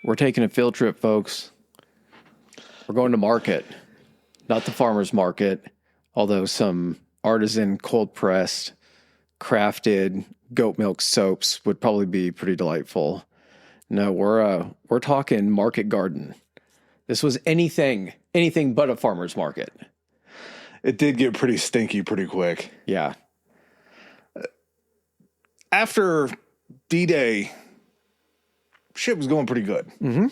We're taking a field trip, folks. We're going to market, not the farmer's market, although some artisan, cold-pressed, crafted goat milk soaps would probably be pretty delightful. No, we're talking market garden. This was anything but a farmer's market. It did get pretty stinky pretty quick. Yeah. After D-Day, shit was going pretty good. Mm-hmm.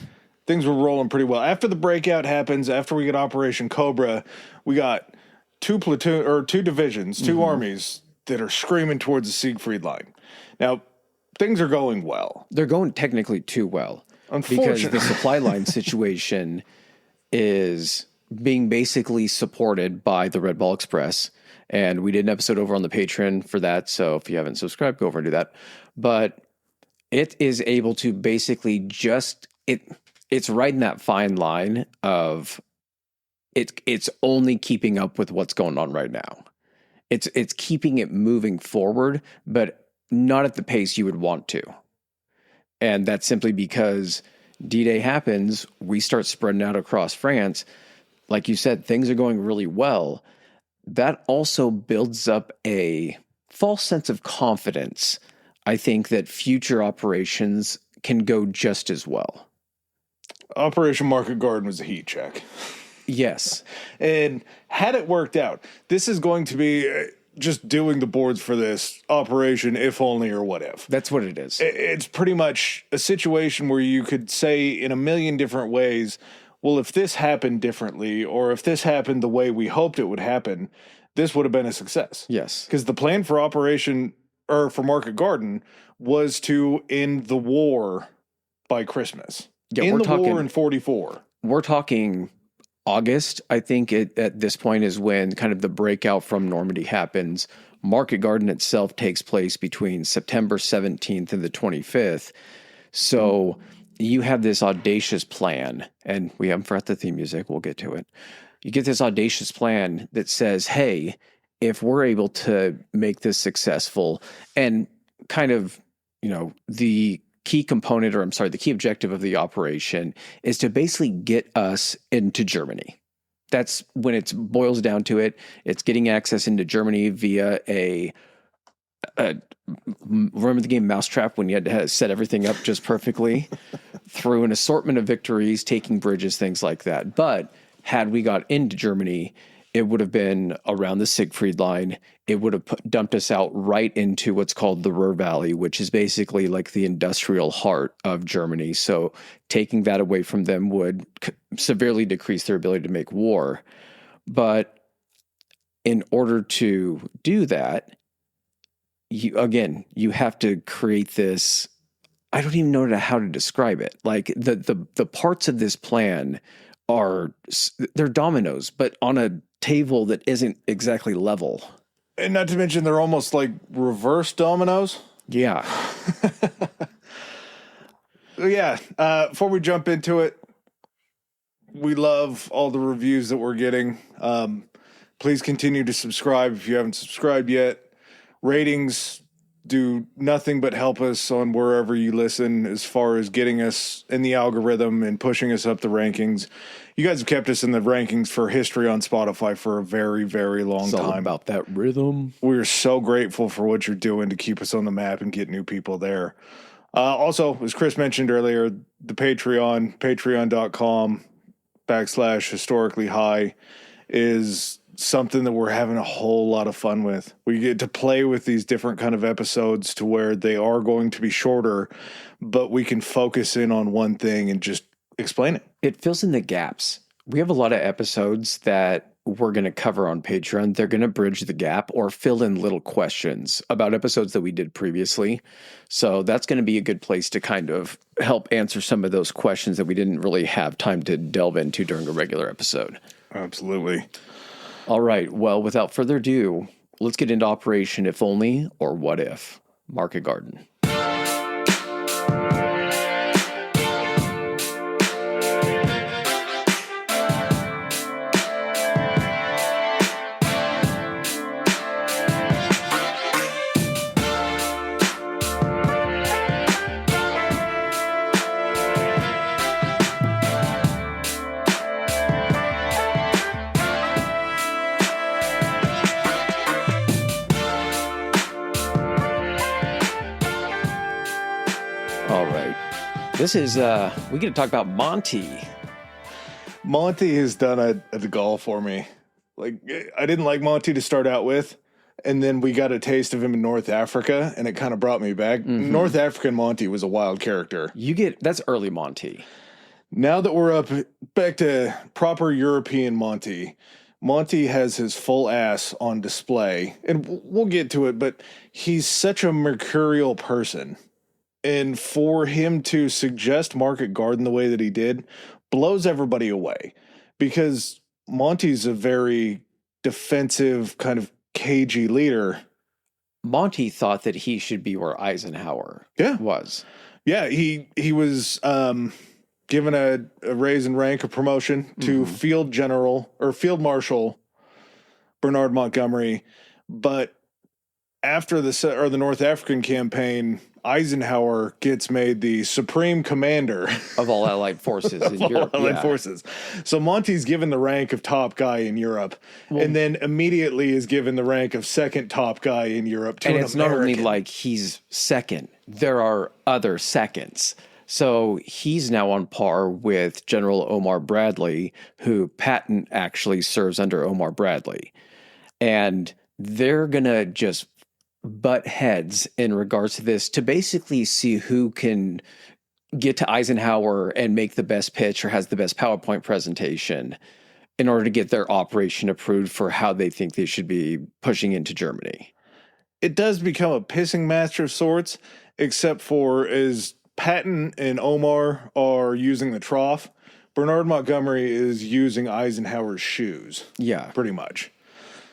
Things were rolling pretty well. After the breakout happens, after we get Operation Cobra, we got two divisions, two armies that are screaming towards the Siegfried Line. Now, things are going well. They're going technically too well. Unfortunately. Because the supply line situation is being basically supported by the Red Ball Express. And we did an episode over on the Patreon for that. So if you haven't subscribed, go over and do that. But it is able to basically it's right in that fine line of it's only keeping up with what's going on right now. It's keeping it moving forward, but not at the pace you would want to. And that's simply because D-Day happens, we start spreading out across France. Like you said, things are going really well. That also builds up a false sense of confidence. I think that future operations can go just as well. Operation Market Garden was a heat check. Yes. And had it worked out, this is going to be just doing the boards for this operation, if only or what if. That's what it is. It's pretty much a situation where you could say in a million different ways, well, if this happened differently, or if this happened the way we hoped it would happen, this would have been a success. Yes. Because the plan for for Market Garden was to end the war by Christmas. Yeah, End the war in 44. We're talking August, I think at this point is when kind of the breakout from Normandy happens. Market Garden itself takes place between September 17th and the 25th. So you have this audacious plan, and we haven't forgot the theme music. We'll get to it. You get this audacious plan that says, hey, if we're able to make this successful, and kind of, the key objective of the operation is to basically get us into Germany. That's when it boils down to it. It's getting access into Germany via remember the game Mousetrap when you had to set everything up just perfectly through an assortment of victories, taking bridges, things like that. But had we got into Germany, it would have been around the Siegfried Line. It would have dumped us out right into what's called the Ruhr Valley, which is basically like the industrial heart of Germany. So taking that away from them would severely decrease their ability to make war. But in order to do that, you have to create this. I don't even know how to describe it. Like the parts of this plan they're dominoes, but on a table that isn't exactly level. And not to mention, they're almost like reverse dominoes. Yeah. Yeah. Before we jump into it, we love all the reviews that we're getting. Please continue to subscribe if you haven't subscribed yet. Ratings do nothing but help us on wherever you listen as far as getting us in the algorithm and pushing us up the rankings. You guys have kept us in the rankings for history on Spotify for a very, very long time. It's all about that rhythm. We're so grateful for what you're doing to keep us on the map and get new people there. Also, as Chris mentioned earlier, the patreon.com/historically high is something that we're having a whole lot of fun with. We get to play with these different kind of episodes to where they are going to be shorter, but we can focus in on one thing and just explain it. It fills in the gaps. We have a lot of episodes that we're going to cover on Patreon. They're going to bridge the gap or fill in little questions about episodes that we did previously. So that's going to be a good place to kind of help answer some of those questions that we didn't really have time to delve into during a regular episode. Absolutely. All right. Well, without further ado, let's get into Operation If Only or What If, Market Garden. This is, we get to talk about Monty. Monty has done a gall for me. Like, I didn't like Monty to start out with, and then we got a taste of him in North Africa, and it kind of brought me back. Mm-hmm. North African Monty was a wild character. That's early Monty. Now that we're back to proper European Monty, Monty has his full ass on display, and we'll get to it, but he's such a mercurial person. And for him to suggest Market Garden the way that he did blows everybody away, because Monty's a very defensive, kind of cagey leader. Monty thought that he should be where Eisenhower was. Yeah, he was given a raise in rank, a promotion to Field General or Field Marshal Bernard Montgomery. But after the North African campaign, Eisenhower gets made the supreme commander of all Allied forces in Europe. Allied forces. So Monty's given the rank of top guy in Europe, and then immediately is given the rank of second top guy in Europe to an American. And it's not only like he's second. There are other seconds. So he's now on par with General Omar Bradley, who Patton actually serves under Omar Bradley. And they're going to just butt heads in regards to this to basically see who can get to Eisenhower and make the best pitch or has the best PowerPoint presentation in order to get their operation approved for how they think they should be pushing into Germany. It does become a pissing match of sorts, except for as Patton and Omar are using the trough, Bernard Montgomery is using Eisenhower's shoes. Yeah. Pretty much.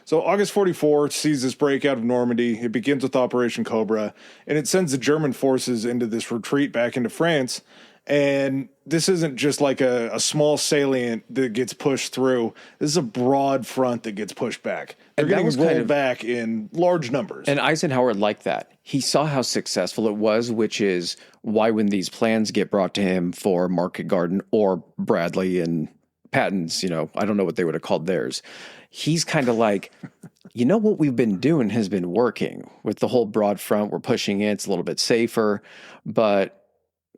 So August 44 sees this breakout of Normandy. It begins with Operation Cobra, and it sends the German forces into this retreat back into France. And this isn't just like a small salient that gets pushed through. This is a broad front that gets pushed back. They're getting rolled back in large numbers. And Eisenhower liked that. He saw how successful it was, which is why when these plans get brought to him for Market Garden or Bradley and Patton's, I don't know what they would have called theirs. He's kind of like, what we've been doing has been working with the whole broad front. We're pushing it. It's a little bit safer, but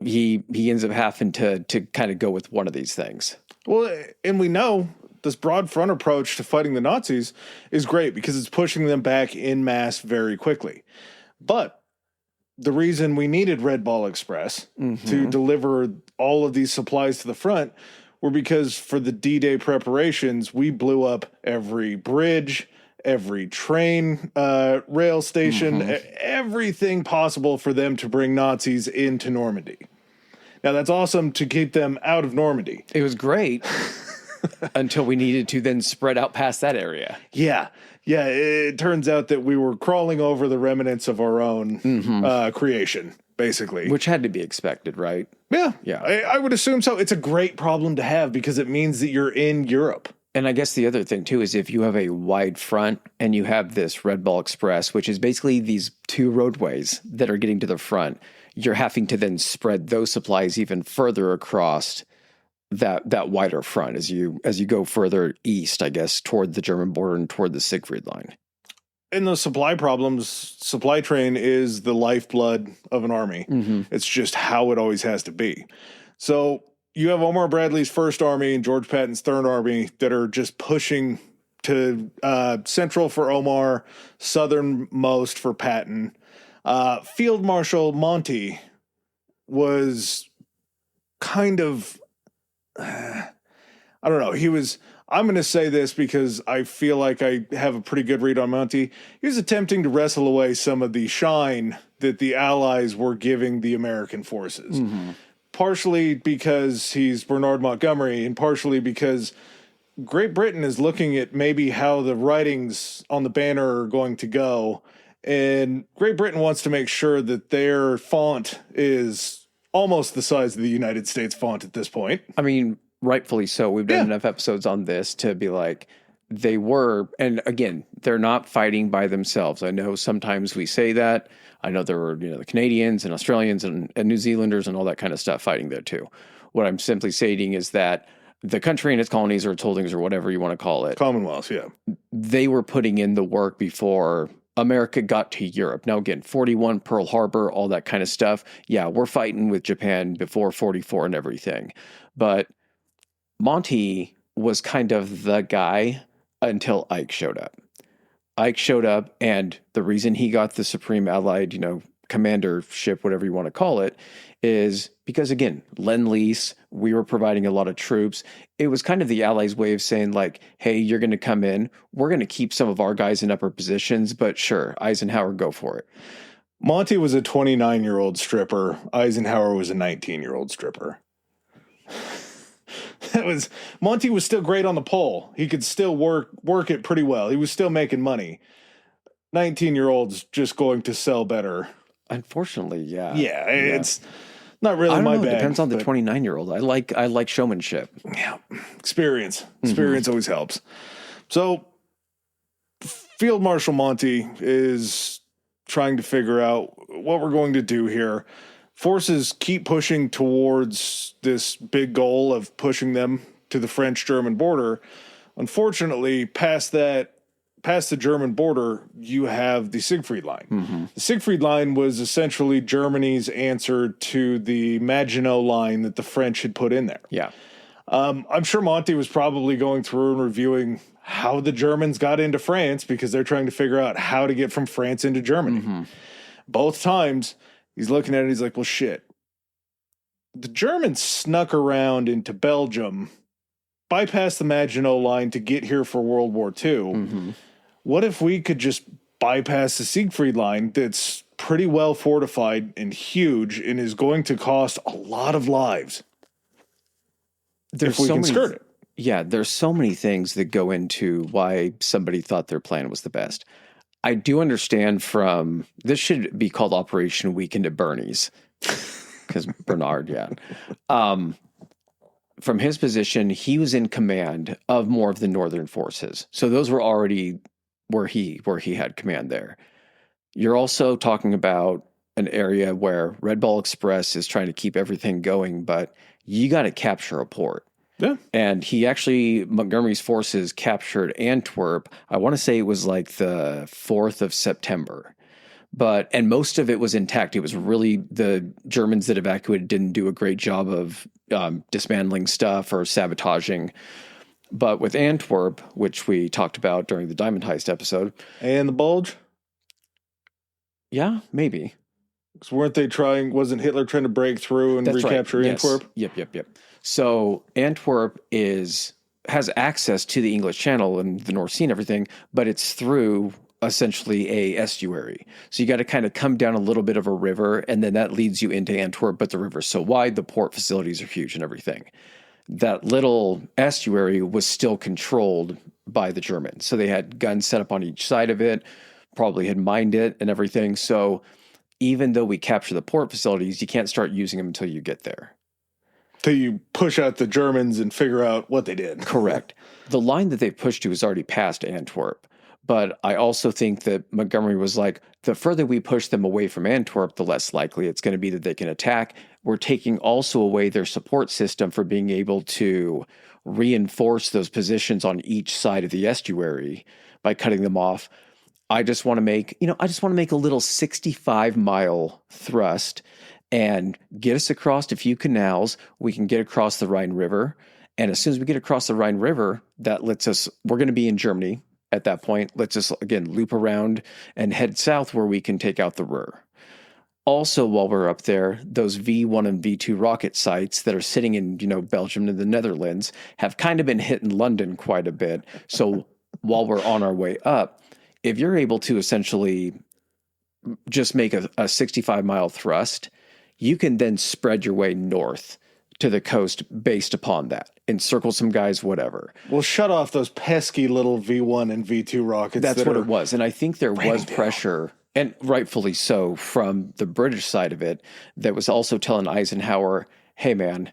he ends up having to kind of go with one of these things. Well, and we know this broad front approach to fighting the Nazis is great because it's pushing them back en masse very quickly. But the reason we needed Red Ball Express to deliver all of these supplies to the front were because for the D-Day preparations, we blew up every bridge, every train, rail station, everything possible for them to bring Nazis into Normandy. Now, that's awesome to keep them out of Normandy. It was great until we needed to then spread out past that area. Yeah. Yeah, it turns out that we were crawling over the remnants of our own creation, basically. Which had to be expected, right? Yeah. I would assume so. It's a great problem to have because it means that you're in Europe. And I guess the other thing, too, is if you have a wide front and you have this Red Ball Express, which is basically these two roadways that are getting to the front, you're having to then spread those supplies even further across that wider front as you go further east, I guess, toward the German border and toward the Siegfried Line. In the supply problems, supply train is the lifeblood of an army. It's just how it always has to be. So you have Omar Bradley's First Army and George Patton's Third Army that are just pushing to central for Omar, southernmost for Patton. Field Marshal Monty was kind of, I don't know, I'm going to say this because I feel like I have a pretty good read on Monty. He was attempting to wrestle away some of the shine that the Allies were giving the American forces. Partially because he's Bernard Montgomery and partially because Great Britain is looking at maybe how the writings on the banner are going to go. And Great Britain wants to make sure that their font is almost the size of the United States font at this point. I mean, rightfully so. We've done enough episodes on this to be like, they were, and again, they're not fighting by themselves. I know sometimes we say that. I know there were, the Canadians and Australians and New Zealanders and all that kind of stuff fighting there too. What I'm simply stating is that the country and its colonies or its holdings or whatever you want to call it. Commonwealths, yeah. They were putting in the work before America got to Europe. Now, again, 41, Pearl Harbor, all that kind of stuff. Yeah, we're fighting with Japan before 44 and everything. But Monty was kind of the guy until Ike showed up. Ike showed up, and the reason he got the Supreme Allied, commandership, whatever you want to call it, is because, again, Lend-Lease, we were providing a lot of troops. It was kind of the Allies' way of saying, like, hey, you're going to come in. We're going to keep some of our guys in upper positions, but sure, Eisenhower, go for it. Monty was a 29-year-old stripper. Eisenhower was a 19-year-old stripper. Monty was still great on the pole. He could still work it pretty well. He was still making money. 19-year-old's just going to sell better. Unfortunately, yeah. Yeah, it's not really my bag. It depends on the 29-year-old. I like showmanship. Yeah, experience always helps. So, Field Marshal Monty is trying to figure out what we're going to do here. Forces keep pushing towards this big goal of pushing them to the French-German border. Unfortunately, past the German border, you have the Siegfried Line. Mm-hmm. The Siegfried Line was essentially Germany's answer to the Maginot Line that the French had put in there. Yeah. I'm sure Monty was probably going through and reviewing how the Germans got into France because they're trying to figure out how to get from France into Germany. Mm-hmm. Both times, he's looking at it and he's like, well, shit. The Germans snuck around into Belgium, bypassed the Maginot Line to get here for World War II. Mm-hmm. What if we could just bypass the Siegfried Line that's pretty well fortified and huge and is going to cost a lot of lives if we can skirt it? Yeah, there's so many things that go into why somebody thought their plan was the best. I do understand this should be called Operation Weekend at Bernie's, because Bernard, yeah. From his position, he was in command of more of the northern forces. So those were already where he had command there. You're also talking about an area where Red Ball Express is trying to keep everything going, but you got to capture a port. Yeah. And Montgomery's forces captured Antwerp. I want to say it was like the 4th of September. And most of it was intact. It was really the Germans that evacuated didn't do a great job of dismantling stuff or sabotaging. But with Antwerp, which we talked about during the Diamond Heist episode. And the Bulge? Yeah, maybe. Because wasn't Hitler trying to break through and recapture Antwerp? Yes. Yep. So Antwerp has access to the English Channel and the North Sea and everything, but it's through essentially a estuary. So you got to kind of come down a little bit of a river, and then that leads you into Antwerp, but the river's so wide, the port facilities are huge and everything. That little estuary was still controlled by the Germans. So they had guns set up on each side of it, probably had mined it and everything. So even though we capture the port facilities, you can't start using them until you get there. Till you push out the Germans and figure out what they did. Correct. The line that they pushed to is already past Antwerp. But I also think that Montgomery was like, the further we push them away from Antwerp, the less likely it's going to be that they can attack. We're taking also away their support system for being able to reinforce those positions on each side of the estuary by cutting them off. I just want to make a little 65-mile thrust and get us across a few canals. We can get across the Rhine River. And as soon as we get across the Rhine River, we're going to be in Germany at that point. Let's just, again, loop around and head south where we can take out the Ruhr. Also, while we're up there, those V1 and V2 rocket sites that are sitting in, Belgium and the Netherlands have kind of been hitting London quite a bit. So while we're on our way up, if you're able to essentially just make a 65-mile thrust, you can then spread your way north to the coast based upon that. Encircle some guys, whatever. Well, shut off those pesky little V1 and V2 rockets. That's what it was. And I think there was pressure, and rightfully so, from the British side of it, that was also telling Eisenhower, hey, man,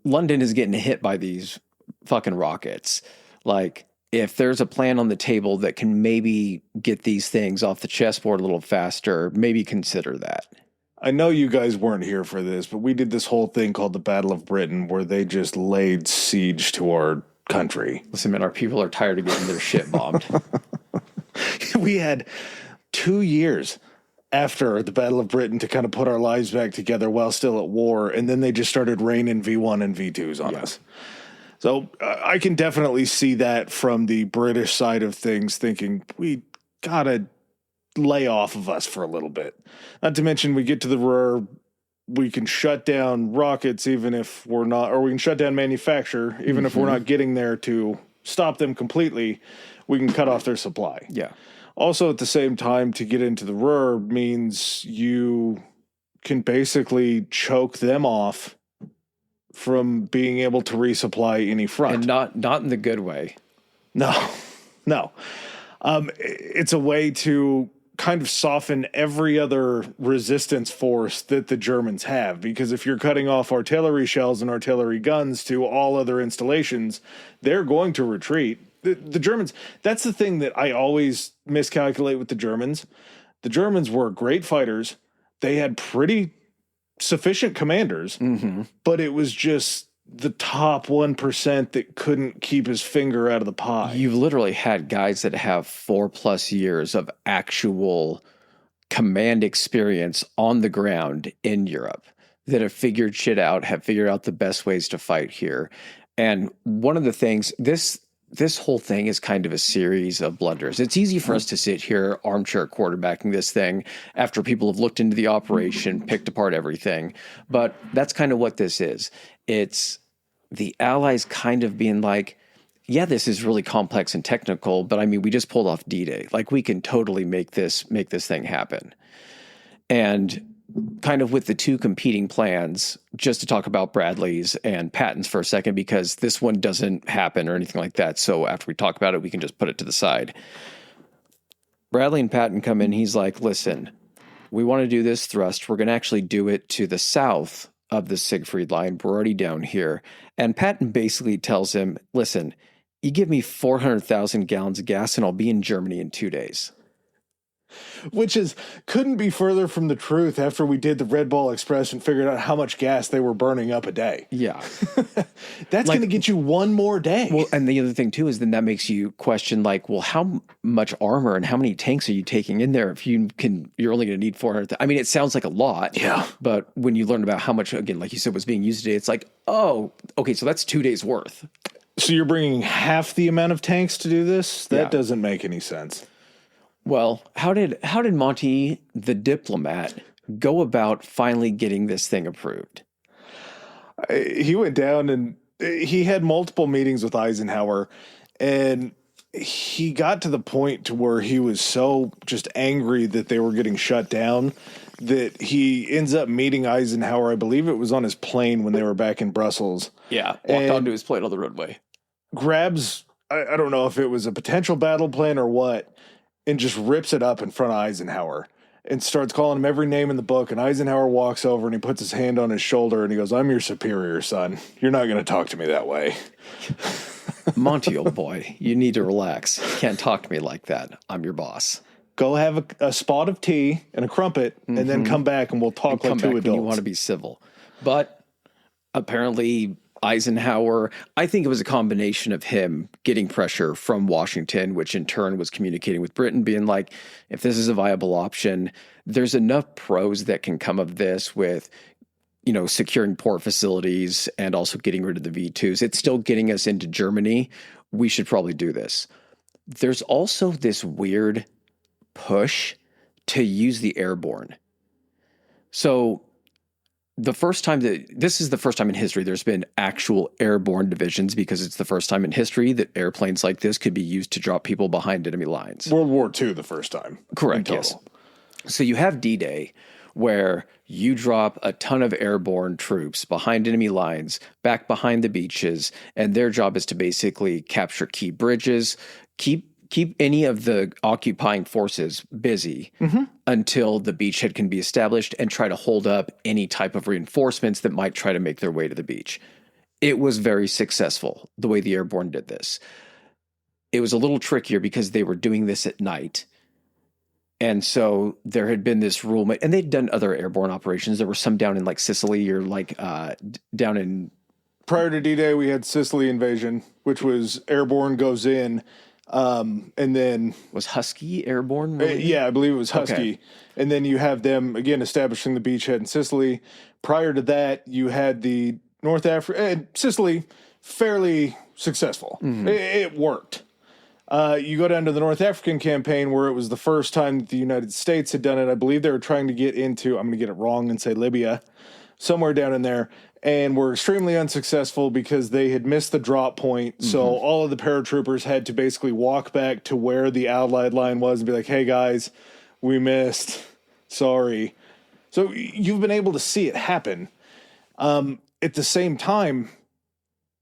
London is getting hit by these fucking rockets. Like, if there's a plan on the table that can maybe get these things off the chessboard a little faster, maybe consider that. I know you guys weren't here for this, but we did this whole thing called the Battle of Britain where they just laid siege to our country. Listen, man, our people are tired of getting their shit bombed. We had 2 years after the Battle of Britain to kind of put our lives back together while still at war, and then they just started raining V1 and V2s on us. So I can definitely see that from the British side of things, thinking we gotta lay off of us for a little bit. Not to mention we get to the Ruhr, we can shut down rockets even if we're not, or we can shut down manufacture even if we're not getting there to stop them completely. We can cut off their supply. Yeah. Also, at the same time, to get into the Ruhr means you can basically choke them off from being able to resupply any front. And not in the good way. No. It's a way to kind of soften every other resistance force that the Germans have, because if you're cutting off artillery shells and artillery guns to all other installations, they're going to retreat. The Germans, that's the thing that I always miscalculate with the Germans. The Germans were great fighters. They had pretty sufficient commanders, but it was just the top 1% that couldn't keep his finger out of the pie. You've literally had guys that have 4+ years of actual command experience on the ground in Europe that have figured shit out, have figured out the best ways to fight here. And one of the things, this whole thing is kind of a series of blunders. It's easy for us to sit here armchair quarterbacking this thing after people have looked into the operation, picked apart everything. But that's kind of what this is. It's the Allies kind of being like, yeah, this is really complex and technical, but I mean, we just pulled off D-Day. Like, we can totally make this thing happen. And kind of with the two competing plans, just to talk about Bradley's and Patton's for a second, because this one doesn't happen or anything like that. So after we talk about it, we can just put it to the side. Bradley and Patton come in. He's like, listen, we want to do this thrust. We're going to actually do it to the south of the Siegfried Line. We're already down here. And Patton basically tells him, listen, you give me 400,000 gallons of gas and I'll be in Germany in 2 days. Which couldn't be further from the truth after we did the Red Ball Express and figured out how much gas they were burning up a day. Yeah. That's going to get you one more day. Well, and the other thing too is then that makes you question, like, well, how much armor and how many tanks are you taking in there if you're only going to need 400? I mean, it sounds like a lot. Yeah. But when you learn about how much, again, like you said, was being used today, it's like, oh, okay, so that's 2 days worth. So you're bringing half the amount of tanks to do this? That doesn't make any sense. Well, how did Monty, the diplomat, go about finally getting this thing approved? He went down and he had multiple meetings with Eisenhower, and he got to the point to where he was so just angry that they were getting shut down that he ends up meeting Eisenhower. I believe it was on his plane when they were back in Brussels. Yeah, walked onto his plane on the roadway. Grabs, I don't know if it was a potential battle plan or what, and just rips it up in front of Eisenhower and starts calling him every name in the book. And Eisenhower walks over and he puts his hand on his shoulder and he goes, I'm your superior, son. You're not going to talk to me that way. Monty, old boy, you need to relax. You can't talk to me like that. I'm your boss. Go have a spot of tea and a crumpet and then come back and we'll talk like two adults. When you want to be civil. But apparently Eisenhower, I think it was a combination of him getting pressure from Washington, which in turn was communicating with Britain, being like, if this is a viable option, there's enough pros that can come of this with, securing port facilities and also getting rid of the V2s. It's still getting us into Germany. We should probably do this. There's also this weird push to use the airborne. So this is the first time in history there's been actual airborne divisions, because it's the first time in history that airplanes like this could be used to drop people behind enemy lines. World War II, the first time. Correct, yes. So you have D-Day, where you drop a ton of airborne troops behind enemy lines, back behind the beaches, and their job is to basically capture key bridges, keep any of the occupying forces busy until the beachhead can be established, and try to hold up any type of reinforcements that might try to make their way to the beach. It was very successful, the way the airborne did this. It was a little trickier because they were doing this at night. And so there had been this rule, and they'd done other airborne operations. There were some down in like Sicily or like down in... Prior to D-Day, we had Sicily invasion, which was airborne goes in, And then Was Husky Airborne? Really? yeah, I believe it was Husky. Okay. And then you have them again establishing the beachhead in Sicily. Prior to that, you had the North Africa, Sicily, fairly successful. It worked. You go down to the North African campaign where it was the first time that the United States had done it. I believe they were trying to get into, I'm going to get it wrong and say Libya, somewhere down in there, and were extremely unsuccessful because they had missed the drop point. So all of the paratroopers had to basically walk back to where the Allied line was and be like, hey guys, we missed. Sorry. So you've been able to see it happen. At the same time,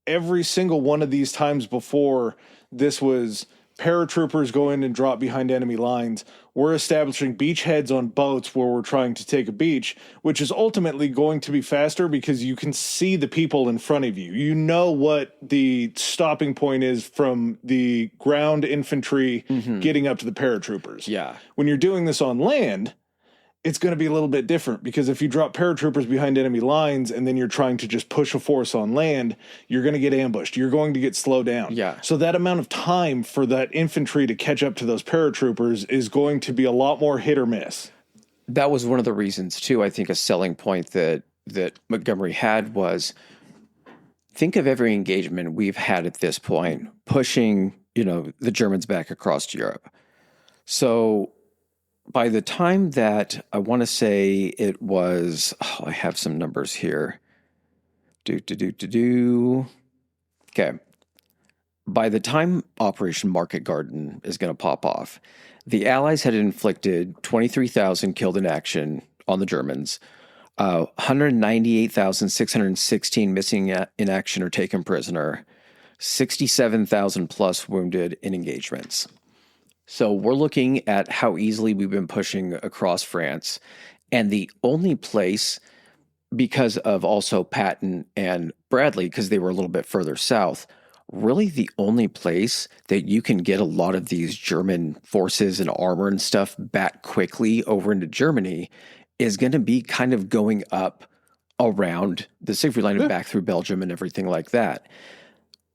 every single one of these times before, this was paratroopers go in and drop behind enemy lines. We're establishing beachheads on boats where we're trying to take a beach, which is ultimately going to be faster because you can see the people in front of you. You know what the stopping point is from the ground infantry getting up to the paratroopers. Yeah. When you're doing this on land, it's going to be a little bit different because if you drop paratroopers behind enemy lines and then you're trying to just push a force on land, you're going to get ambushed. You're going to get slowed down. Yeah. So that amount of time for that infantry to catch up to those paratroopers is going to be a lot more hit or miss. That was one of the reasons too. I think a selling point that Montgomery had was, think of every engagement we've had at this point, pushing, the Germans back across Europe. So by the time that I want to say it was, I have some numbers here. Okay. By the time Operation Market Garden is going to pop off, the Allies had inflicted 23,000 killed in action on the Germans, 198,616 missing in action or taken prisoner, 67,000 plus wounded in engagements. So we're looking at how easily we've been pushing across France. And the only place, because of also Patton and Bradley, because they were a little bit further south, really the only place that you can get a lot of these German forces and armor and stuff back quickly over into Germany is going to be kind of going up around the Siegfried Line and back through Belgium and everything like that.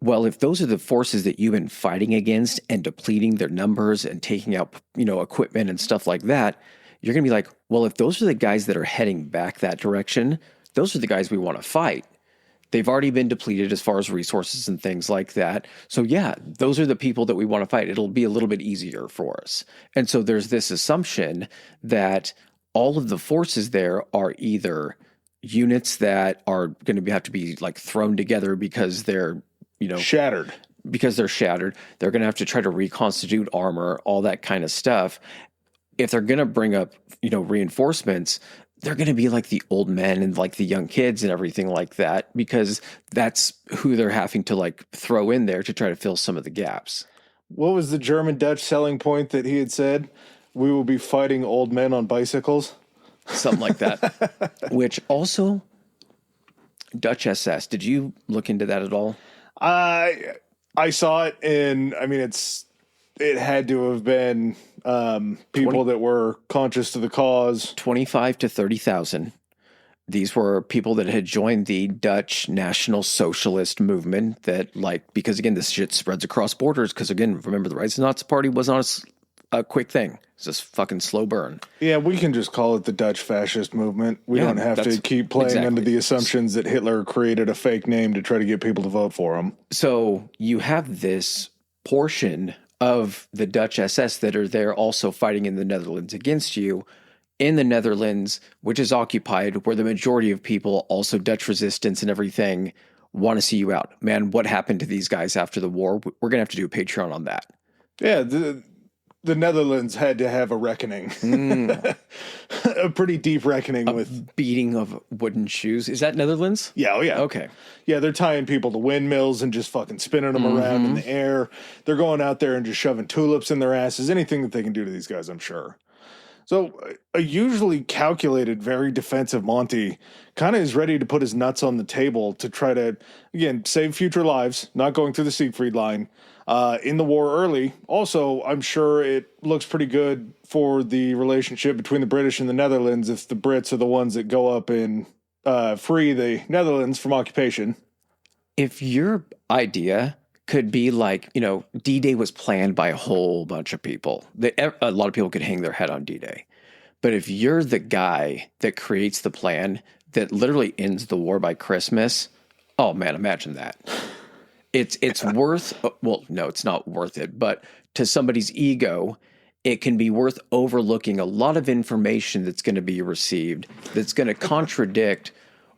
Well, if those are the forces that you've been fighting against and depleting their numbers and taking out, equipment and stuff like that, you're going to be like, well, if those are the guys that are heading back that direction, those are the guys we want to fight. They've already been depleted as far as resources and things like that. So yeah, those are the people that we want to fight. It'll be a little bit easier for us. And so there's this assumption that all of the forces there are either units that are going to have to be like thrown together because they're shattered. Because they're shattered. They're going to have to try to reconstitute armor, all that kind of stuff. If they're going to bring up, reinforcements, they're going to be like the old men and like the young kids and everything like that, because that's who they're having to like throw in there to try to fill some of the gaps. What was the German-Dutch selling point that he had said? We will be fighting old men on bicycles. Something like that. Which also, Dutch SS, did you look into that at all? I saw it, and I mean, it had to have been people that were conscious to the cause. 25 to 30,000. These were people that had joined the Dutch National Socialist movement because again, this shit spreads across borders. Because again, remember, the Rights Nazi Party was not a quick thing. It's just fucking slow burn. Yeah, we can just call it the Dutch fascist movement. We don't have to keep playing under the assumptions that Hitler created a fake name to try to get people to vote for him. So you have this portion of the Dutch SS that are there also fighting in the Netherlands against you. In the Netherlands, which is occupied, where the majority of people, also Dutch resistance and everything, want to see you out. Man, what happened to these guys after the war? We're going to have to do a Patreon on that. Yeah, the Netherlands had to have a reckoning, a pretty deep reckoning with beating of wooden shoes. Is that Netherlands? Yeah, oh yeah. Okay. Yeah, they're tying people to windmills and just fucking spinning them around in the air. They're going out there and just shoving tulips in their asses. Anything that they can do to these guys, I'm sure. So a usually calculated, very defensive Monty kind of is ready to put his nuts on the table to try to, again, save future lives, not going through the Siegfried Line. In the war early. Also, I'm sure it looks pretty good for the relationship between the British and the Netherlands if the Brits are the ones that go up and free the Netherlands from occupation. If your idea could be like, D-Day was planned by a whole bunch of people. A lot of people could hang their head on D-Day. But if you're the guy that creates the plan that literally ends the war by Christmas, oh man, imagine that. It's worth, well, no, it's not worth it, but to somebody's ego, it can be worth overlooking a lot of information that's going to be received that's going to contradict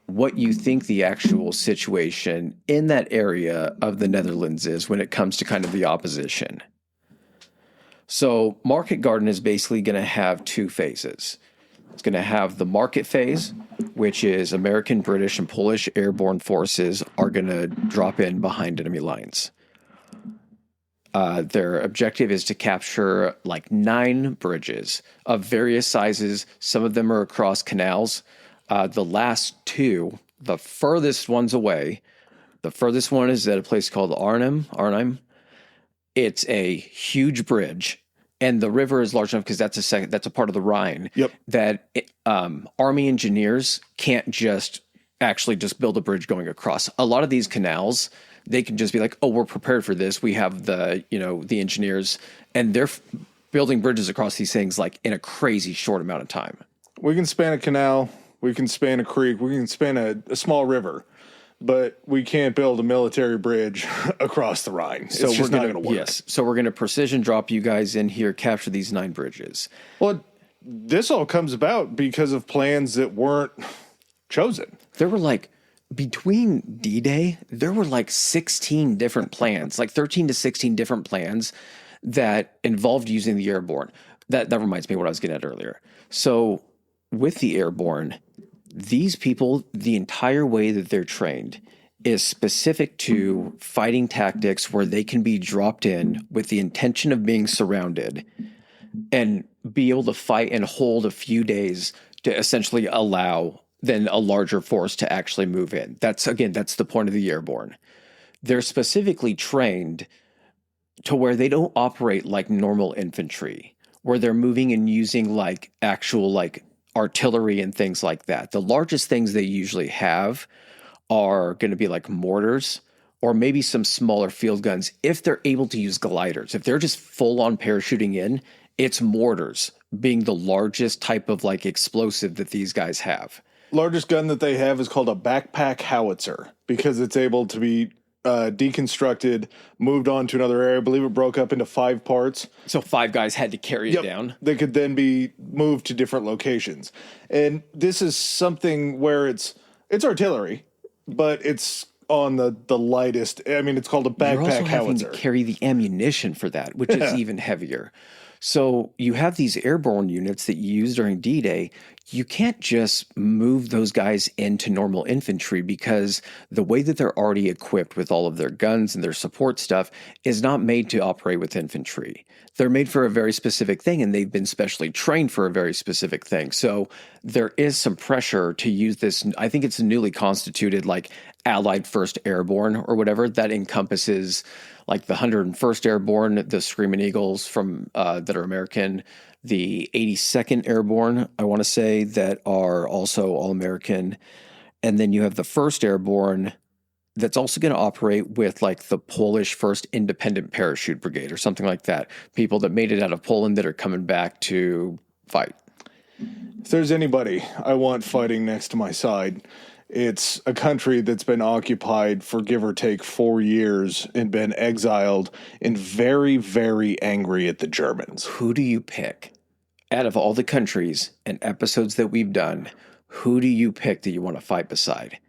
what you think the actual situation in that area of the Netherlands is when it comes to kind of the opposition. So Market Garden is basically going to have two phases. It's going to have the market phase, which is American, British, and Polish airborne forces are going to drop in behind enemy lines. Their objective is to capture like 9 bridges of various sizes. Some of them are across canals. The last 2, the furthest ones away, the furthest one is at a place called Arnhem. It's a huge bridge, and the river is large enough because that's a part of the Rhine. Yep. That Army engineers can't just build a bridge going across. A lot of these canals, they can just be like, oh, we're prepared for this. We have the engineers, and they're building bridges across these things like in a crazy short amount of time. We can span a canal, we can span a creek, we can span a small river, but we can't build a military bridge across the Rhine. So it's just not going to work. Yes. So we're going to precision drop you guys in here, capture these 9 bridges. Well, this all comes about because of plans that weren't chosen. There were like, between D-Day, there were like 16 different plans, like 13 to 16 different plans that involved using the Airborne. That reminds me of what I was getting at earlier. So with the Airborne, these people, the entire way that they're trained is specific to fighting tactics where they can be dropped in with the intention of being surrounded and be able to fight and hold a few days to essentially allow then a larger force to actually move in. That's the point of the Airborne. They're specifically trained to where they don't operate like normal infantry, where they're moving and using like actual like artillery and things like that. The largest things they usually have are going to be like mortars or maybe some smaller field guns if they're able to use gliders. If they're just full on parachuting in, it's mortars being the largest type of like explosive that these guys have. Largest gun that they have is called a backpack howitzer because it's able to be deconstructed, moved on to another area. I believe it broke up into 5 parts. So 5 guys had to carry it down. They could then be moved to different locations. And this is something where it's artillery, but it's on the lightest. I mean, it's called a backpack You're also having howitzer. to carry the ammunition for that, which is even heavier. So you have these airborne units that you use during D-Day. You can't just move those guys into normal infantry because the way that they're already equipped with all of their guns and their support stuff is not made to operate with infantry. They're made for a very specific thing, and they've been specially trained for a very specific thing. So there is some pressure to use this. I think it's a newly constituted like Allied 1st Airborne or whatever that encompasses like the 101st Airborne, the Screaming Eagles from that are American, the 82nd Airborne, I want to say, that are also all American, and then you have the 1st Airborne that's also going to operate with like the Polish 1st Independent Parachute Brigade or something like that. People that made it out of Poland that are coming back to fight. If there's anybody I want fighting next to my side, it's a country that's been occupied for give or take 4 years and been exiled and very, very angry at the Germans. Who do you pick? Out of all the countries and episodes that we've done, who do you pick that you want to fight beside?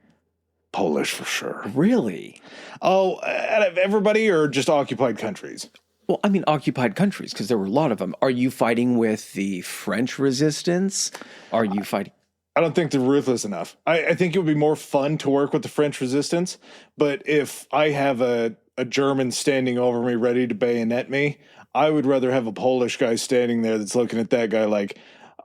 Polish for sure. Really? Oh, out of everybody or just occupied countries? Well, I mean, occupied countries, because there were a lot of them. Are you fighting with the French resistance? Are you fighting? I don't think they're ruthless enough. I think it would be more fun to work with the French resistance, but if I have a German standing over me ready to bayonet me, I would rather have a Polish guy standing there that's looking at that guy like...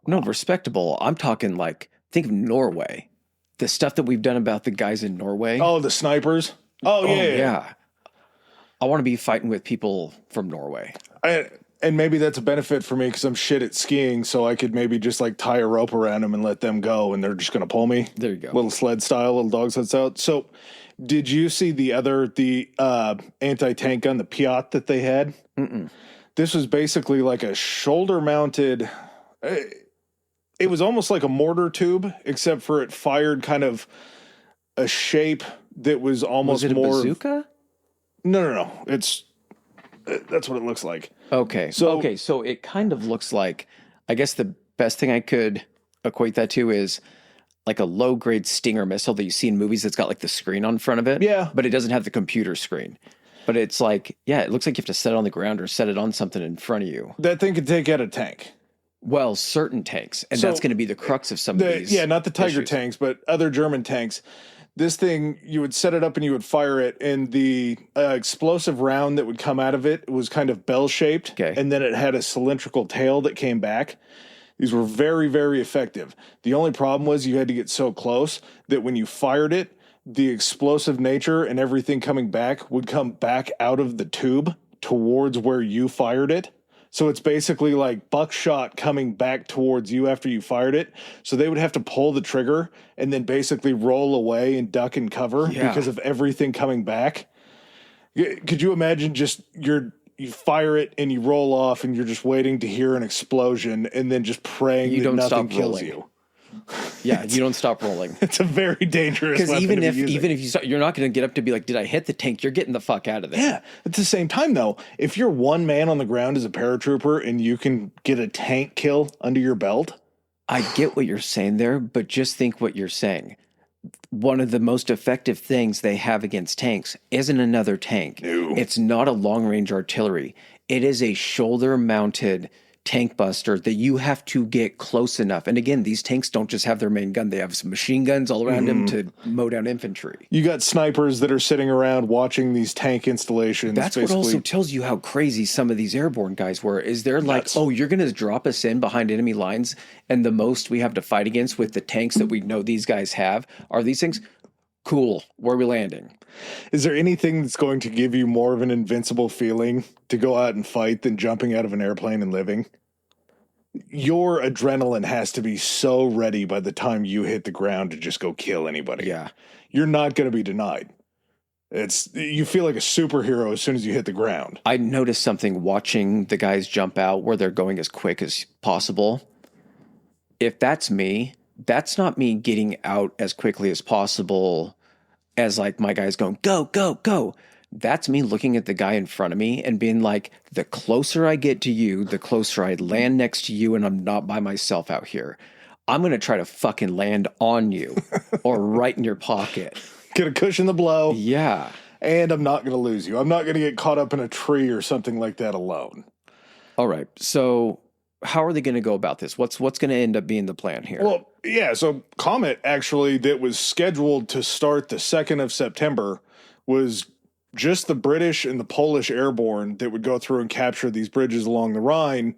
No, respectable. I'm talking like, think of Norway. The stuff that we've done about the guys in Norway. Oh, the snipers? Oh, yeah. I want to be fighting with people from Norway. And maybe that's a benefit for me because I'm shit at skiing, so I could maybe just like tie a rope around them and let them go, and they're just going to pull me. There you go. Little sled style, little dog sled style. So did you see the anti-tank gun, the Piat that they had? Mm-mm. This was basically like a shoulder-mounted... It was almost like a mortar tube, except for it fired kind of a shape that was almost Was it a more... bazooka? No. That's what it looks like. Okay. So it kind of looks like, I guess the best thing I could equate that to is like a low-grade Stinger missile that you see in movies that's got like the screen on front of it. Yeah. But it doesn't have the computer screen. But it's like, yeah, it looks like you have to set it on the ground or set it on something in front of you. That thing could take out a tank. Well, certain tanks. And that's going to be the crux of some of these. Yeah, not the Tiger issues. tanks, but other German tanks. This thing, you would set it up and you would fire it, and the explosive round that would come out of it was kind of bell-shaped, Okay. and then it had a cylindrical tail that came back. These were very, very effective. The only problem was you had to get so close that when you fired it, the explosive nature and everything coming back would come back out of the tube towards where you fired it. So it's basically like buckshot coming back towards you after you fired it. So they would have to pull the trigger and then basically roll away and duck and cover because of everything coming back. Could you imagine just you fire it and you roll off and you're just waiting to hear an explosion and then just praying that nothing kills you? Yeah, you don't stop rolling. It's a very dangerous weapon. Because even if you start, you're not going to get up to be like, did I hit the tank? You're getting the fuck out of there. Yeah. At the same time, though, if you're one man on the ground as a paratrooper and you can get a tank kill under your belt. I get what you're saying there, but just think what you're saying. One of the most effective things they have against tanks isn't another tank. No. It's not a long-range artillery. It is a shoulder-mounted tank buster that you have to get close enough. And again, these tanks don't just have their main gun. They have some machine guns all around them to mow down infantry. You got snipers that are sitting around watching these tank installations. That's what also tells you how crazy some of these airborne guys were. Is they're like, oh, you're going to drop us in behind enemy lines, and the most we have to fight against with the tanks that we know these guys have are these things? Cool. Where are we landing? Is there anything that's going to give you more of an invincible feeling to go out and fight than jumping out of an airplane and living? Your adrenaline has to be so ready by the time you hit the ground to just go kill anybody. Yeah. You're not going to be denied. You feel like a superhero as soon as you hit the ground. I noticed something watching the guys jump out where they're going as quick as possible. If that's me, that's not me getting out as quickly as possible as like my guys going, go, go, go. That's me looking at the guy in front of me and being like, the closer I get to you, the closer I land next to you, and I'm not by myself out here. I'm going to try to fucking land on you or right in your pocket. Get a cushion the blow. Yeah. And I'm not going to lose you. I'm not going to get caught up in a tree or something like that alone. All right. So how are they going to go about this? What's going to end up being the plan here? Well, yeah. So Comet actually that was scheduled to start the 2nd of September was just the British and the Polish Airborne that would go through and capture these bridges along the Rhine.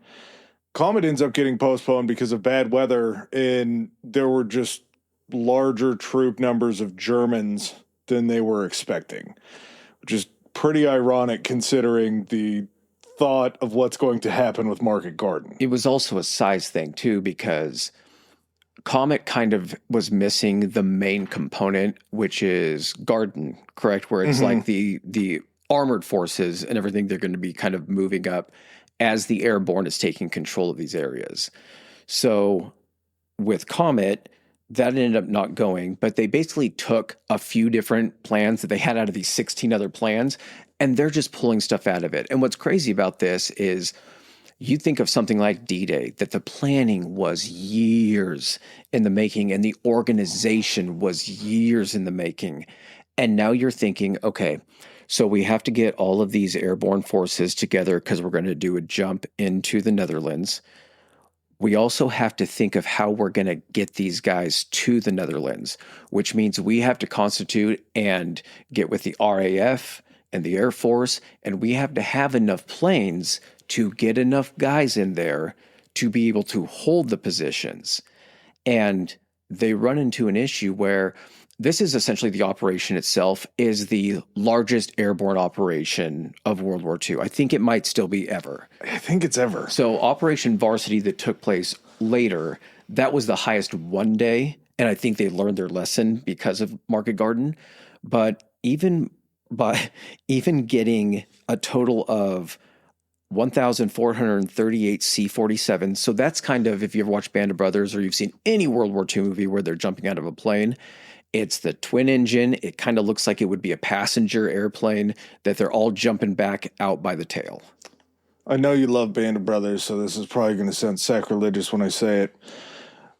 Comet ends up getting postponed because of bad weather, and there were just larger troop numbers of Germans than they were expecting, which is pretty ironic considering the thought of what's going to happen with Market Garden. It was also a size thing too, because Comet kind of was missing the main component, which is Garden, correct? Where it's like the armored forces and everything, they're going to be kind of moving up as the Airborne is taking control of these areas. So with Comet, that ended up not going, but they basically took a few different plans that they had out of these 16 other plans, and they're just pulling stuff out of it. And what's crazy about this is you think of something like D-Day, that the planning was years in the making and the organization was years in the making. And now you're thinking, okay, so we have to get all of these airborne forces together because we're going to do a jump into the Netherlands. We also have to think of how we're going to get these guys to the Netherlands, which means we have to constitute and get with the RAF and the Air Force, and we have to have enough planes to get enough guys in there to be able to hold the positions. And they run into an issue where this is essentially the operation itself is the largest airborne operation of World War II. I think it might still be ever. I think it's ever. So Operation Varsity that took place later, that was the highest one day. And I think they learned their lesson because of Market Garden. But even getting a total of 1,438 C-47s. So that's kind of, if you ever watched Band of Brothers or you've seen any World War II movie where they're jumping out of a plane, it's the twin engine. It kind of looks like it would be a passenger airplane that they're all jumping back out by the tail. I know you love Band of Brothers, so this is probably going to sound sacrilegious when I say it.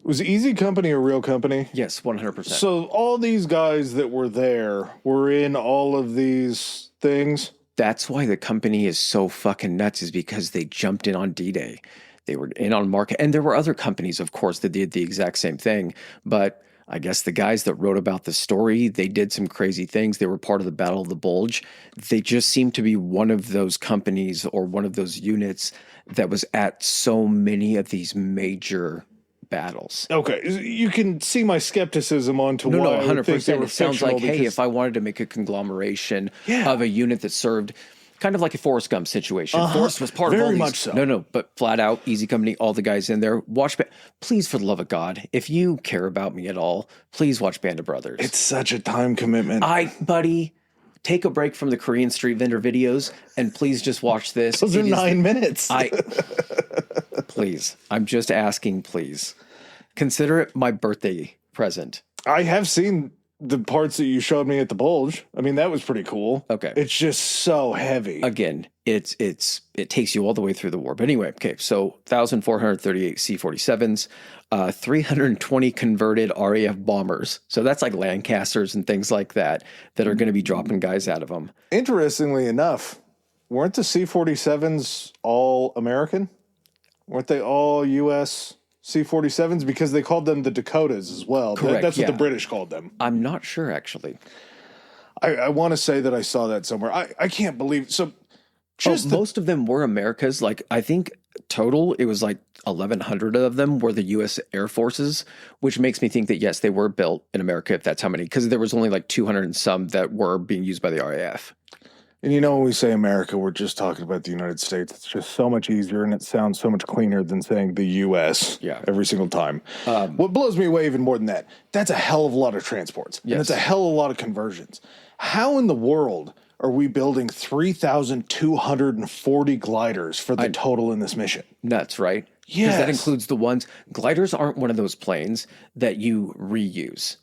Was Easy Company a real company? Yes, 100%. So all these guys that were there were in all of these things? That's why the company is so fucking nuts, is because they jumped in on D-Day. They were in on Market. And there were other companies, of course, that did the exact same thing. But I guess the guys that wrote about the story, they did some crazy things. They were part of the Battle of the Bulge. They just seemed to be one of those companies or one of those units that was at so many of these major battles. Okay, you can see my skepticism onto No, why I would 100%. think they were It sounds like, fictional, hey, because if I wanted to make a conglomeration Yeah. of a unit that served kind of like a Forrest Gump situation. Forrest was part of all Very these. much so. No, but flat out, Easy Company, all the guys in there. Watch, please, for the love of God, if you care about me at all, please watch Band of Brothers. it's such a time commitment. Buddy, take a break from the Korean street vendor videos and please just watch this. Those are It is 9 minutes. Please, I'm just asking, please. Consider it my birthday present. I have seen the parts that you showed me at the Bulge. I mean, that was pretty cool. Okay. It's just so heavy. Again, it takes you all the way through the war. But anyway, okay, so 1,438 C-47s, 320 converted RAF bombers. So that's like Lancasters and things like that are going to be dropping guys out of them. Interestingly enough, weren't the C-47s all American? Weren't they all U.S. C-47s? Because they called them the Dakotas as well. Correct, That's what yeah. the British called them. I'm not sure, actually. I want to say that I saw that somewhere. I can't believe. So Most of them were America's. Like, I think total, it was like 1,100 of them were the U.S. Air Forces, which makes me think that, yes, they were built in America, if that's how many, because there was only like 200 and some that were being used by the RAF. And you know, when we say America, we're just talking about the United States. It's just so much easier, and it sounds so much cleaner than saying the U.S. Every single time. What blows me away even more than that, that's a hell of a lot of transports. Yes. And it's a hell of a lot of conversions. How in the world are we building 3,240 gliders for the total in this mission? Nuts, right? Yes. Because that includes the ones, gliders aren't one of those planes that you reuse.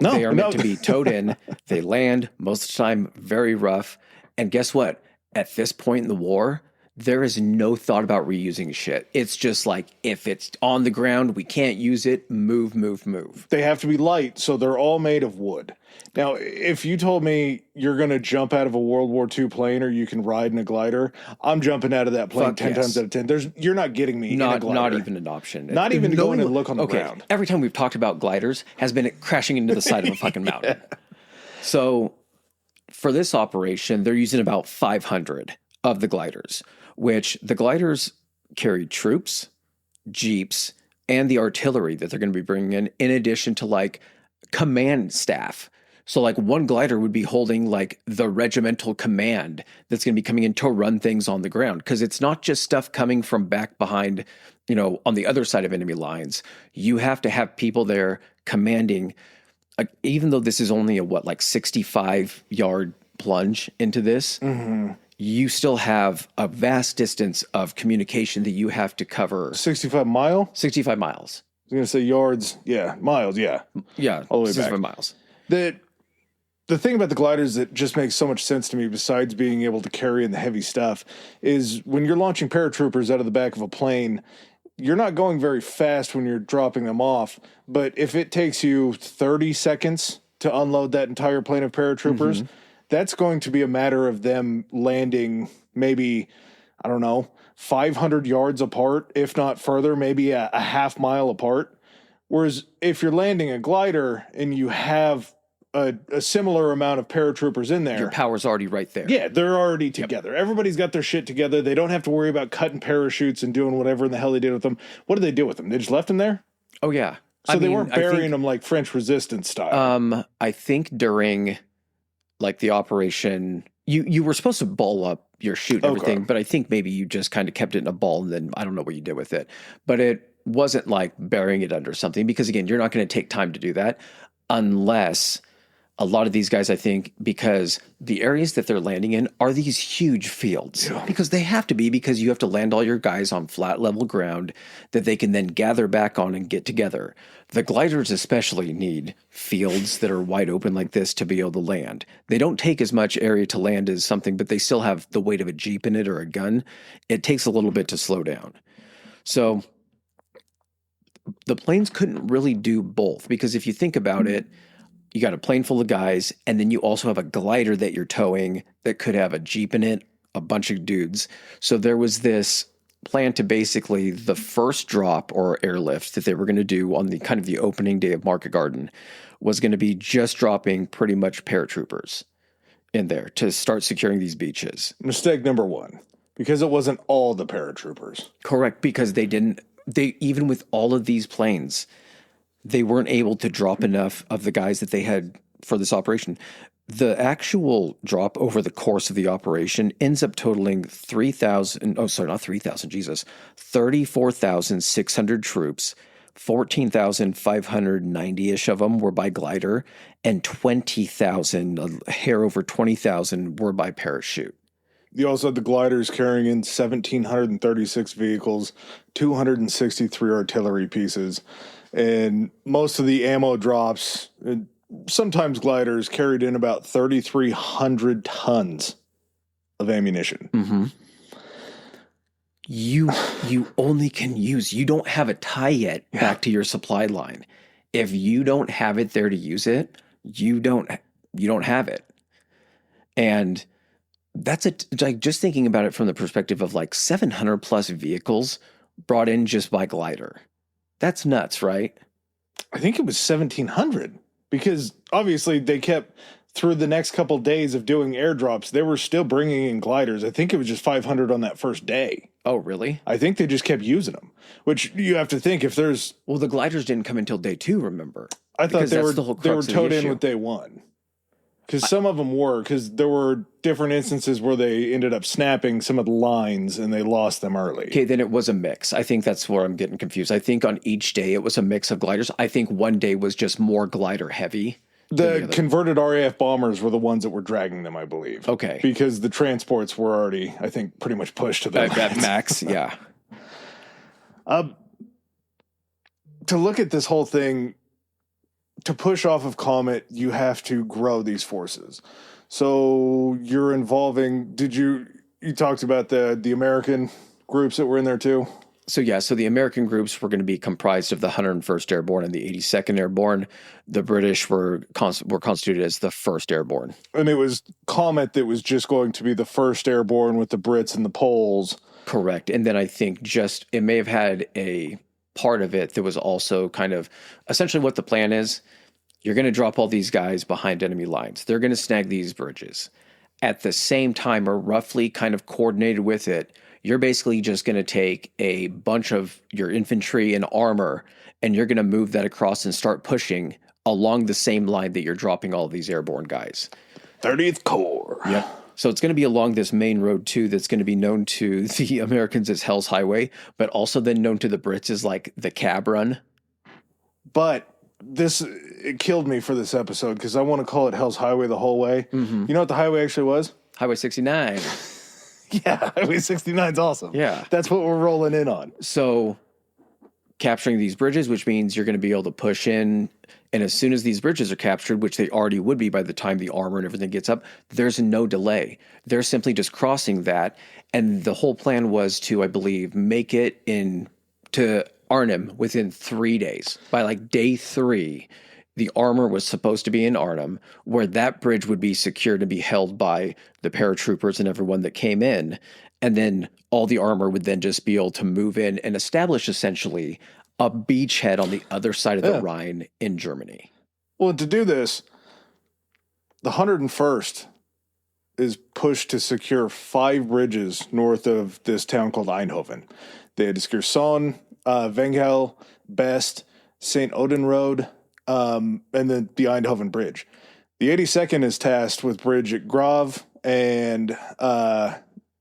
No, They are meant to be towed in. They land, most of the time, very rough. And guess what? At this point in the war, there is no thought about reusing shit. It's just like, if it's on the ground, we can't use it, move. They have to be light, so they're all made of wood. Now, if you told me you're going to jump out of a World War II plane or you can ride in a glider, I'm jumping out of that plane 10 times out of 10. You're not getting me in a glider. Not even an option. Not even to go in and look on the ground. Every time we've talked about gliders has been crashing into the side of a fucking mountain. So for this operation, they're using about 500 of the gliders, which the gliders carry troops, jeeps, and the artillery that they're going to be bringing in addition to like command staff. So like one glider would be holding like the regimental command that's going to be coming in to run things on the ground. Because it's not just stuff coming from back behind, on the other side of enemy lines. You have to have people there commanding, even though this is only a 65-yard plunge into this, you still have a vast distance of communication that you have to cover. 65 mile? 65 miles. I was going to say yards. Yeah, miles, yeah. Yeah, all the way 65 back. miles. The thing about the gliders that just makes so much sense to me, besides being able to carry in the heavy stuff, is when you're launching paratroopers out of the back of a plane, you're not going very fast when you're dropping them off. But if it takes you 30 seconds to unload that entire plane of paratroopers, that's going to be a matter of them landing maybe, 500 yards apart, if not further, maybe a half mile apart. Whereas if you're landing a glider and you have a similar amount of paratroopers in there, your power's already right there. Yeah, they're already together. Yep. Everybody's got their shit together. They don't have to worry about cutting parachutes and doing whatever in the hell they did with them. What did they do with them? They just left them there? Oh, yeah. So they weren't burying them like French resistance style. I think during like the operation, you were supposed to ball up your chute and everything, but I think maybe you just kind of kept it in a ball and then I don't know what you did with it. But it wasn't like burying it under something because, again, you're not going to take time to do that unless a lot of these guys, I think, because the areas that they're landing in are these huge fields because they have to be, because you have to land all your guys on flat level ground that they can then gather back on and get together. The gliders especially need fields that are wide open like this to be able to land. They don't take as much area to land as something, but they still have the weight of a Jeep in it or a gun. It takes a little bit to slow down. So the planes couldn't really do both because if you think about it, you got a plane full of guys, and then you also have a glider that you're towing that could have a Jeep in it, a bunch of dudes. So there was this plan to basically the first drop or airlift that they were going to do on the kind of the opening day of Market Garden was going to be just dropping pretty much paratroopers in there to start securing these beaches. Mistake number one, because it wasn't all the paratroopers. Correct, because they even with all of these planes, they weren't able to drop enough of the guys that they had for this operation. The actual drop over the course of the operation ends up totaling 34,600 troops. 14,590-ish of them were by glider, and 20,000, a hair over 20,000 were by parachute. You also had the gliders carrying in 1,736 vehicles, 263 artillery pieces, and most of the ammo drops, sometimes gliders, carried in about 3,300 tons of ammunition. Mm-hmm. You only can use, you don't have a tie yet back to your supply line. If you don't have it there to use it, you don't have it. And that's like just thinking about it from the perspective of like 700 plus vehicles brought in just by glider. That's nuts, right? I think it was 1,700 because obviously they kept, through the next couple days of doing airdrops, they were still bringing in gliders. I think it was just 500 on that first day. Oh, really? I think they just kept using them, which you have to think if there's... Well, the gliders didn't come until day 2, remember? I thought they were towed in with day 1. Because some of them were, because there were different instances where they ended up snapping some of the lines and they lost them early. Okay, then it was a mix. I think that's where I'm getting confused. I think on each day it was a mix of gliders. I think one day was just more glider heavy. The converted RAF bombers were the ones that were dragging them, I believe. Okay. Because the transports were already, I think, pretty much pushed to the at max, yeah. To look at this whole thing, to push off of Comet, you have to grow these forces. So you're involving, you talked about the American groups that were in there too? So the American groups were going to be comprised of the 101st Airborne and the 82nd Airborne. The British were constituted as the 1st Airborne. And it was Comet that was just going to be the 1st Airborne with the Brits and the Poles. Correct. And then I think it may have had a part of it that was also kind of essentially what the plan is. You're going to drop all these guys behind enemy lines. They're going to snag these bridges. At the same time, or roughly kind of coordinated with it, you're basically just going to take a bunch of your infantry and armor, and you're going to move that across and start pushing along the same line that you're dropping all of these airborne guys. 30th Corps. Yep. So it's going to be along this main road, too, that's going to be known to the Americans as Hell's Highway, but also then known to the Brits as like the Cab Run. But it killed me for this episode because I want to call it Hell's Highway the whole way. Mm-hmm. You know what the highway actually was? Highway 69. Yeah, Highway 69 is awesome. Yeah. That's what we're rolling in on. So capturing these bridges, which means you're going to be able to push in. And as soon as these bridges are captured, which they already would be by the time the armor and everything gets up, there's no delay. They're simply just crossing that. And the whole plan was to, I believe, make it to Arnhem within 3 days. By like day 3, the armor was supposed to be in Arnhem, where that bridge would be secured and be held by the paratroopers and everyone that came in. And then all the armor would then just be able to move in and establish essentially a beachhead on the other side of the Rhine in Germany. Well, to do this, the 101st is pushed to secure 5 bridges north of this town called Eindhoven. They had to secure Son, Wengel, Best, St. Odin Road, and then the Eindhoven Bridge. The 82nd is tasked with bridge at Grave and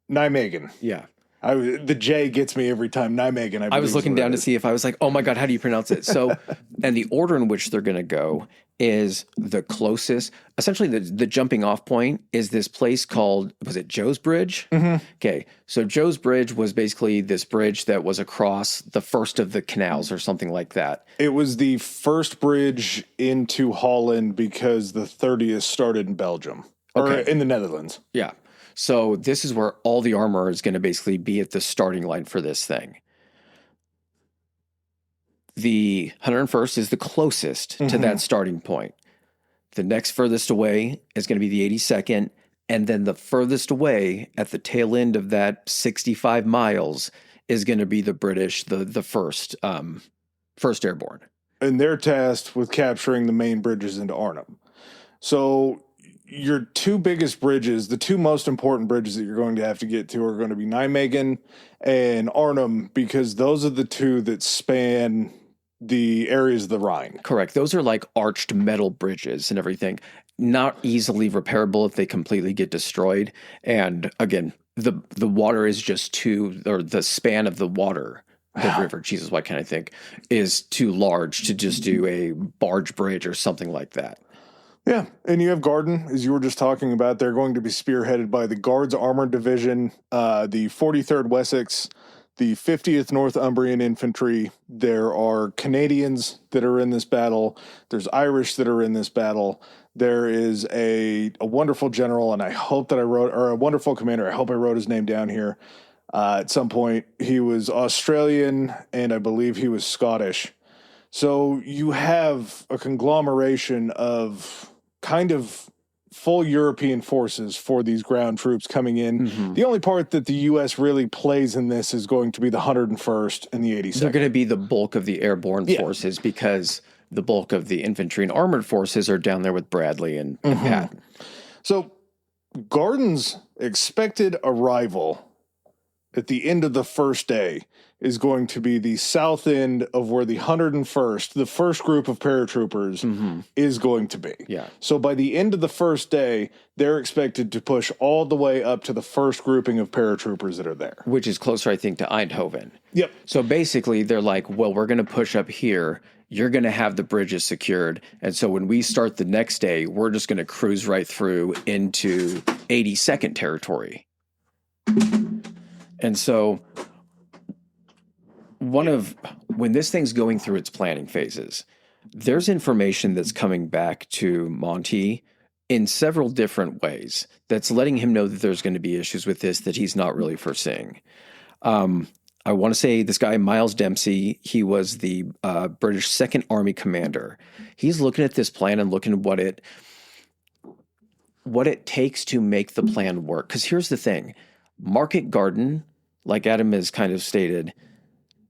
Nijmegen. Yeah. The J gets me every time. Nijmegen, I was looking down to see if I was like, oh my God, how do you pronounce it? So, and the order in which they're going to go is the closest. Essentially, the jumping off point is this place called, was it Joe's Bridge? Mm-hmm. Okay. So Joe's Bridge was basically this bridge that was across the first of the canals or something like that. It was the first bridge into Holland because the 30th started in Belgium or in the Netherlands. Yeah. So this is where all the armor is going to basically be at the starting line for this thing. The 101st is the closest to that starting point. The next furthest away is going to be the 82nd. And then the furthest away at the tail end of that 65 miles is going to be the British, the first Airborne. And they're tasked with capturing the main bridges into Arnhem. So your two biggest bridges, the two most important bridges that you're going to have to get to are going to be Nijmegen and Arnhem, because those are the two that span the areas of the Rhine. Correct. Those are like arched metal bridges and everything. Not easily repairable if they completely get destroyed. And again, the water is just the span of the water, the river, Jesus, why can't I think, is too large to just do a barge bridge or something like that. Yeah, and you have Garden, as you were just talking about. They're going to be spearheaded by the Guards Armored Division, the 43rd Wessex, the 50th Northumbrian Infantry. There are Canadians that are in this battle. There's Irish that are in this battle. There is a wonderful general, and I hope that a wonderful commander. I hope I wrote his name down here at some point. He was Australian, and I believe he was Scottish. So you have a conglomeration of kind of full European forces for these ground troops coming in. Mm-hmm. The only part that the U.S. really plays in this is going to be the 101st and the 82nd. They're going to be the bulk of the airborne forces because the bulk of the infantry and armored forces are down there with Bradley and Patton. So Garden's expected arrival at the end of the first day is going to be the south end of where the 101st, the first group of paratroopers, is going to be. Yeah. So by the end of the first day, they're expected to push all the way up to the first grouping of paratroopers that are there. Which is closer, I think, to Eindhoven. Yep. So basically, they're like, well, we're going to push up here. You're going to have the bridges secured. And so when we start the next day, we're just going to cruise right through into 82nd territory. And so when this thing's going through its planning phases, there's information that's coming back to Monty in several different ways that's letting him know that there's going to be issues with this that he's not really foreseeing. I want to say this guy, Miles Dempsey, he was the British Second Army commander. He's looking at this plan and looking at what it takes to make the plan work. Because here's the thing. Market Garden, like Adam has kind of stated,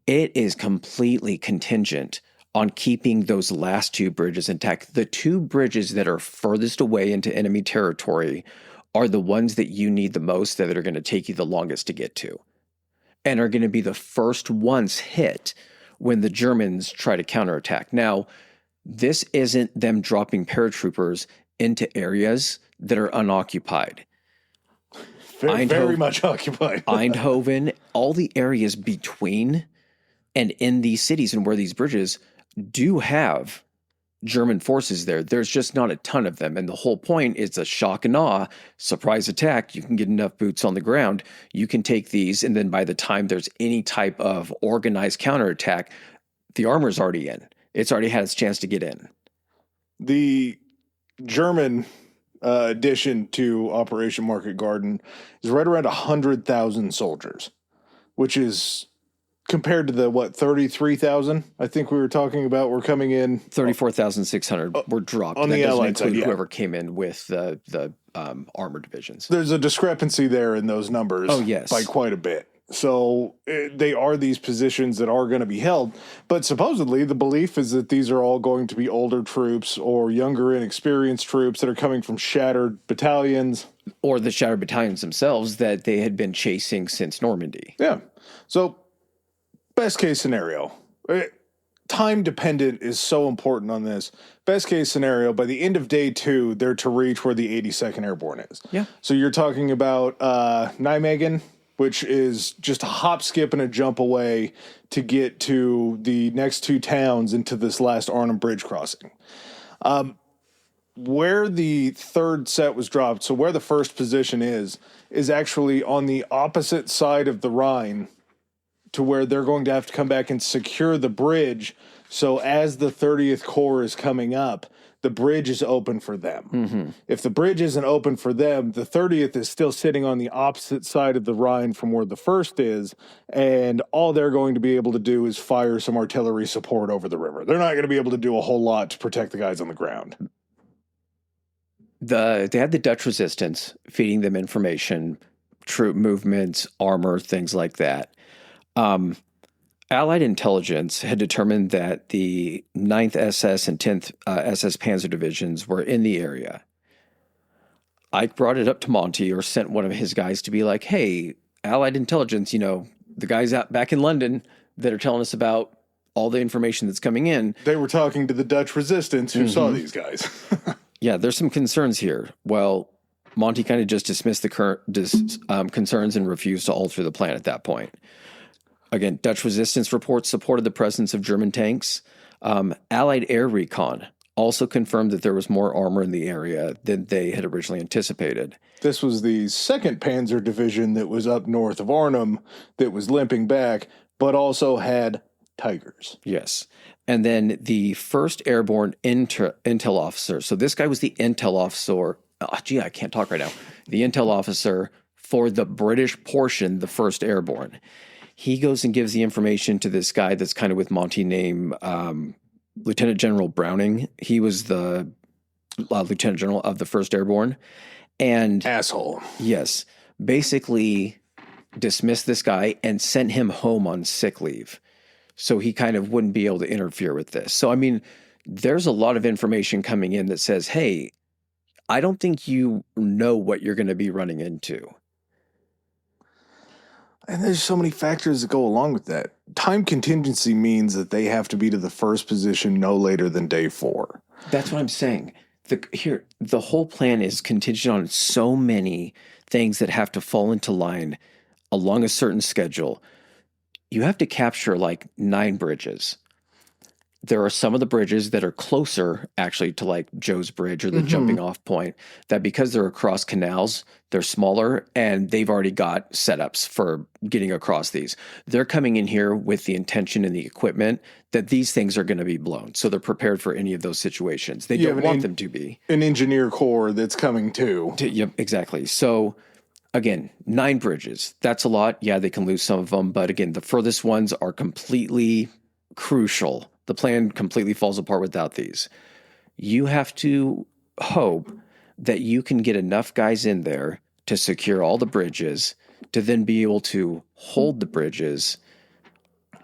it is completely contingent on keeping those last two bridges intact. The two bridges that are furthest away into enemy territory are the ones that you need the most, that are going to take you the longest to get to, and are going to be the first ones hit when the Germans try to counterattack. Now, this isn't them dropping paratroopers into areas that are unoccupied. Very much occupied. Eindhoven, all the areas between and in these cities and where these bridges do have German forces there. There's just not a ton of them. And the whole point is a shock and awe, surprise attack. You can get enough boots on the ground. You can take these, and then by the time there's any type of organized counterattack, the armor's already in. It's already had its chance to get in. The German addition to Operation Market Garden is right around 100,000 soldiers, which is compared to the 33,000 I think we were talking about. We're coming in 34,600 were dropped on the Allied side. Whoever came in with the armored divisions. There's a discrepancy there in those numbers. Oh yes, by quite a bit. So they are these positions that are going to be held, but supposedly the belief is that these are all going to be older troops or younger, inexperienced troops that are coming from shattered battalions. Or the shattered battalions themselves that they had been chasing since Normandy. Yeah. So best case scenario, time dependent is so important on this. Best case scenario, by the end of day 2, they're to reach where the 82nd Airborne is. Yeah. So you're talking about Nijmegen, which is just a hop, skip, and a jump away to get to the next 2 towns into this last Arnhem Bridge crossing. Where the third set was dropped, so where the first position is actually on the opposite side of the Rhine to where they're going to have to come back and secure the bridge. So as the 30th Corps is coming up, the bridge is open for them. Mm-hmm. If the bridge isn't open for them, the 30th is still sitting on the opposite side of the Rhine from where the first is, and all they're going to be able to do is fire some artillery support over the river. They're not going to be able to do a whole lot to protect the guys on the ground. They had the Dutch resistance feeding them information, troop movements, armor, things like that. Allied intelligence had determined that the 9th SS and 10th SS Panzer divisions were in the area. Ike brought it up to Monty, or sent one of his guys to be like, hey, Allied intelligence, the guys out back in London that are telling us about all the information that's coming in. They were talking to the Dutch resistance who saw these guys. Yeah, there's some concerns here. Well, Monty kind of just dismissed the concerns and refused to alter the plan at that point. Again, Dutch resistance reports supported the presence of German tanks. Allied air recon also confirmed that there was more armor in the area than they had originally anticipated. This was the 2nd Panzer Division that was up north of Arnhem that was limping back, but also had Tigers. Yes. And then the 1st Airborne intel officer. So this guy was the intel officer. Oh, gee, I can't talk right now. The intel officer for the British portion, the 1st Airborne. He goes and gives the information to this guy that's kind of with Monty named Lieutenant General Browning. He was the Lieutenant General of the 1st Airborne. And asshole. Yes. Basically dismissed this guy and sent him home on sick leave. So he kind of wouldn't be able to interfere with this. So, I mean, there's a lot of information coming in that says, hey, I don't think you know what you're going to be running into. And there's so many factors that go along with that. Time contingency means that they have to be to the first position no later than day 4. That's what I'm saying. The whole plan is contingent on so many things that have to fall into line along a certain schedule. You have to capture like 9 bridges. There are some of the bridges that are closer actually to like Joe's Bridge or the jumping off point, that because they're across canals, they're smaller and they've already got setups for getting across these. They're coming in here with the intention and the equipment that these things are going to be blown. So they're prepared for any of those situations. They don't want them to be. An engineer corps that's coming too. Yep, exactly. So again, 9 bridges. That's a lot. Yeah, they can lose some of them. But again, the furthest ones are completely crucial. The plan completely falls apart without these. You have to hope that you can get enough guys in there to secure all the bridges, to then be able to hold the bridges,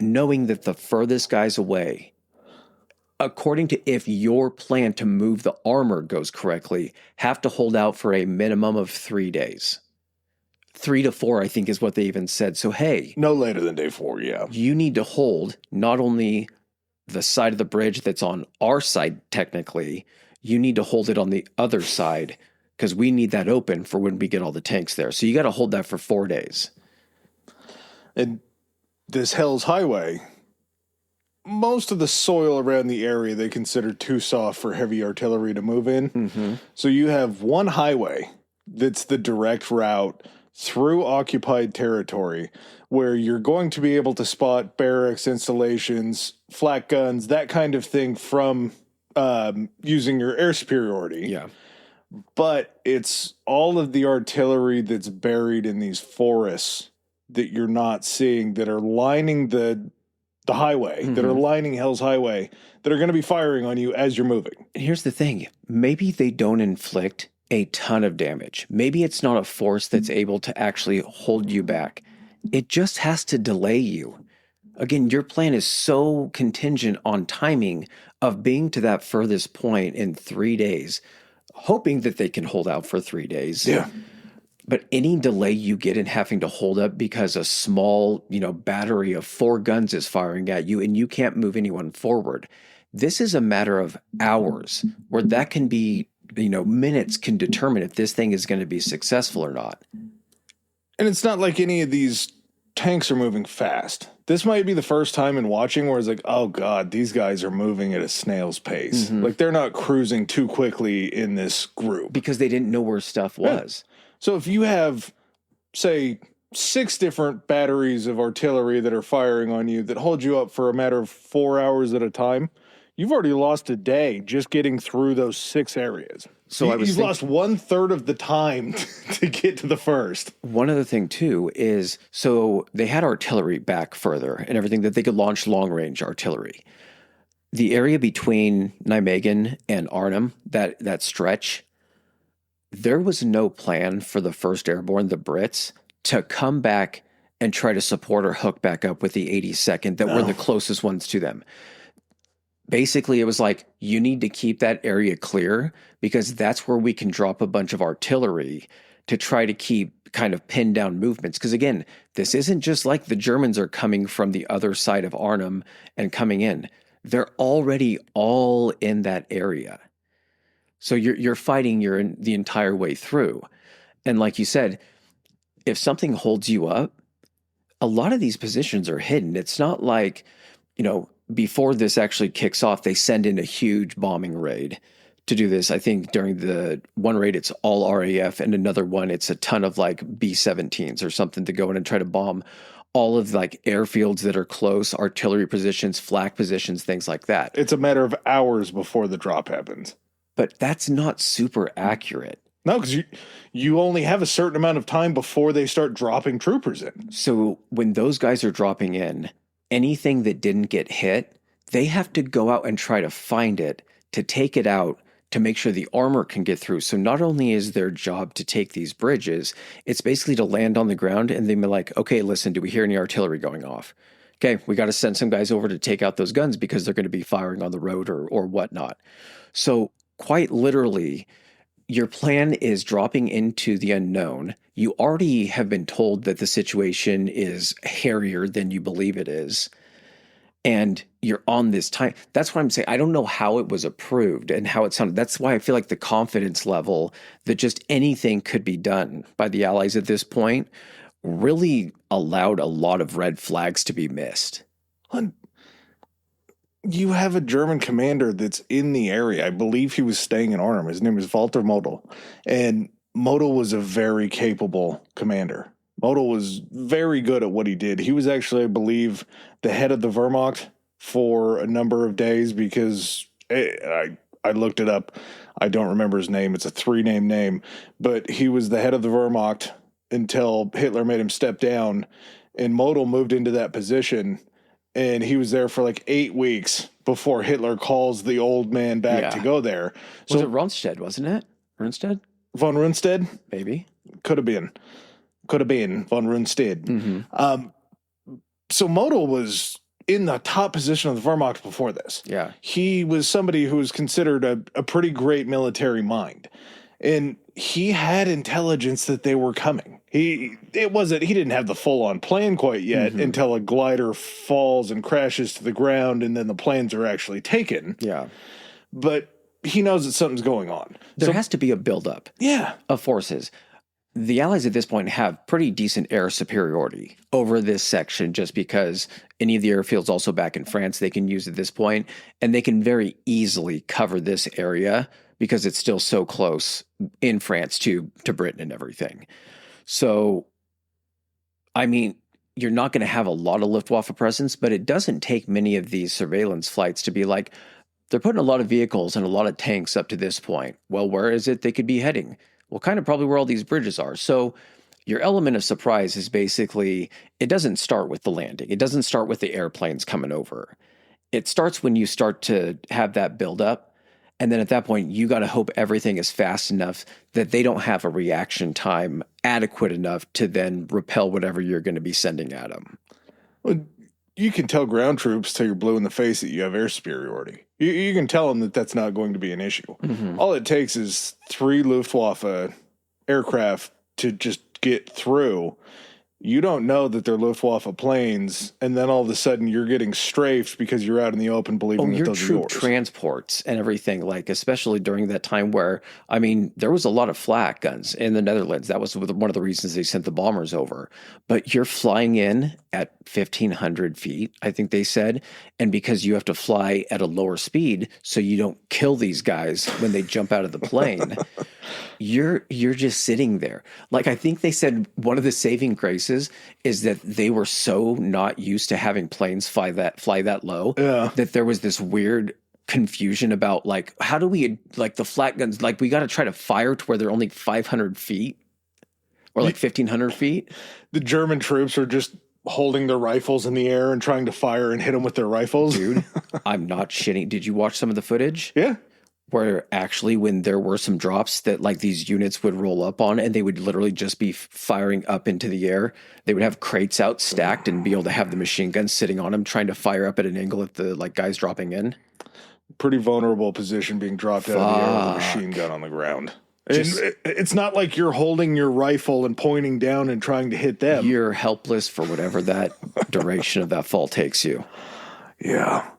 knowing that the furthest guys away, according to if your plan to move the armor goes correctly, have to hold out for a minimum of 3 days. 3 to 4, I think, is what they even said. So, hey. No later than day 4, yeah. You need to hold not only the side of the bridge that's on our side, technically, you need to hold it on the other side because we need that open for when we get all the tanks there. So you got to hold that for 4 days. And this Hell's Highway, most of the soil around the area they consider too soft for heavy artillery to move in. Mm-hmm. So you have one highway that's the direct route through occupied territory where you're going to be able to spot barracks, installations, flak guns, that kind of thing from using your air superiority. Yeah. But it's all of the artillery that's buried in these forests that you're not seeing that are lining the highway, that are lining Hell's Highway, that are going to be firing on you as you're moving. Here's the thing. Maybe they don't inflict a ton of damage. Maybe it's not a force that's able to actually hold you back. It just has to delay you. Again, your plan is so contingent on timing of being to that furthest point in 3 days, hoping that they can hold out for 3 days. Yeah. But any delay you get in having to hold up because a small, battery of 4 guns is firing at you and you can't move anyone forward, this is a matter of hours where that can be, minutes can determine if this thing is going to be successful or not. And it's not like any of these tanks are moving fast. This might be the first time in watching where it's like, oh God, these guys are moving at a snail's pace. Mm-hmm. Like they're not cruising too quickly in this group. Because they didn't know where stuff was. Yeah. So if you have, say, 6 different batteries of artillery that are firing on you that hold you up for a matter of 4 hours at a time, you've already lost a day just getting through those 6 areas. So you've lost 1/3 of the time to get to the first. One other thing, too, is so they had artillery back further and everything that they could launch long-range artillery. The area between Nijmegen and Arnhem, that stretch, there was no plan for the 1st Airborne, the Brits, to come back and try to support or hook back up with the 82nd that were the closest ones to them. Basically, it was like, you need to keep that area clear because that's where we can drop a bunch of artillery to try to keep kind of pinned down movements. Because again, this isn't just like the Germans are coming from the other side of Arnhem and coming in. They're already all in that area. So you're fighting the entire way through. And like you said, if something holds you up, a lot of these positions are hidden. It's not like, before this actually kicks off, they send in a huge bombing raid to do this. I think during the one raid, it's all RAF, and another one, it's a ton of like B-17s or something to go in and try to bomb all of like airfields that are close, artillery positions, flak positions, things like that. It's a matter of hours before the drop happens. But that's not super accurate. No, because you only have a certain amount of time before they start dropping troopers in. So when those guys are dropping in, anything that didn't get hit, they have to go out and try to find it, to take it out, to make sure the armor can get through. So not only is their job to take these bridges, it's basically to land on the ground and then be like, okay, listen, do we hear any artillery going off? Okay, we got to send some guys over to take out those guns because they're going to be firing on the road or whatnot. So quite literally, your plan is dropping into the unknown. You already have been told that the situation is hairier than you believe it is. And you're on this time. That's why I'm saying I don't know how it was approved and how it sounded. That's why I feel like the confidence level that just anything could be done by the Allies at this point really allowed a lot of red flags to be missed. You have a German commander that's in the area. I believe he was staying in Arnhem. His name is Walter Model. And Model was a very capable commander. Model was very good at what he did. He was actually, I believe, the head of the Wehrmacht for a number of days because I looked it up. I don't remember his name. It's a 3-name name. But he was the head of the Wehrmacht until Hitler made him step down. And Model moved into that position. And he was there for like 8 weeks before Hitler calls the old man back to go there. So, was it Rundstedt, wasn't it? Rundstedt? Von Rundstedt? Maybe. Could have been von Rundstedt. Mm-hmm. So Model was in the top position of the Wehrmacht before this. Yeah. He was somebody who was considered a pretty great military mind. And he had intelligence that they were coming. He didn't have the full-on plan quite yet until a glider falls and crashes to the ground and then the planes are actually taken. Yeah. But he knows that something's going on. There has to be a buildup of forces. The Allies at this point have pretty decent air superiority over this section just because any of the airfields also back in France they can use at this point, and they can very easily cover this area because it's still so close in France to Britain and everything. So, I mean, you're not going to have a lot of Luftwaffe presence, but it doesn't take many of these surveillance flights to be like, they're putting a lot of vehicles and a lot of tanks up to this point. Well, where is it they could be heading? Well, kind of probably where all these bridges are. So your element of surprise is basically, it doesn't start with the landing. It doesn't start with the airplanes coming over. It starts when you start to have that buildup. And then at that point, you got to hope everything is fast enough that they don't have a reaction time adequate enough to then repel whatever you're going to be sending at them. Well, you can tell ground troops till you're blue in the face that you have air superiority. You can tell them that that's not going to be an issue. Mm-hmm. All it takes is 3 Luftwaffe aircraft to just get through. You don't know that they're Luftwaffe planes, and then all of a sudden you're getting strafed because you're out in the open believing that those are troop yours. transports and everything, like especially during that time where, I mean, there was a lot of flak guns in the Netherlands. That was one of the reasons they sent the bombers over. But you're flying in at 1,500 feet, I think they said, and because you have to fly at a lower speed so you don't kill these guys when they jump out of the plane, you're just sitting there. Like, I think they said one of the saving graces is that they were so not used to having planes fly that low that there was this weird confusion about, like, how do we, like, the flat guns, like, we got to try to fire to where they're only 500 feet or like 1,500 feet. The German troops are just holding their rifles in the air and trying to fire and hit them with their rifles. Dude, I'm not shitting. Did you watch some of the footage? Yeah. Where actually when there were some drops that like these units would roll up on and they would literally just be firing up into the air. They would have crates out stacked and be able to have the machine guns sitting on them trying to fire up at an angle at the like guys dropping in. Pretty vulnerable position being dropped out of the air with a machine gun on the ground. It's not like you're holding your rifle and pointing down and trying to hit them. You're helpless for whatever that duration of that fall takes you. Yeah.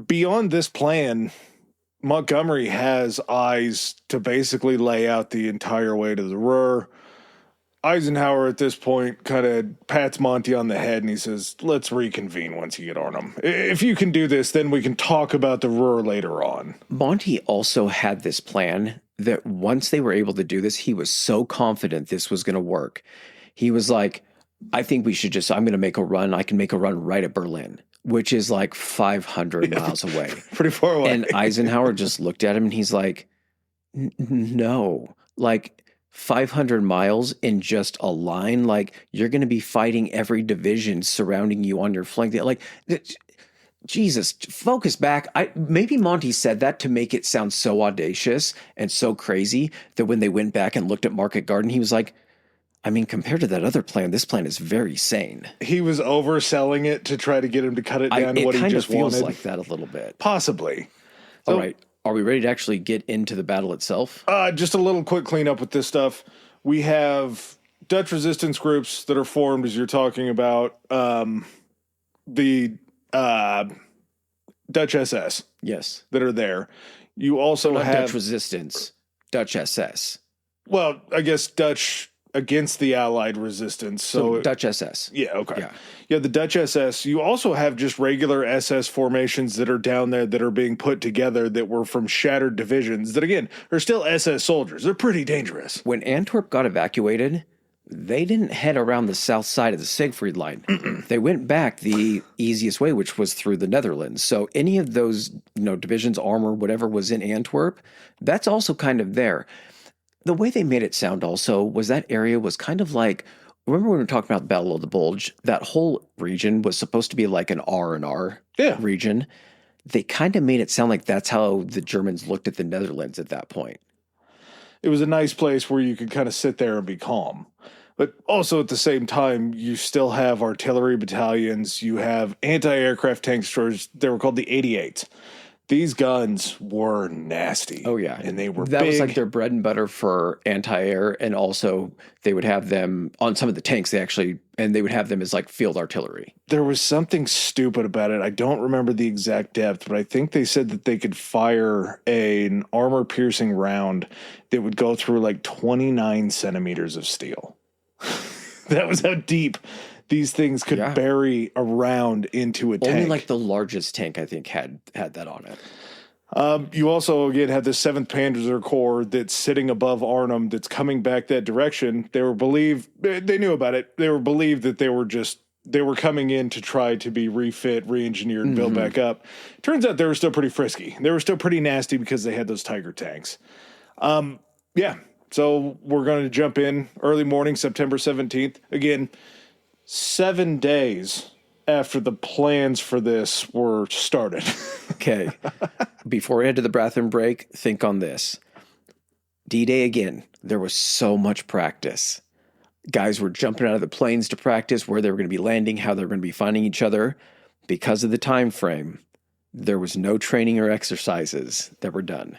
Beyond this plan, Montgomery has eyes to basically lay out the entire way to the Ruhr. Eisenhower at this point kind of pats Monty on the head and he says, let's reconvene once you get Arnhem. If you can do this, then we can talk about the Ruhr later on. Monty also had this plan that once they were able to do this, he was so confident this was going to work. He was like, I think I'm going to make a run. I can make a run right at Berlin, which is like 500 miles away. Pretty far away. And Eisenhower just looked at him and he's like, no, like 500 miles in just a line. Like you're going to be fighting every division surrounding you on your flank. Like, Jesus, focus back. Maybe Monty said that to make it sound so audacious and so crazy that when they went back and looked at Market Garden, he was like, I mean, compared to that other plan, this plan is very sane. He was overselling it to try to get him to cut it down to what he just wanted. It kind of feels like that a little bit. Possibly. All right. Are we ready to actually get into the battle itself? Just a little quick cleanup with this stuff. We have Dutch resistance groups that are formed, as you're talking about. The Dutch SS. Yes. That are there. You also have Dutch resistance, Dutch SS. Well, I guess Dutch against the Allied resistance. So Dutch SS. Yeah, okay. Yeah, the Dutch SS. You also have just regular SS formations that are down there that are being put together that were from shattered divisions that, again, are still SS soldiers. They're pretty dangerous. When Antwerp got evacuated, they didn't head around the south side of the Siegfried Line. They went back the easiest way, which was through the Netherlands. So any of those, divisions, armor, whatever was in Antwerp, that's also kind of there. The way they made it sound also was that area was kind of like, remember when we were talking about the Battle of the Bulge? That whole region was supposed to be like an R&R region. They kind of made it sound like that's how the Germans looked at the Netherlands at that point. It was a nice place where you could kind of sit there and be calm. But also at the same time, you still have artillery battalions. You have anti-aircraft tank destroyers. They were called the 88s. These guns were nasty. Oh, yeah. And they were That big. was like their bread and butter for anti-air. And also they would have them on some of the tanks. They would have them as like field artillery. There was something stupid about it. I don't remember the exact depth, but I think they said that they could fire an armor-piercing round that would go through like 29 centimeters of steel. That was how deep these things could bury a round into a tank. Only like the largest tank, I think, had that on it. You also, again, have the 7th Panzer Corps that's sitting above Arnhem that's coming back that direction. They knew about it. They were believed that they were coming in to try to be refit, re-engineered, and build back up. Turns out they were still pretty frisky. They were still pretty nasty because they had those Tiger tanks. So we're going to jump in early morning, September 17th. Again, 7 days after the plans for this were started. Okay. Before we head to the bathroom break, think on this. D-Day again. There was so much practice. Guys were jumping out of the planes to practice where they were going to be landing, how they were going to be finding each other. Because of the time frame, there was no training or exercises that were done.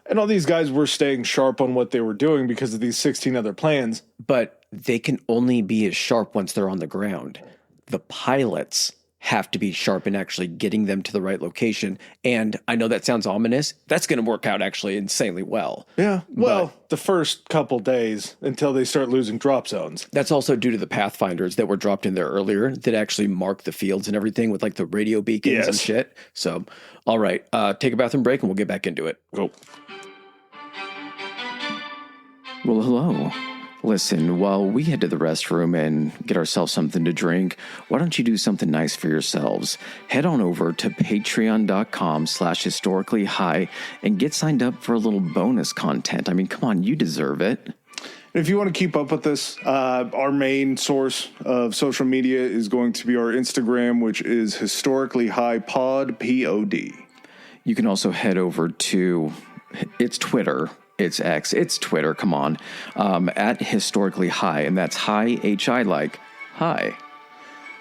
And all these guys were staying sharp on what they were doing because of these 16 other plans. But they can only be as sharp once they're on the ground. The pilots have to be sharp in actually getting them to the right location. And I know that sounds ominous. That's going to work out actually insanely well. Yeah. Well, the first couple days until they start losing drop zones. That's also due to the Pathfinders that were dropped in there earlier that actually mark the fields and everything with like the radio beacons and shit. So, all right, take a bathroom break and we'll get back into it. Go. Well, hello. Listen, while we head to the restroom and get ourselves something to drink, why don't you do something nice for yourselves? Head on over to patreon.com/historicallyhigh and get signed up for a little bonus content. I mean, come on, you deserve it. If you want to keep up with this, our main source of social media is going to be our Instagram, which is historically high pod, POD. You can also head over to, it's Twitter. It's X, it's Twitter, come on, at historically high, and that's high, H-I like, high.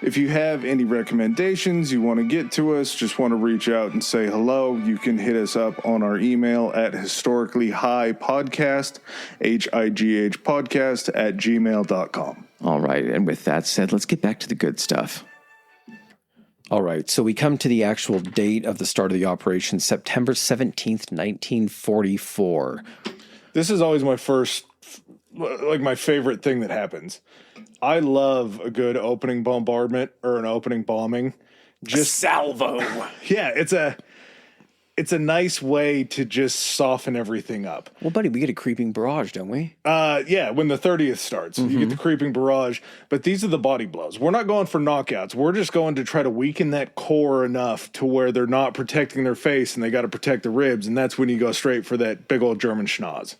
If you have any recommendations you want to get to us, just want to reach out and say hello, you can hit us up on our email at historicallyhighpodcast, HIGH podcast at gmail.com. All right, and with that said, let's get back to the good stuff. All right, so we come to the actual date of the start of the operation, September 17th, 1944. This is always my my favorite thing that happens. I love a good opening bombardment or an opening bombing. Just salvo. Yeah, it's a nice way to just soften everything up. Well, buddy, we get a creeping barrage, don't we? Yeah, when the 30th starts, you get the creeping barrage. But these are the body blows. We're not going for knockouts. We're just going to try to weaken that core enough to where they're not protecting their face and they got to protect the ribs. And that's when you go straight for that big old German schnoz.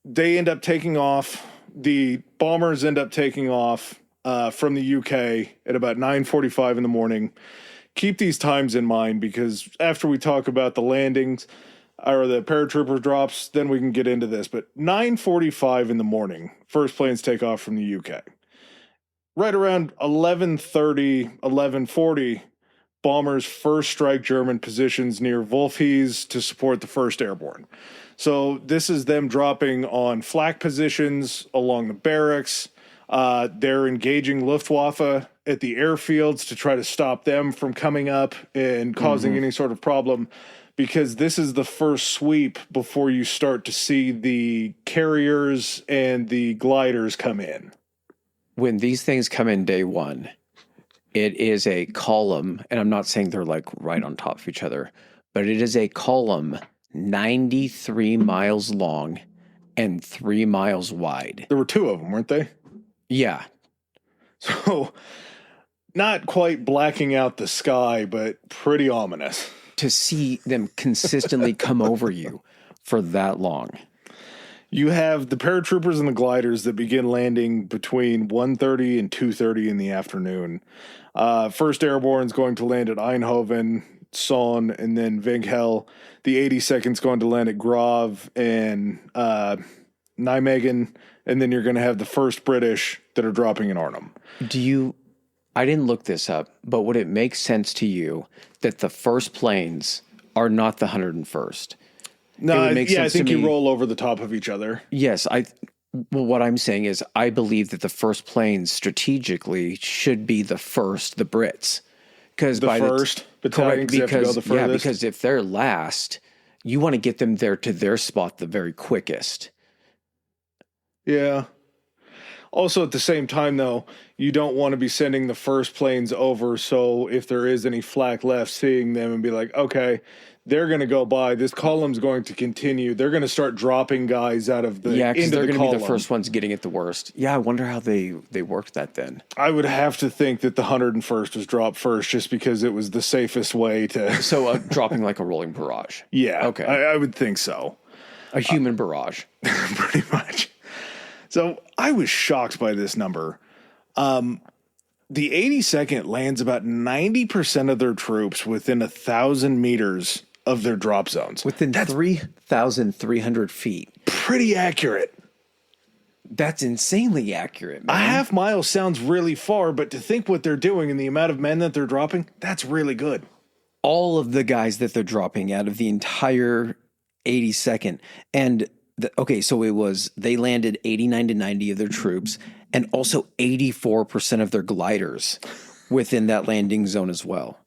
They end up taking off. The bombers end up taking off from the UK at about 9:45 in the morning. Keep these times in mind because after we talk about the landings or the paratrooper drops, then we can get into this. But 9:45 in the morning, first planes take off from the UK. Right around 11:30, 11:40, bombers first strike German positions near Wolfhies to support the 1st Airborne. So this is them dropping on flak positions along the barracks. They're engaging Luftwaffe at the airfields to try to stop them from coming up and causing any sort of problem, because this is the first sweep before you start to see the carriers and the gliders come in. When these things come in day one, it is a column, and I'm not saying they're like right on top of each other, but it is a column 93 miles long and 3 miles wide. There were 2 of them, weren't they? Yeah. So not quite blacking out the sky, but pretty ominous. To see them consistently come over you for that long. You have the paratroopers and the gliders that begin landing between 1:30 and 2:30 in the afternoon. 1st Airborne is going to land at Eindhoven, Son, and then Veghel. The 82nd's going to land at Grave and Nijmegen, and then you're going to have the 1st British that are dropping in Arnhem. I didn't look this up, but would it make sense to you that the first planes are not the 101st? No, I think you roll over the top of each other. Yes, well, what I'm saying is I believe that the first planes strategically should be the first, the Brits. Because the first battalion, because if they're last, you want to get them there to their spot the very quickest. Yeah. Also, at the same time, though, you don't want to be sending the first planes over. So if there is any flak left, seeing them and be like, okay, they're going to go by. This column's going to continue. They're going to start dropping guys out of the because they're going to be the first ones getting it the worst. Yeah, I wonder how they worked that then. I would have to think that the 101st was dropped first, just because it was the safest way to. So dropping like a rolling barrage. Yeah. Okay. I would think so. A human barrage. Pretty much. So I was shocked by this number. The 82nd lands about 90% of their troops within 1,000 meters of their drop zones. Within 3,300 feet. Pretty accurate. That's insanely accurate, man. A half mile sounds really far, but to think what they're doing and the amount of men that they're dropping, that's really good. All of the guys that they're dropping out of the entire 82nd. And okay, so it was they landed 89 to 90 of their troops and also 84% of their gliders within that landing zone as well.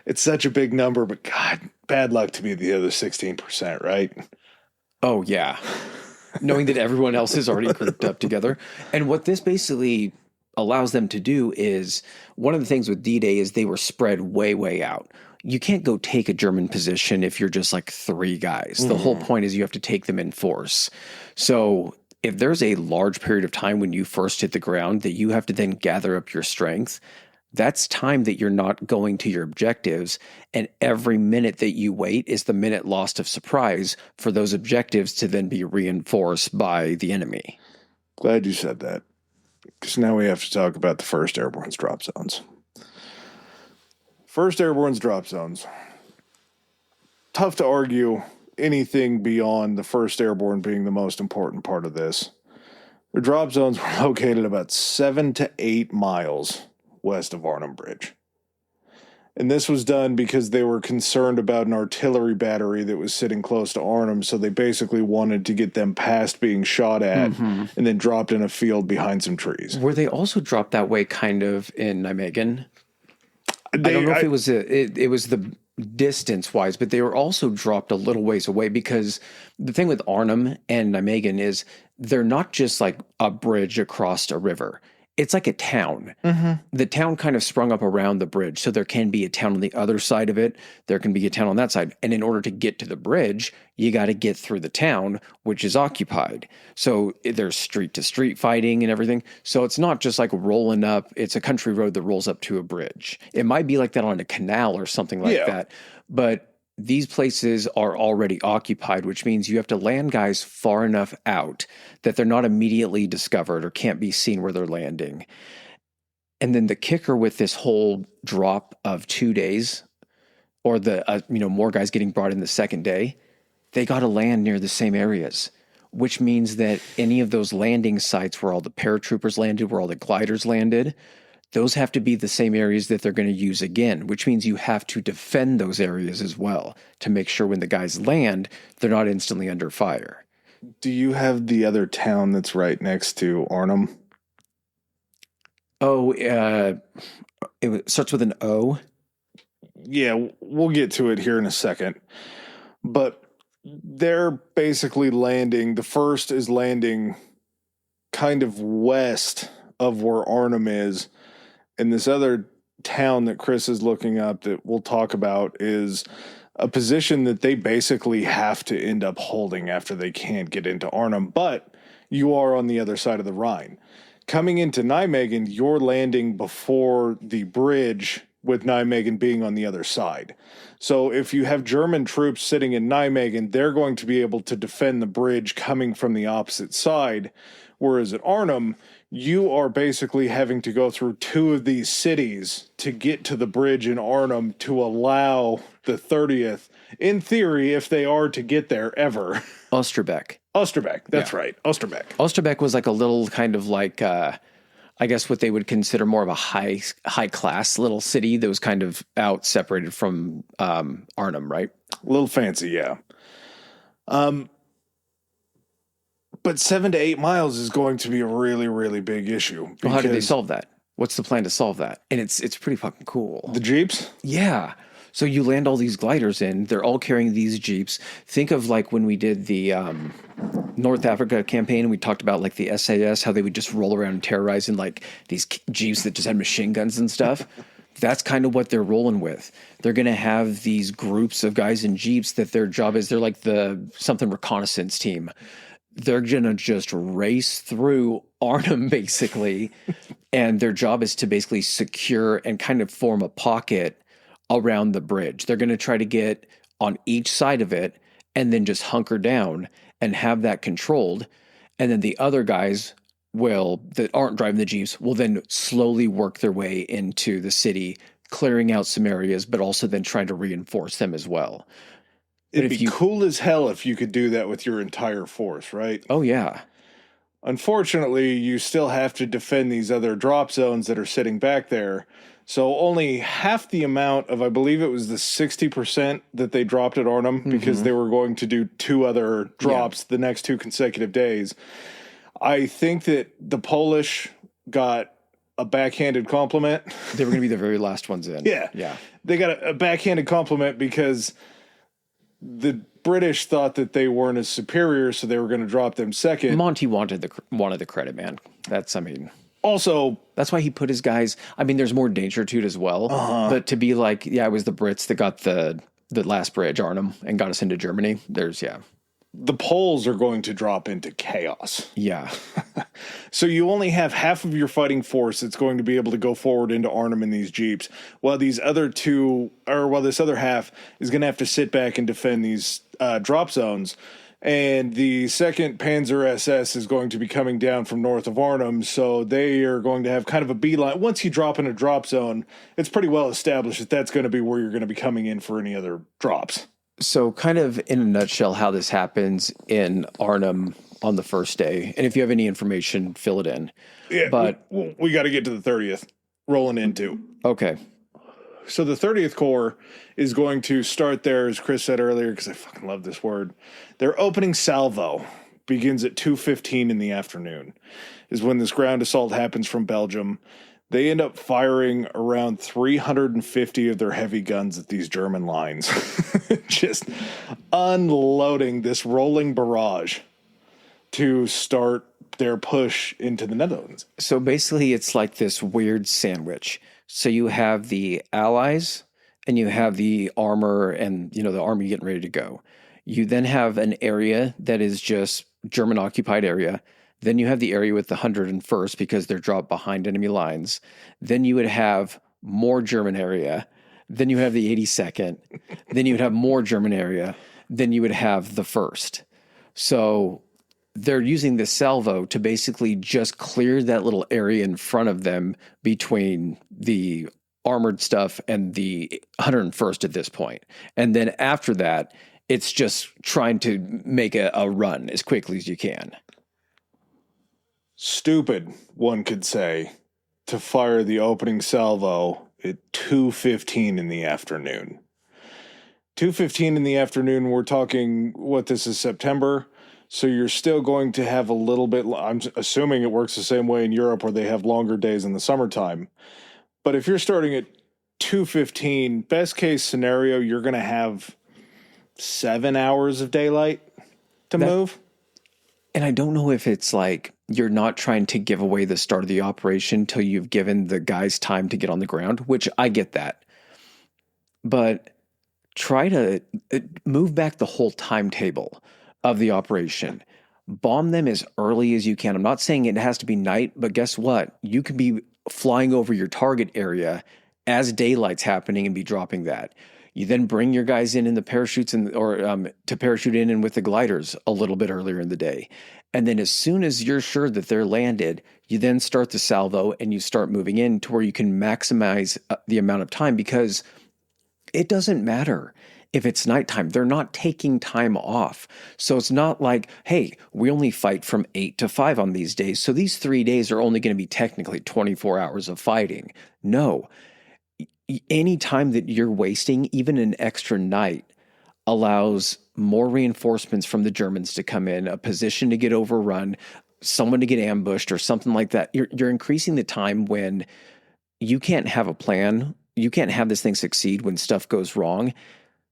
It's such a big number, but God, bad luck to be the other 16%, right? Oh, yeah. Knowing that everyone else is already grouped up together. And what this basically allows them to do is, one of the things with D-Day is they were spread way, way out. You can't go take a German position if you're just like 3 guys. The whole point is you have to take them in force. So if there's a large period of time when you first hit the ground that you have to then gather up your strength, that's time that you're not going to your objectives. And every minute that you wait is the minute lost of surprise for those objectives to then be reinforced by the enemy. Glad you said that. Because now we have to talk about the 1st Airborne's drop zones. 1st Airborne's drop zones. Tough to argue anything beyond the 1st Airborne being the most important part of this. Their drop zones were located about 7 to 8 miles west of Arnhem Bridge. And this was done because they were concerned about an artillery battery that was sitting close to Arnhem, so they basically wanted to get them past being shot at and then dropped in a field behind some trees. Were they also dropped that way kind of in Nijmegen? I don't know if it was the distance wise, but they were also dropped a little ways away, because the thing with Arnhem and Nijmegen is they're not just like a bridge across a river. It's like a town. The town kind of sprung up around the bridge. So there can be a town on the other side of it. There can be a town on that side. And in order to get to the bridge, you got to get through the town, which is occupied. So there's street to street fighting and everything. So it's not just like rolling up. It's a country road that rolls up to a bridge. It might be like that on a canal or something like that. But these places are already occupied, which means you have to land guys far enough out that they're not immediately discovered or can't be seen where they're landing. And then the kicker with this whole drop of 2 days, or the more guys getting brought in the second day, they got to land near the same areas, which means that any of those landing sites where all the paratroopers landed, where all the gliders landed, those have to be the same areas that they're going to use again, which means you have to defend those areas as well to make sure when the guys land, they're not instantly under fire. Do you have the other town that's right next to Arnhem? Oh, it starts with an O. Yeah, we'll get to it here in a second. But they're basically landing. The 1st is landing kind of west of where Arnhem is. And this other town that Chris is looking up that we'll talk about is a position that they basically have to end up holding after they can't get into Arnhem. But you are on the other side of the Rhine. Coming into Nijmegen, you're landing before the bridge, with Nijmegen being on the other side. So if you have German troops sitting in Nijmegen, they're going to be able to defend the bridge coming from the opposite side. Whereas at Arnhem, you are basically having to go through 2 of these cities to get to the bridge in Arnhem to allow the 30th, in theory, if they are to get there ever. Osterbeck. That's right. Osterbeck was like a little kind of like, I guess what they would consider more of a high class little city that was kind of out separated from Arnhem, right? A little fancy, yeah. But 7 to 8 miles is going to be a really, really big issue. Well, how did they solve that? What's the plan to solve that? And it's pretty fucking cool. The Jeeps? Yeah. So you land all these gliders in. They're all carrying these Jeeps. Think of like when we did the North Africa campaign, we talked about like the SAS, how they would just roll around and terrorize in like these Jeeps that just had machine guns and stuff. That's kind of what they're rolling with. They're going to have these groups of guys in Jeeps that their job is, they're like the something reconnaissance team. They're going to just race through Arnhem, basically, and their job is to basically secure and kind of form a pocket around the bridge. They're going to try to get on each side of it and then just hunker down and have that controlled. And then the other guys that aren't driving the Jeeps will then slowly work their way into the city, clearing out some areas, but also then trying to reinforce them as well. It'd be cool as hell if you could do that with your entire force, right? Oh, yeah. Unfortunately, you still have to defend these other drop zones that are sitting back there. So only half the amount of, I believe it was the 60% that they dropped at Arnhem because they were going to do 2 other drops the next 2 consecutive days. I think that the Polish got a backhanded compliment. They were going to be the very last ones in. Yeah. They got a backhanded compliment because the British thought that they weren't as superior, so they were going to drop them second. Monty wanted the credit, man. Also, that's why he put his guys. I mean, there's more danger to it as well. But to be like, it was the Brits that got the last bridge, Arnhem, and got us into Germany. The Poles are going to drop into chaos. Yeah. So you only have half of your fighting force that's going to be able to go forward into Arnhem in these Jeeps, while this other half is going to have to sit back and defend these drop zones. And the 2nd Panzer SS is going to be coming down from north of Arnhem, so they are going to have kind of a beeline. Once you drop in a drop zone, it's pretty well established that that's going to be where you're going to be coming in for any other drops. So kind of in a nutshell how this happens in Arnhem on the first day. And if you have any information, fill it in. Yeah, but we got to get to the 30th rolling into. Okay. So the 30th Corps is going to start there, as Chris said earlier, because I fucking love this word. Their opening salvo begins at 2:15 in the afternoon, is when this ground assault happens from Belgium. They end up firing around 350 of their heavy guns at these German lines, just unloading this rolling barrage to start their push into the Netherlands. So basically it's like this weird sandwich. So you have the Allies and you have the armor and, the army getting ready to go. You then have an area that is just German occupied area. Then you have the area with the 101st because they're dropped behind enemy lines. Then you would have more German area. Then you have the 82nd. Then you would have more German area. Then you would have the 1st. So they're using the salvo to basically just clear that little area in front of them between the armored stuff and the 101st at this point. And then after that, it's just trying to make a run as quickly as you can. Stupid, one could say, to fire the opening salvo at 2:15 in the afternoon. 2:15 in the afternoon, we're talking, this is September, so you're still going to have a little bit, I'm assuming it works the same way in Europe where they have longer days in the summertime. But if you're starting at 2:15, best case scenario, you're going to have 7 hours of daylight to move. And I don't know if it's like you're not trying to give away the start of the operation till you've given the guys time to get on the ground, which I get that. But try to move back the whole timetable of the operation. Bomb them as early as you can. I'm not saying it has to be night, but guess what? You could be flying over your target area as daylight's happening and be dropping that. You then bring your guys in the parachutes to parachute in with the gliders a little bit earlier in the day. And then as soon as you're sure that they're landed, you then start the salvo and you start moving in to where you can maximize the amount of time, because it doesn't matter if it's nighttime. They're not taking time off. So it's not like, hey, we only fight from 8 to 5 on these days, so these 3 days are only going to be technically 24 hours of fighting. No. Any time that you're wasting, even an extra night, allows more reinforcements from the Germans to come in, a position to get overrun, someone to get ambushed or something like that. You're increasing the time when you can't have a plan. You can't have this thing succeed when stuff goes wrong,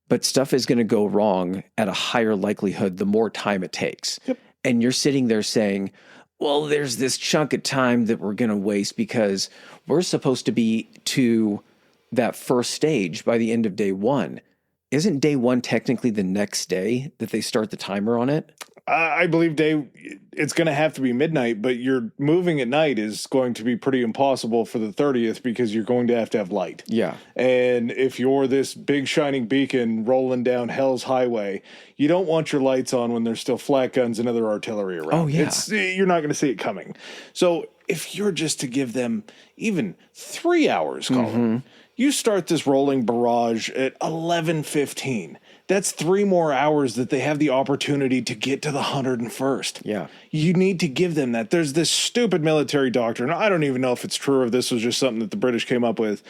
but stuff is going to go wrong at a higher likelihood the more time it takes. Yep. And you're sitting there saying, well, there's this chunk of time that we're going to waste because we're supposed to be to that first stage by the end of day 1. Isn't day 1 technically the next day that they start the timer on it? I believe it's going to have to be midnight, but you're moving at night is going to be pretty impossible for the 30th because you're going to have light. Yeah. And if you're this big shining beacon rolling down Hell's Highway, you don't want your lights on when there's still flat guns and other artillery around. Oh, yeah. You're not going to see it coming. So if you're just to give them even 3 hours, Colin, you start this rolling barrage at 11:15. That's 3 more hours that they have the opportunity to get to the 101st. Yeah. You need to give them that. There's this stupid military doctrine. I don't even know if it's true or if this was just something that the British came up with,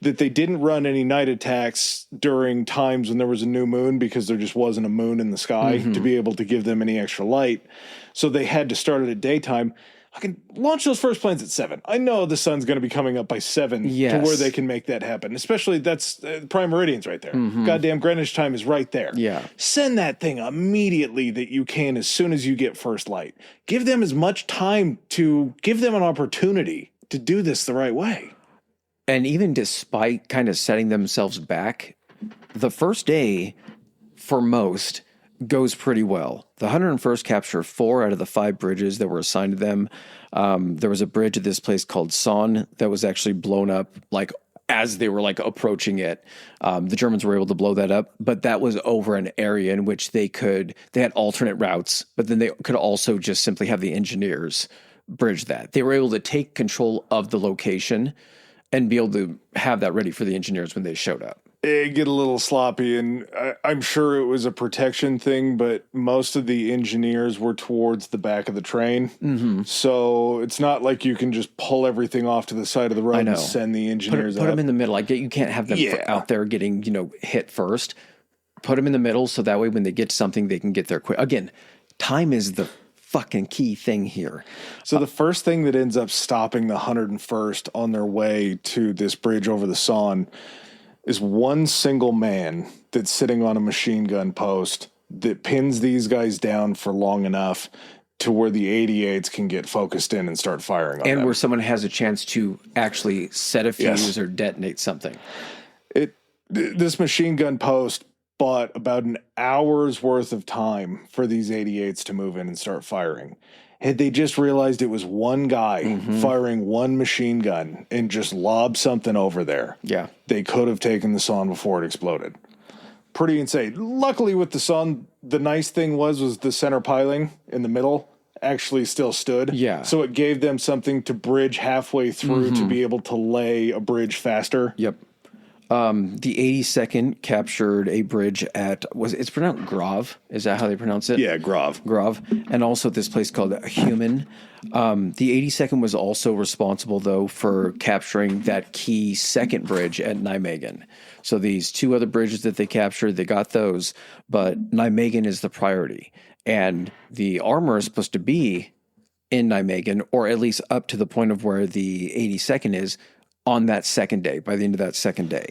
that they didn't run any night attacks during times when there was a new moon because there just wasn't a moon in the sky to be able to give them any extra light. So they had to start it at daytime. I can launch those first planes at 7. I know the sun's going to be coming up by 7 to where they can make that happen. Especially that's prime meridian's right there. Goddamn Greenwich time is right there. Yeah. Send that thing immediately that you can as soon as you get first light. Give them as much time to give them an opportunity to do this the right way. And even despite kind of setting themselves back, the first day for most goes pretty well. The 101st captured 4 out of the 5 bridges that were assigned to them. There was a bridge at this place called Son that was actually blown up like as they were like approaching it. The Germans were able to blow that up, but that was over an area in which they had alternate routes, but then they could also just simply have the engineers bridge that. They were able to take control of the location and be able to have that ready for the engineers when they showed up. It get a little sloppy, and I'm sure it was a protection thing, but most of the engineers were towards the back of the train. So it's not like you can just pull everything off to the side of the road and send the engineers Put them in the middle. Like you can't have them out there getting, hit first. Put them in the middle so that way when they get to something, they can get there quick. Again, time is the fucking key thing here. So the first thing that ends up stopping the 101st on their way to this bridge over the Saône is one single man that's sitting on a machine gun post that pins these guys down for long enough to where the 88s can get focused in and start firing on them. And where someone has a chance to actually set a fuse or detonate something. This machine gun post bought about an hour's worth of time for these 88s to move in and start firing. Had they just realized it was one guy firing one machine gun and just lobbed something over there, they could have taken the Saône before it exploded. Pretty insane. Luckily with the Saône, the nice thing was the center piling in the middle actually still stood. Yeah. So it gave them something to bridge halfway through to be able to lay a bridge faster. Yep. The 82nd captured a bridge at, it's pronounced Grave? Is that how they pronounce it? Yeah, Grave. And also this place called Human. The 82nd was also responsible, though, for capturing that key second bridge at Nijmegen. So these 2 other bridges that they captured, they got those, but Nijmegen is the priority. And the armor is supposed to be in Nijmegen, or at least up to the point of where the 82nd is on that second day, by the end of that second day.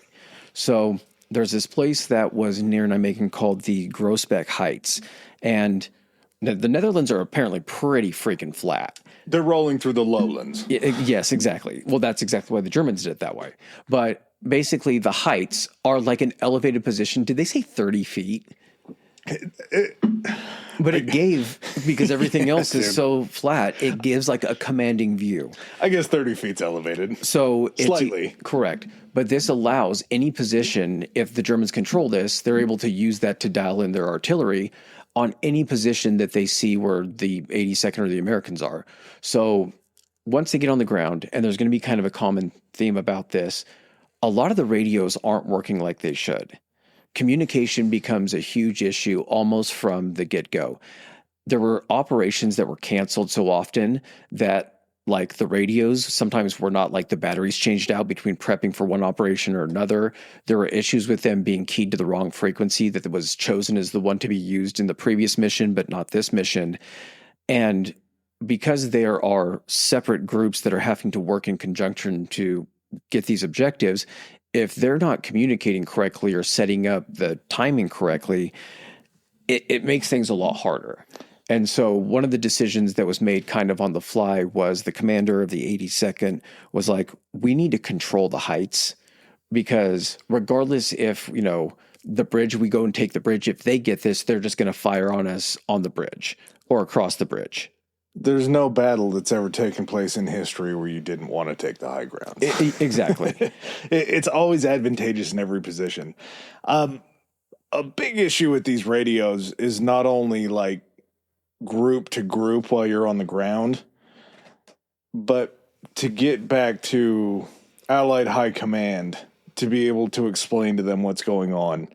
So there's this place that was near Nijmegen called the Groesbeck Heights. And the Netherlands are apparently pretty freaking flat. They're rolling through the lowlands. Yes, exactly. Well, that's exactly why the Germans did it that way. But basically the heights are like an elevated position. Did they say 30 feet? But it gave, because everything else is so flat, it gives like a commanding view. I guess 30 feet's elevated. So slightly. Correct. But this allows any position, if the Germans control this, they're able to use that to dial in their artillery on any position that they see where the 82nd or the Americans are. So once they get on the ground, and there's going to be kind of a common theme about this, a lot of the radios aren't working like they should. Communication becomes a huge issue almost from the get-go. There were operations that were canceled so often that, like, the radios sometimes were not, like, the batteries changed out between prepping for one operation or another. There were issues with them being keyed to the wrong frequency that was chosen as the one to be used in the previous mission, but not this mission. And because there are separate groups that are having to work in conjunction to get these objectives, if they're not communicating correctly or setting up the timing correctly, it makes things a lot harder. And so one of the decisions that was made kind of on the fly was the commander of the 82nd was like, we need to control the heights, because regardless if, the bridge, we go and take the bridge, if they get this, they're just going to fire on us on the bridge or across the bridge. There's no battle that's ever taken place in history where you didn't want to take the high ground. Exactly. It's always advantageous in every position. A big issue with these radios is not only like group to group while you're on the ground, but to get back to Allied High Command to be able to explain to them what's going on.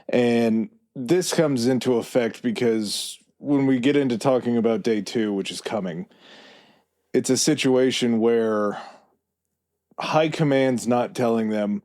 And this comes into effect because when we get into talking about day 2, which is coming, it's a situation where high command's not telling them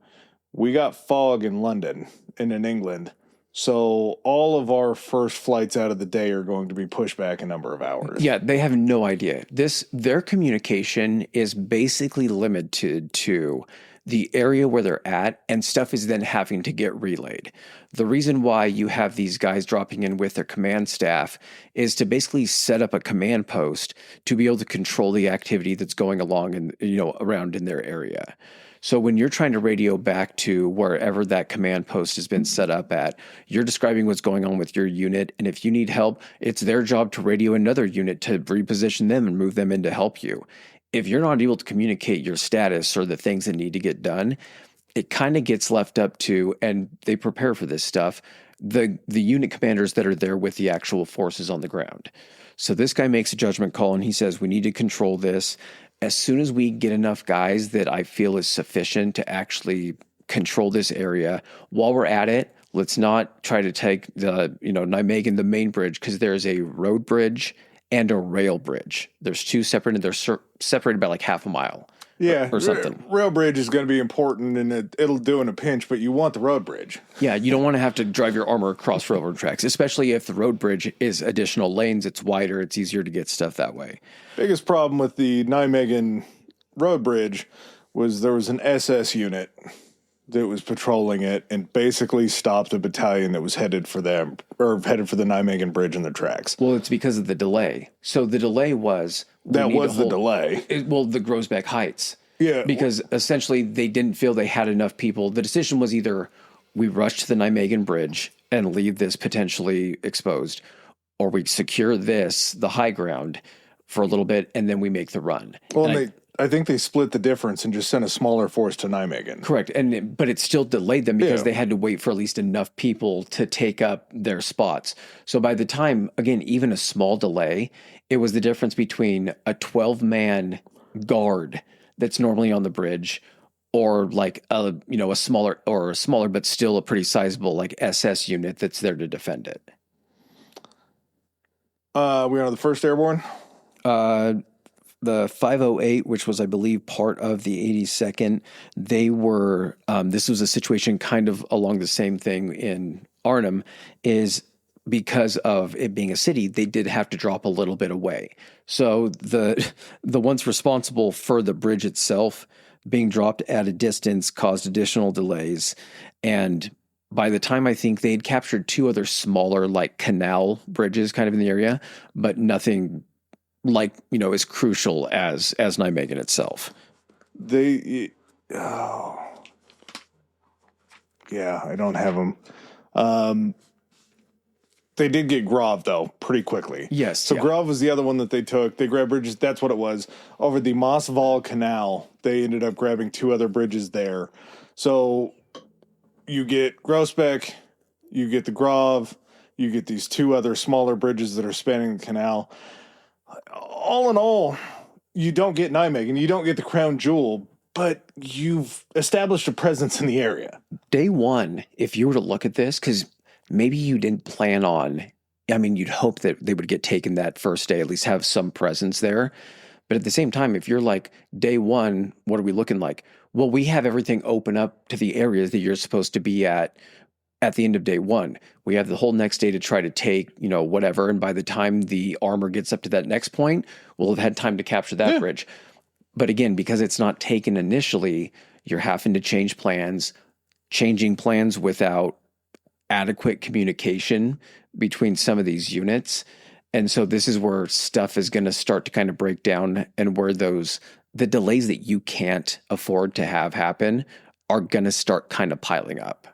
we got fog in London and in England. So all of our first flights out of the day are going to be pushed back a number of hours. Yeah, they have no idea. Their communication is basically limited to the area where they're at, and stuff is then having to get relayed. The reason why you have these guys dropping in with their command staff is to basically set up a command post to be able to control the activity that's going along and around in their area. So when you're trying to radio back to wherever that command post has been set up at, you're describing what's going on with your unit. And if you need help, it's their job to radio another unit to reposition them and move them in to help you. If you're not able to communicate your status or the things that need to get done, it kind of gets left up to, and they prepare for this stuff, the unit commanders that are there with the actual forces on the ground. So this guy makes a judgment call and he says, we need to control this. As soon as we get enough guys that I feel is sufficient to actually control this area, while we're at it, let's not try to take the, Nijmegen, the main bridge, because there's a road bridge and a rail bridge. There's two separate, and they're separated by like half a mile. Yeah, or something. Rail bridge is going to be important, and it'll do in a pinch, but you want the road bridge. Yeah, you don't want to have to drive your armor across railroad tracks, especially if the road bridge is additional lanes. It's wider. It's easier to get stuff that way. Biggest problem with the Nijmegen road bridge was there was an SS unit that was patrolling it and basically stopped a battalion that was headed for them, or headed for the Nijmegen bridge and the tracks. Well, it's because of the delay. So the delay was... That was the delay. The Grosbeck Heights. Yeah. Because essentially they didn't feel they had enough people. The decision was either we rush to the Nijmegen bridge and leave this potentially exposed, or we secure the high ground for a little bit, and then we make the run. Well, I think they split the difference and just sent a smaller force to Nijmegen. Correct. But it still delayed them because they had to wait for at least enough people to take up their spots. So by the time, again, even a small delay, it was the difference between a 12-man guard that's normally on the bridge or like a smaller but still a pretty sizable like SS unit that's there to defend it. We're on the 1st Airborne? The 508, which was, I believe, part of the 82nd, they were, this was a situation kind of along the same thing in Arnhem, is because of it being a city, they did have to drop a little bit away. So the ones responsible for the bridge itself being dropped at a distance caused additional delays. And by the time I think they'd captured 2 other smaller like canal bridges kind of in the area, but nothing like, as crucial as Nijmegen itself. Yeah, I don't have them. They did get Grove, though, pretty quickly. Yes. So Grove was the other one that they took. They grabbed bridges. That's what it was. Over the Mossval Canal, they ended up grabbing 2 other bridges there. So you get Grosbeck, you get the Grove, you get these 2 other smaller bridges that are spanning the canal. All in all, you don't get Nijmegen, you don't get the crown jewel, but you've established a presence in the area. Day one, if you were to look at this, because maybe you didn't plan on, you'd hope that they would get taken that first day, at least have some presence there. But at the same time, if you're like, day one, what are we looking like? Well, we have everything open up to the areas that you're supposed to be at the end of day one. We have the whole next day to try to take, whatever. And by the time the armor gets up to that next point, we'll have had time to capture that bridge. But again, because it's not taken initially, you're having to change plans, changing plans without adequate communication between some of these units. And so this is where stuff is going to start to kind of break down, and where the delays that you can't afford to have happen are going to start kind of piling up.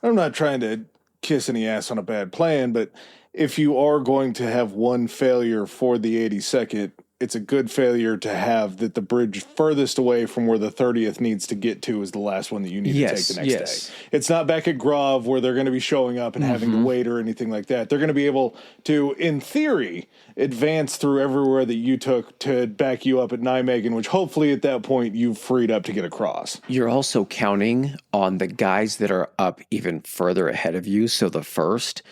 I'm not trying to kiss any ass on a bad plan, but if you are going to have one failure for the 82nd, it's a good failure to have that the bridge furthest away from where the 30th needs to get to is the last one that you need to take the next day. It's not back at Grove where they're going to be showing up and having to wait or anything like that. They're going to be able to, in theory, advance through everywhere that you took to back you up at Nijmegen, which hopefully at that point you've freed up to get across. You're also counting on the guys that are up even further ahead of you. So the first,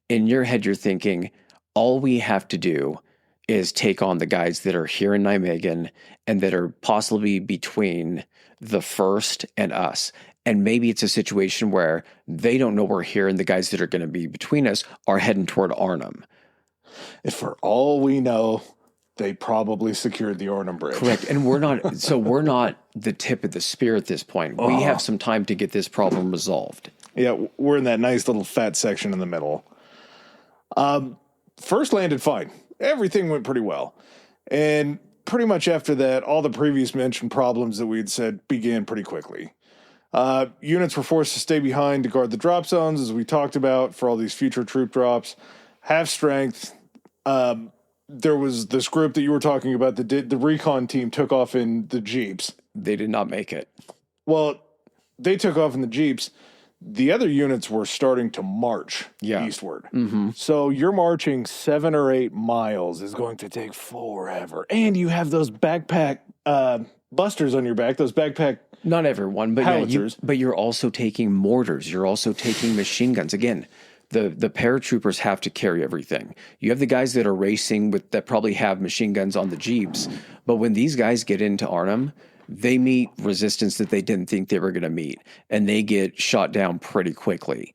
in your head, you're thinking, all we have to do is take on the guys that are here in Nijmegen and that are possibly between the first and us. And maybe it's a situation where they don't know we're here and the guys that are going to be between us are heading toward Arnhem. If for all we know, they probably secured the Arnhem Bridge. Correct. And we're not the tip of the spear at this point. We have some time to get this problem resolved. Yeah, we're in that nice little fat section in the middle. First landed fine. Everything went pretty well. And pretty much after that, all the previous mentioned problems that we had said began pretty quickly. Units were forced to stay behind to guard the drop zones, as we talked about, for all these future troop drops. Half strength. There was this group that you were talking about that the recon team took off in the Jeeps. They did not make it. Well, they took off in the Jeeps. The other units were starting to march eastward. So you're marching 7 or 8 miles is going to take forever. And you have those backpack busters on your back, those backpack Not everyone, but howitzers. but you're also taking mortars. You're also taking machine guns. Again, the paratroopers have to carry everything. You have the guys that are racing that probably have machine guns on the Jeeps. But when these guys get into Arnhem, they meet resistance that they didn't think they were going to meet, and they get shot down pretty quickly.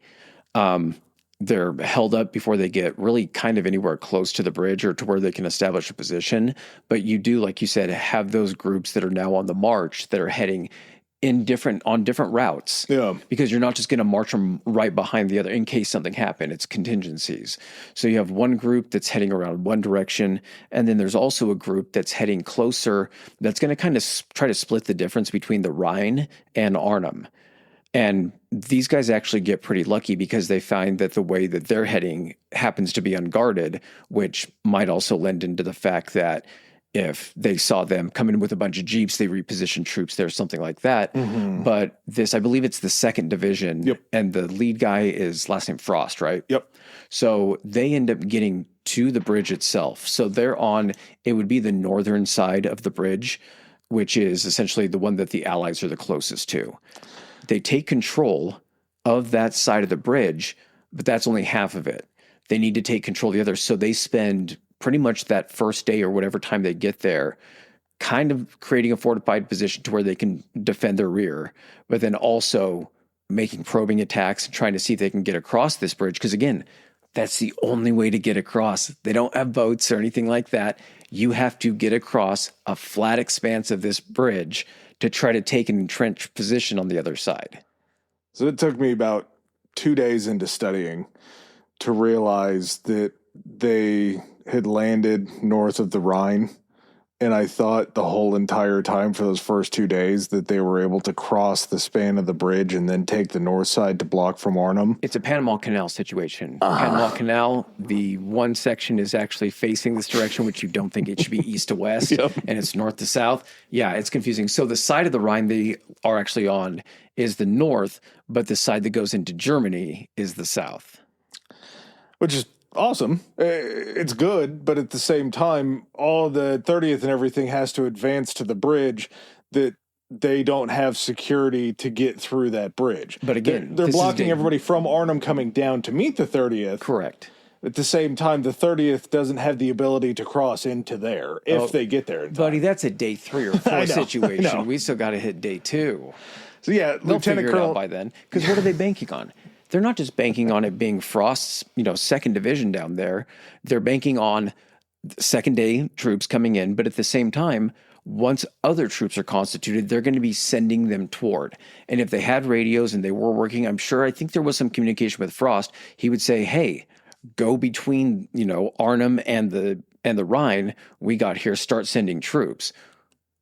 They're held up before they get really kind of anywhere close to the bridge or to where they can establish a position. But you do, like you said, have those groups that are now on the march that are heading on different routes. Yeah. Because you're not just going to march them right behind the other in case something happened. It's contingencies. So you have one group that's heading around one direction, and then there's also a group that's heading closer that's going to kind of try to split the difference between the Rhine and Arnhem. And these guys actually get pretty lucky because they find that the way that they're heading happens to be unguarded, which might also lend into the fact that if they saw them come in with a bunch of Jeeps, they reposition troops there, something like that. But I believe it's the 2nd Division, and the lead guy is last name Frost, right? Yep. So they end up getting to the bridge itself. So it would be the northern side of the bridge, which is essentially the one that the Allies are the closest to. They take control of that side of the bridge, but that's only half of it. They need to take control of the other. So they spend pretty much that first day or whatever time they get there kind of creating a fortified position to where they can defend their rear, but then also making probing attacks and trying to see if they can get across this bridge. Because again, that's the only way to get across. They don't have boats or anything like that. You have to get across a flat expanse of this bridge to try to take an entrenched position on the other side. So it took me about 2 days into studying to realize that they had landed north of the Rhine, and I thought the whole entire time for those first 2 days that they were able to cross the span of the bridge and then take the north side to block from Arnhem. It's a Panama Canal situation. Panama Canal, the one section is actually facing this direction, which you don't think it should be east to west, and it's north to south. Yeah, it's confusing. So the side of the Rhine they are actually on is the north, but the side that goes into Germany is the south. Which is awesome. It's good, but at the same time, all the 30th and everything has to advance to the bridge that they don't have security to get through that bridge. But again, they're blocking everybody from Arnhem coming down to meet the 30th. Correct. At the same time, the 30th doesn't have the ability to cross into there if they get there in time. Buddy, that's a day 3 or 4 situation. We still got to hit day 2. So yeah, They'll Lieutenant figure Colonel it out by then. Because what are they banking on? They're not just banking on it being Frost's, 2nd Division down there. They're banking on second day troops coming in, but at the same time, once other troops are constituted, they're going to be sending them toward. And if they had radios and they were working, I think there was some communication with Frost. He would say, "Hey, go between, Arnhem and the Rhine. We got here. Start sending troops."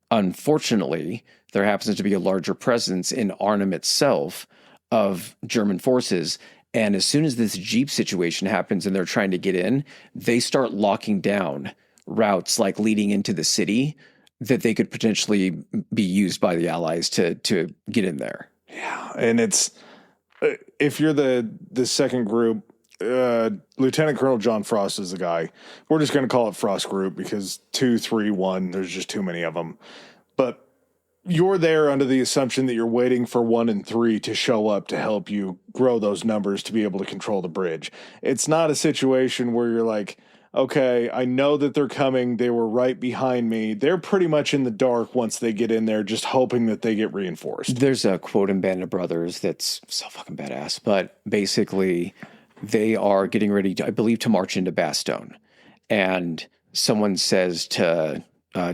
Unfortunately, there happens to be a larger presence in Arnhem itself of German forces. And as soon as this Jeep situation happens and they're trying to get in, they start locking down routes like leading into the city that they could potentially be used by the Allies to get in there. Yeah, and it's if you're the second group, Lieutenant Colonel John Frost is the guy. We're just going to call it Frost Group because 2, 3, 1, there's just too many of them. But you're there under the assumption that you're waiting for 1 and 3 to show up to help you grow those numbers to be able to control the bridge. It's not a situation where you're like, okay, I know that they're coming. They were right behind me. They're pretty much in the dark once they get in there, just hoping that they get reinforced. There's a quote in Band of Brothers that's so fucking badass, but basically they are getting ready to, I believe, to march into Bastogne. And someone says to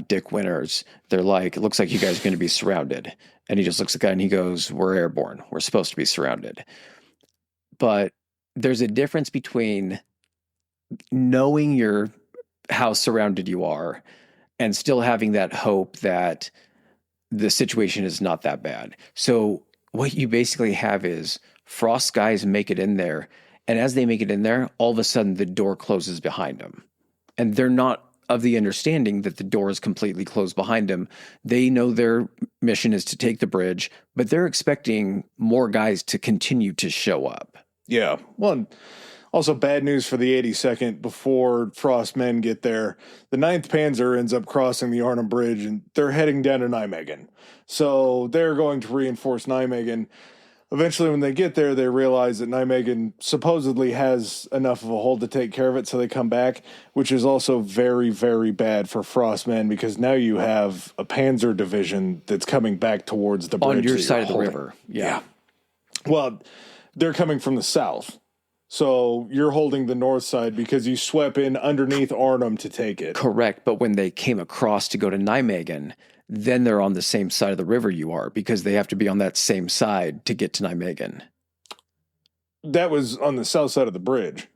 Dick Winters, they're like, it looks like you guys are going to be surrounded. And he just looks at the guy and he goes, we're airborne. We're supposed to be surrounded. But there's a difference between knowing how surrounded you are and still having that hope that the situation is not that bad. So what you basically have is Frost guys make it in there. And as they make it in there, all of a sudden the door closes behind them. And they're not of the understanding that the door is completely closed behind them. They know their mission is to take the bridge, but they're expecting more guys to continue to show up. Yeah. Well, also bad news for the 82nd before Frost men get there. The 9th Panzer ends up crossing the Arnhem Bridge and they're heading down to Nijmegen. So they're going to reinforce Nijmegen. Eventually, when they get there, they realize that Nijmegen supposedly has enough of a hold to take care of it, so they come back, which is also very, very bad for Frostmen because now you have a Panzer division that's coming back towards the bridge. On your side of the river. Yeah. Well, they're coming from the south. So you're holding the north side because you swept in underneath Arnhem to take it. Correct. But when they came across to go to Nijmegen, then they're on the same side of the river you are because they have to be on that same side to get to Nijmegen. That was on the south side of the bridge.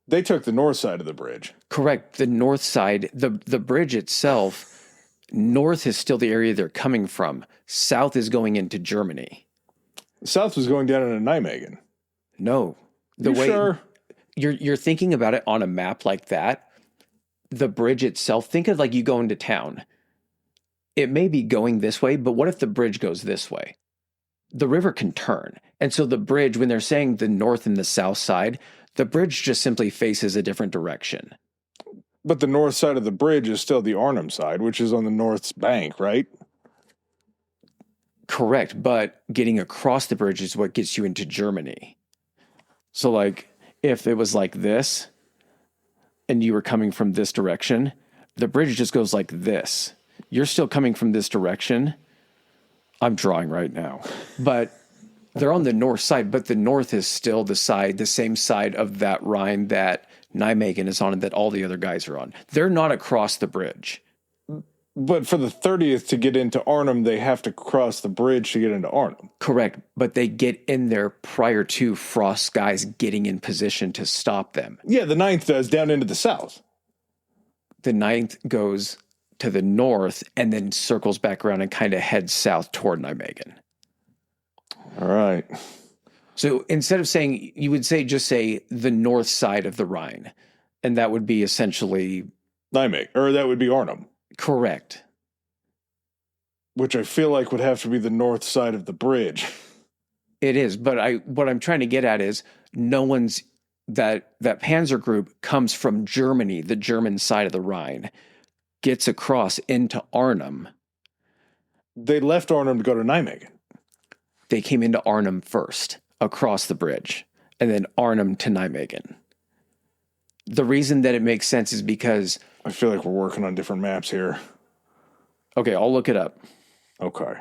They took the north side of the bridge. Correct. The north side, the bridge itself, north is still the area they're coming from. South is going into Germany. South was going down into Nijmegen. No. Sure? You're thinking about it on a map like that, the bridge itself, think of like you go into town. It may be going this way, but what if the bridge goes this way? The river can turn. And so the bridge, when they're saying the north and the south side, the bridge just simply faces a different direction. But the north side of the bridge is still the Arnhem side, which is on the north bank, right? Correct. But getting across the bridge is what gets you into Germany. So like if it was like this and you were coming from this direction, the bridge just goes like this. You're still coming from this direction. I'm drawing right now, but they're on the north side, but the north is still the same side of that Rhine that Nijmegen is on and that all the other guys are on. They're not across the bridge. But for the 30th to get into Arnhem, they have to cross the bridge to get into Arnhem. Correct. But they get in there prior to Frost's guys getting in position to stop them. Yeah, the 9th does down into the south. The 9th goes to the north and then circles back around and kind of heads south toward Nijmegen. All right. So instead of saying, you would just say the north side of the Rhine. And that would be essentially Nijmegen, or that would be Arnhem. Correct. Which I feel like would have to be the north side of the bridge. It is, but what I'm trying to get at is that Panzer group comes from Germany, the German side of the Rhine, gets across into Arnhem. They left Arnhem to go to Nijmegen. They came into Arnhem first, across the bridge, and then Arnhem to Nijmegen. The reason that it makes sense is because I feel like we're working on different maps here. Okay, I'll look it up. Okay.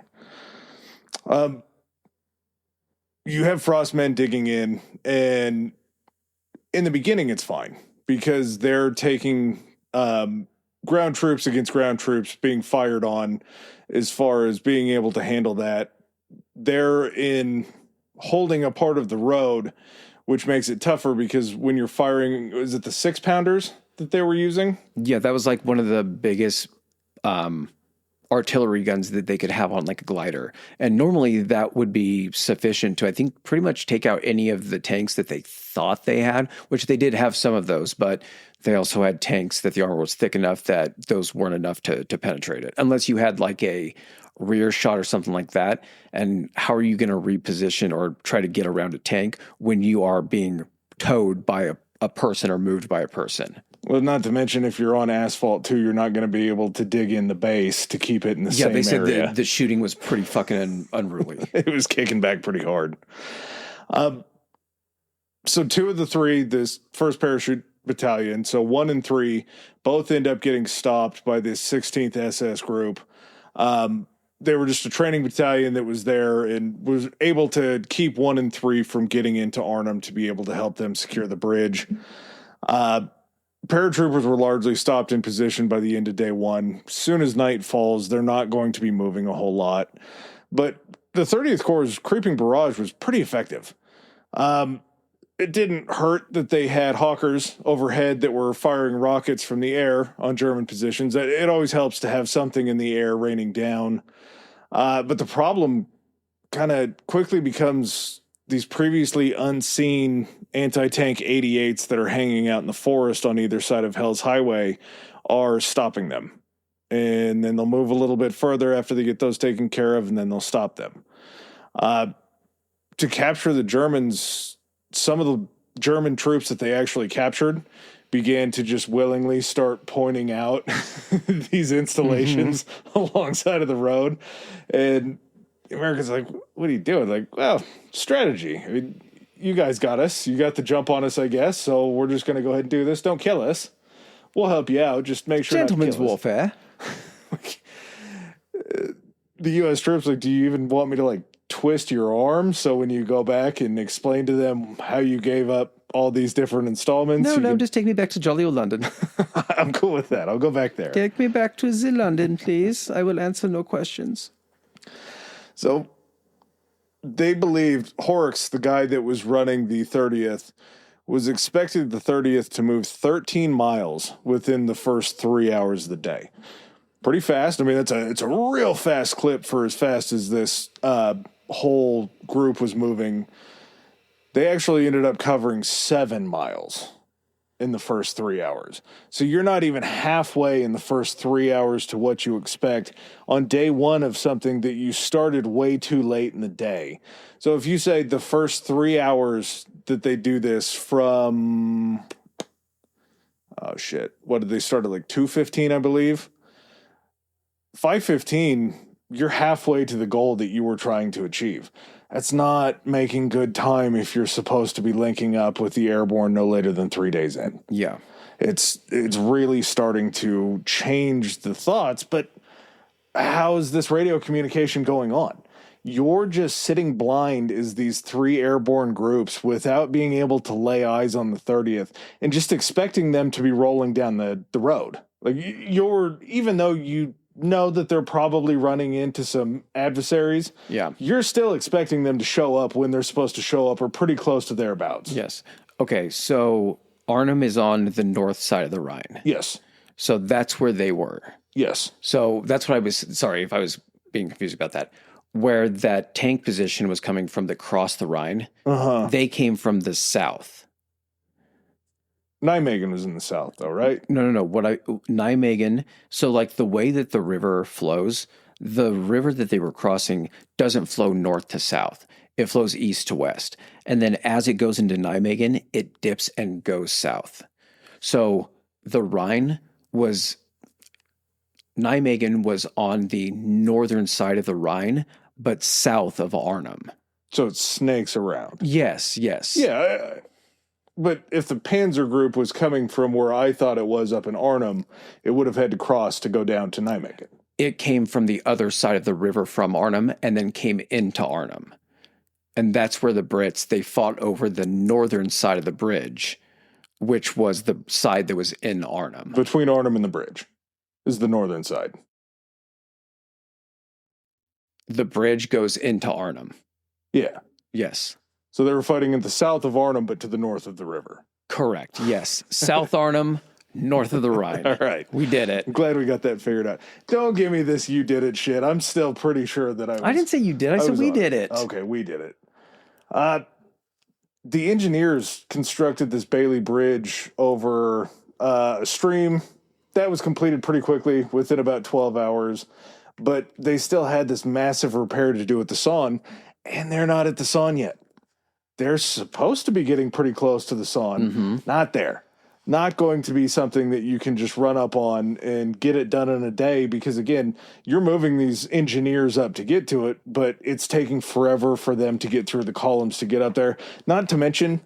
You have Frostmen digging in, and in the beginning it's fine because they're taking ground troops against ground troops being fired on as far as being able to handle that. They're in holding a part of the road, which makes it tougher because when you're firing, is it the 6-pounders that they were using? Yeah, that was like one of the biggest artillery guns that they could have on like a glider. And normally that would be sufficient to, I think, pretty much take out any of the tanks that they thought they had, which they did have some of those, but they also had tanks that the armor was thick enough that those weren't enough to penetrate it, unless you had like a rear shot or something like that. And how are you going to reposition or try to get around a tank when you are being towed by a person or moved by a person? Well, not to mention if you're on asphalt too, you're not going to be able to dig in the base to keep it in the same area. Yeah, they said the shooting was pretty fucking unruly. It was kicking back pretty hard. So 2 of the 3, this 1st Parachute Battalion, so 1 and 3, both end up getting stopped by this 16th SS group. They were just a training battalion that was there and was able to keep 1 and 3 from getting into Arnhem to be able to help them secure the bridge. Paratroopers were largely stopped in position by the end of day 1. As soon as night falls, they're not going to be moving a whole lot. But the 30th Corps' creeping barrage was pretty effective. It didn't hurt that they had Hawkers overhead that were firing rockets from the air on German positions. It always helps to have something in the air raining down. But the problem kind of quickly becomes these previously unseen anti-tank 88s that are hanging out in the forest on either side of Hell's Highway are stopping them. And then they'll move a little bit further after they get those taken care of, and then they'll stop them. To capture the Germans, some of the German troops that they actually captured began to just willingly start pointing out these installations alongside of the road. And the Americans are like, what are you doing? Like, well, strategy. I mean, you guys got us. You got the jump on us, I guess. So we're just going to go ahead and do this. Don't kill us. We'll help you out. Just make sure. Gentlemen's warfare. The U.S. troops, like, do you even want me to like twist your arm so when you go back and explain to them how you gave up all these different installments? No, just take me back to jolly old London. I'm cool with that. I'll go back there. Take me back to the London, please. I will answer no questions. So they believed Horrocks, the guy that was running the 30th, was expected the 30th to move 13 miles within the first 3 hours of the day. Pretty fast. I mean, it's a real fast clip for as fast as this whole group was moving. They actually ended up covering 7 miles in the first 3 hours. So you're not even halfway in the first 3 hours to what you expect on day 1 of something that you started way too late in the day. So if you say the first 3 hours that they do this from, what did they start at, like 2:15, I believe? 5:15, you're halfway to the goal that you were trying to achieve. That's not making good time if you're supposed to be linking up with the Airborne no later than 3 days in. Yeah. It's really starting to change the thoughts, but how is this radio communication going on? You're just sitting blind as these 3 airborne groups without being able to lay eyes on the 30th and just expecting them to be rolling down the road. Like, even though you know that they're probably running into some adversaries, you're still expecting them to show up when they're supposed to show up or pretty close to thereabouts. Yes. Okay, so Arnhem is on the north side of the Rhine. Yes. So that's where they were. Yes. So that's what I was, sorry if I was being confused about that. Where that tank position was coming from across the Rhine, they came from the south. Nijmegen was in the south, though, right? No. Nijmegen, so like the way that the river flows, the river that they were crossing doesn't flow north to south. It flows east to west. And then as it goes into Nijmegen, it dips and goes south. So the Rhine Nijmegen was on the northern side of the Rhine, but south of Arnhem. So it snakes around. Yes. Yeah, but if the Panzer group was coming from where I thought it was up in Arnhem, it would have had to cross to go down to Nijmegen. It came from the other side of the river from Arnhem and then came into Arnhem. And that's where the Brits, they fought over the northern side of the bridge, which was the side that was in Arnhem. Between Arnhem and the bridge is the northern side. The bridge goes into Arnhem. Yeah. Yes. So they were fighting in the south of Arnhem, but to the north of the river. Correct. Yes. South Arnhem, north of the Rhine. All right. We did it. I'm glad we got that figured out. Don't give me this you did it shit. I'm still pretty sure that I didn't say you did. I said we did it. Okay, we did it. The engineers constructed this Bailey Bridge over a stream that was completed pretty quickly, within about 12 hours. But they still had this massive repair to do at the Saône, and they're not at the Saône yet. They're supposed to be getting pretty close to the Saône. Not there. Not going to be something that you can just run up on and get it done in a day, because, again, you're moving these engineers up to get to it, but it's taking forever for them to get through the columns to get up there. Not to mention,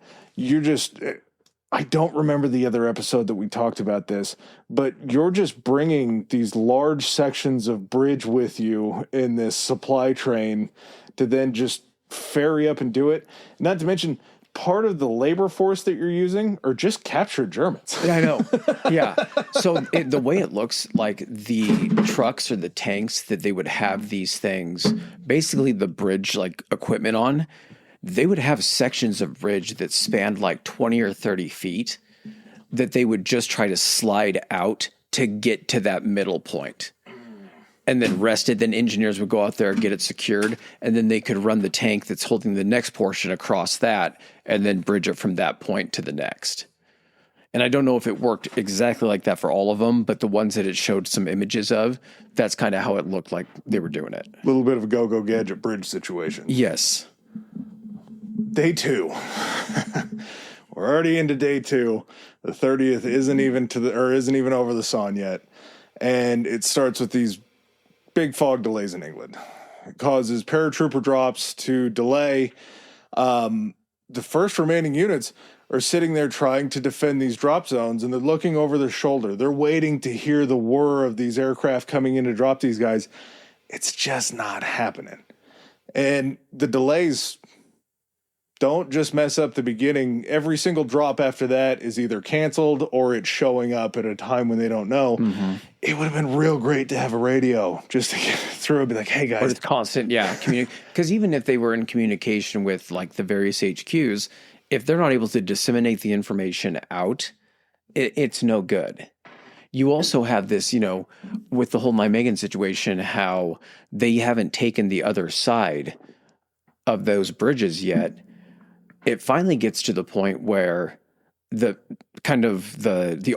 I don't remember the other episode that we talked about this, but you're just bringing these large sections of bridge with you in this supply train to then just ferry up and do it. Not to mention, part of the labor force that you're using are just captured Germans. Yeah, I know. Yeah. So the way it looks like, the trucks or the tanks that they would have these things, basically the bridge like equipment on, they would have sections of bridge that spanned like 20 or 30 feet that they would just try to slide out to get to that middle point. And then rest it. Then engineers would go out there, get it secured, and then they could run the tank that's holding the next portion across that and then bridge it from that point to the next. And I don't know if it worked exactly like that for all of them, but the ones that it showed some images of, that's kind of how it looked like they were doing it. A little bit of a go-go gadget bridge situation. Yes. Day 2. We're already into day 2. The 30th isn't even over the Saône yet. And it starts with these big fog delays in England. It causes paratrooper drops to delay. The first remaining units are sitting there trying to defend these drop zones, and they're looking over their shoulder. They're waiting to hear the whir of these aircraft coming in to drop these guys. It's just not happening. And the delays don't just mess up the beginning. Every single drop after that is either canceled or it's showing up at a time when they don't know. It would have been real great to have a radio just to get through and be like, hey, guys. Or it's constant, yeah. Because even if they were in communication with like the various HQs, if they're not able to disseminate the information out, it's no good. You also have this, with the whole Nijmegen situation, how they haven't taken the other side of those bridges yet. It finally gets to the point where the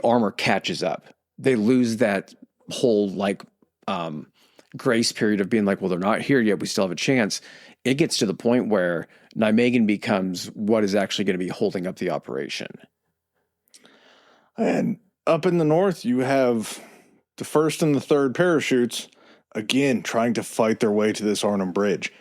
armor catches up. They lose that whole grace period of being like, well, they're not here yet, we still have a chance. It gets to the point where Nijmegen becomes what is actually going to be holding up the operation. And up in the north, you have the 1st and the 3rd parachutes, again, trying to fight their way to this Arnhem Bridge.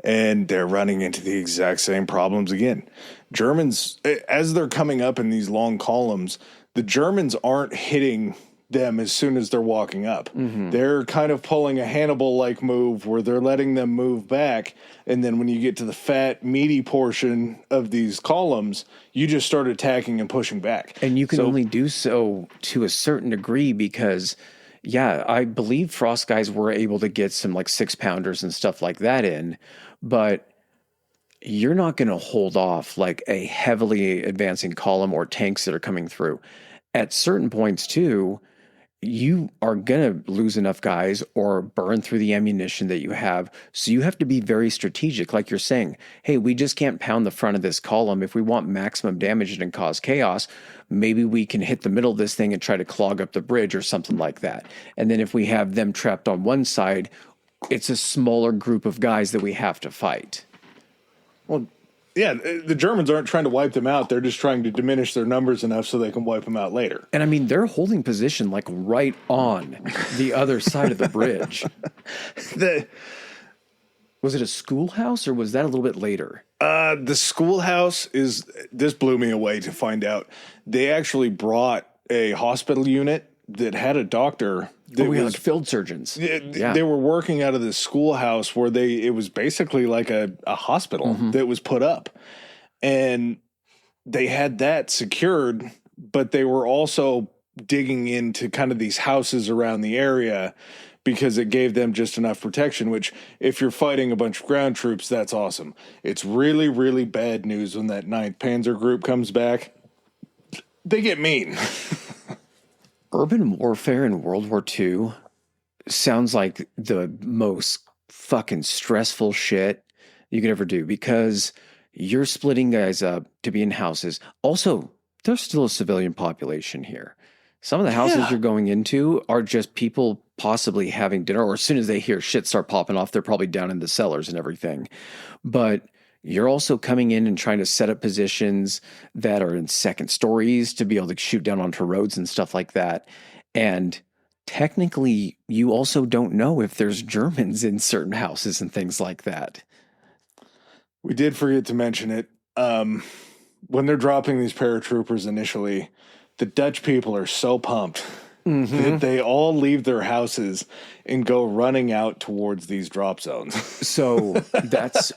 And they're running into the exact same problems again. Germans, as they're coming up in these long columns, the Germans aren't hitting them as soon as they're walking up. They're kind of pulling a Hannibal-like move where they're letting them move back. And then when you get to the fat, meaty portion of these columns, you just start attacking and pushing back. And you can only do so to a certain degree because, yeah, I believe Frost guys were able to get some like 6-pounders and stuff like that in, but you're not going to hold off like a heavily advancing column or tanks that are coming through. At certain points too, you are going to lose enough guys or burn through the ammunition that you have. So you have to be very strategic. Like you're saying, hey, we just can't pound the front of this column. If we want maximum damage and cause chaos, maybe we can hit the middle of this thing and try to clog up the bridge or something like that. And then if we have them trapped on one side, it's a smaller group of guys that we have to fight. Well, yeah, the Germans aren't trying to wipe them out. They're just trying to diminish their numbers enough so they can wipe them out later. And I mean, they're holding position like right on the other side of the bridge. Was it a schoolhouse or was that a little bit later? The schoolhouse this blew me away to find out. They actually brought a hospital unit that had a doctor. Like field surgeons. They were working out of this schoolhouse where it was basically like a hospital that was put up. And they had that secured, but they were also digging into kind of these houses around the area because it gave them just enough protection, which if you're fighting a bunch of ground troops, that's awesome. It's really, really bad news when that 9th Panzer Group comes back. They get mean. Urban warfare in World War II sounds like the most fucking stressful shit you could ever do because you're splitting guys up to be in houses. Also, there's still a civilian population here. Some of the houses you're going into are just people possibly having dinner, or as soon as they hear shit start popping off, they're probably down in the cellars and everything. But you're also coming in and trying to set up positions that are in second stories to be able to shoot down onto roads and stuff like that. And technically, you also don't know if there's Germans in certain houses and things like that. We did forget to mention it. When they're dropping these paratroopers initially, the Dutch people are so pumped that they all leave their houses and go running out towards these drop zones. So that's,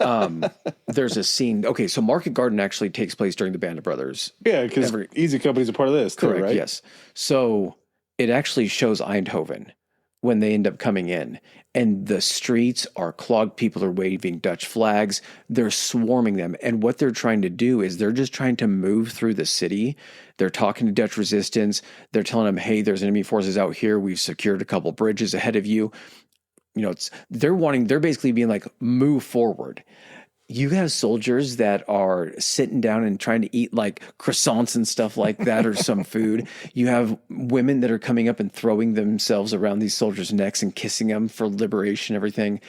there's a scene. Okay, so Market Garden actually takes place during the Band of Brothers. Yeah, because Easy Company's a part of this, correct, too, right? Yes. So it actually shows Eindhoven when they end up coming in. And the streets are clogged. People are waving Dutch flags. They're swarming them. And what they're trying to do is they're just trying to move through the city. They're talking to Dutch resistance. They're telling them, hey, there's enemy forces out here. We've secured a couple bridges ahead of you. You know, they're basically being like, move forward. You have soldiers that are sitting down and trying to eat like croissants and stuff like that or some food. You have women that are coming up and throwing themselves around these soldiers' necks and kissing them for liberation, everything.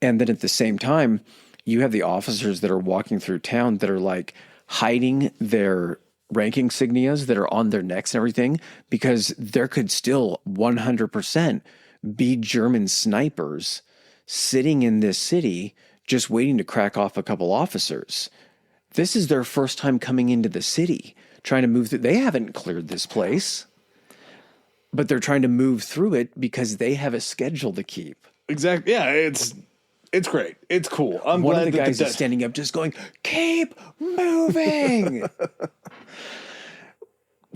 And then at the same time, you have the officers that are walking through town that are like hiding their rank insignias that are on their necks and everything because there could still 100% be German snipers sitting in this city just waiting to crack off a couple officers. This is their first time coming into the city, trying to move through. They haven't cleared this place, but they're trying to move through it because they have a schedule to keep. Exactly. Yeah, it's great. It's cool. I'm One glad of the that guys is standing up just going, keep moving.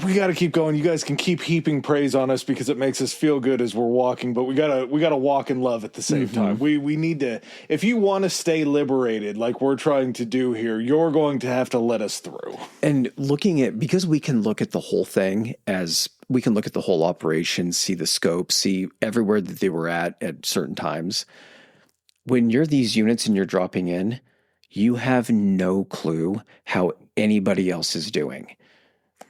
We got to keep going. You guys can keep heaping praise on us because it makes us feel good as we're walking, but we gotta walk in love at the same time. We need to, if you want to stay liberated like we're trying to do here, you're going to have to let us through. And because we can look at the whole thing as we can look at the whole operation, see the scope, see everywhere that they were at certain times. When you're these units and you're dropping in, you have no clue how anybody else is doing.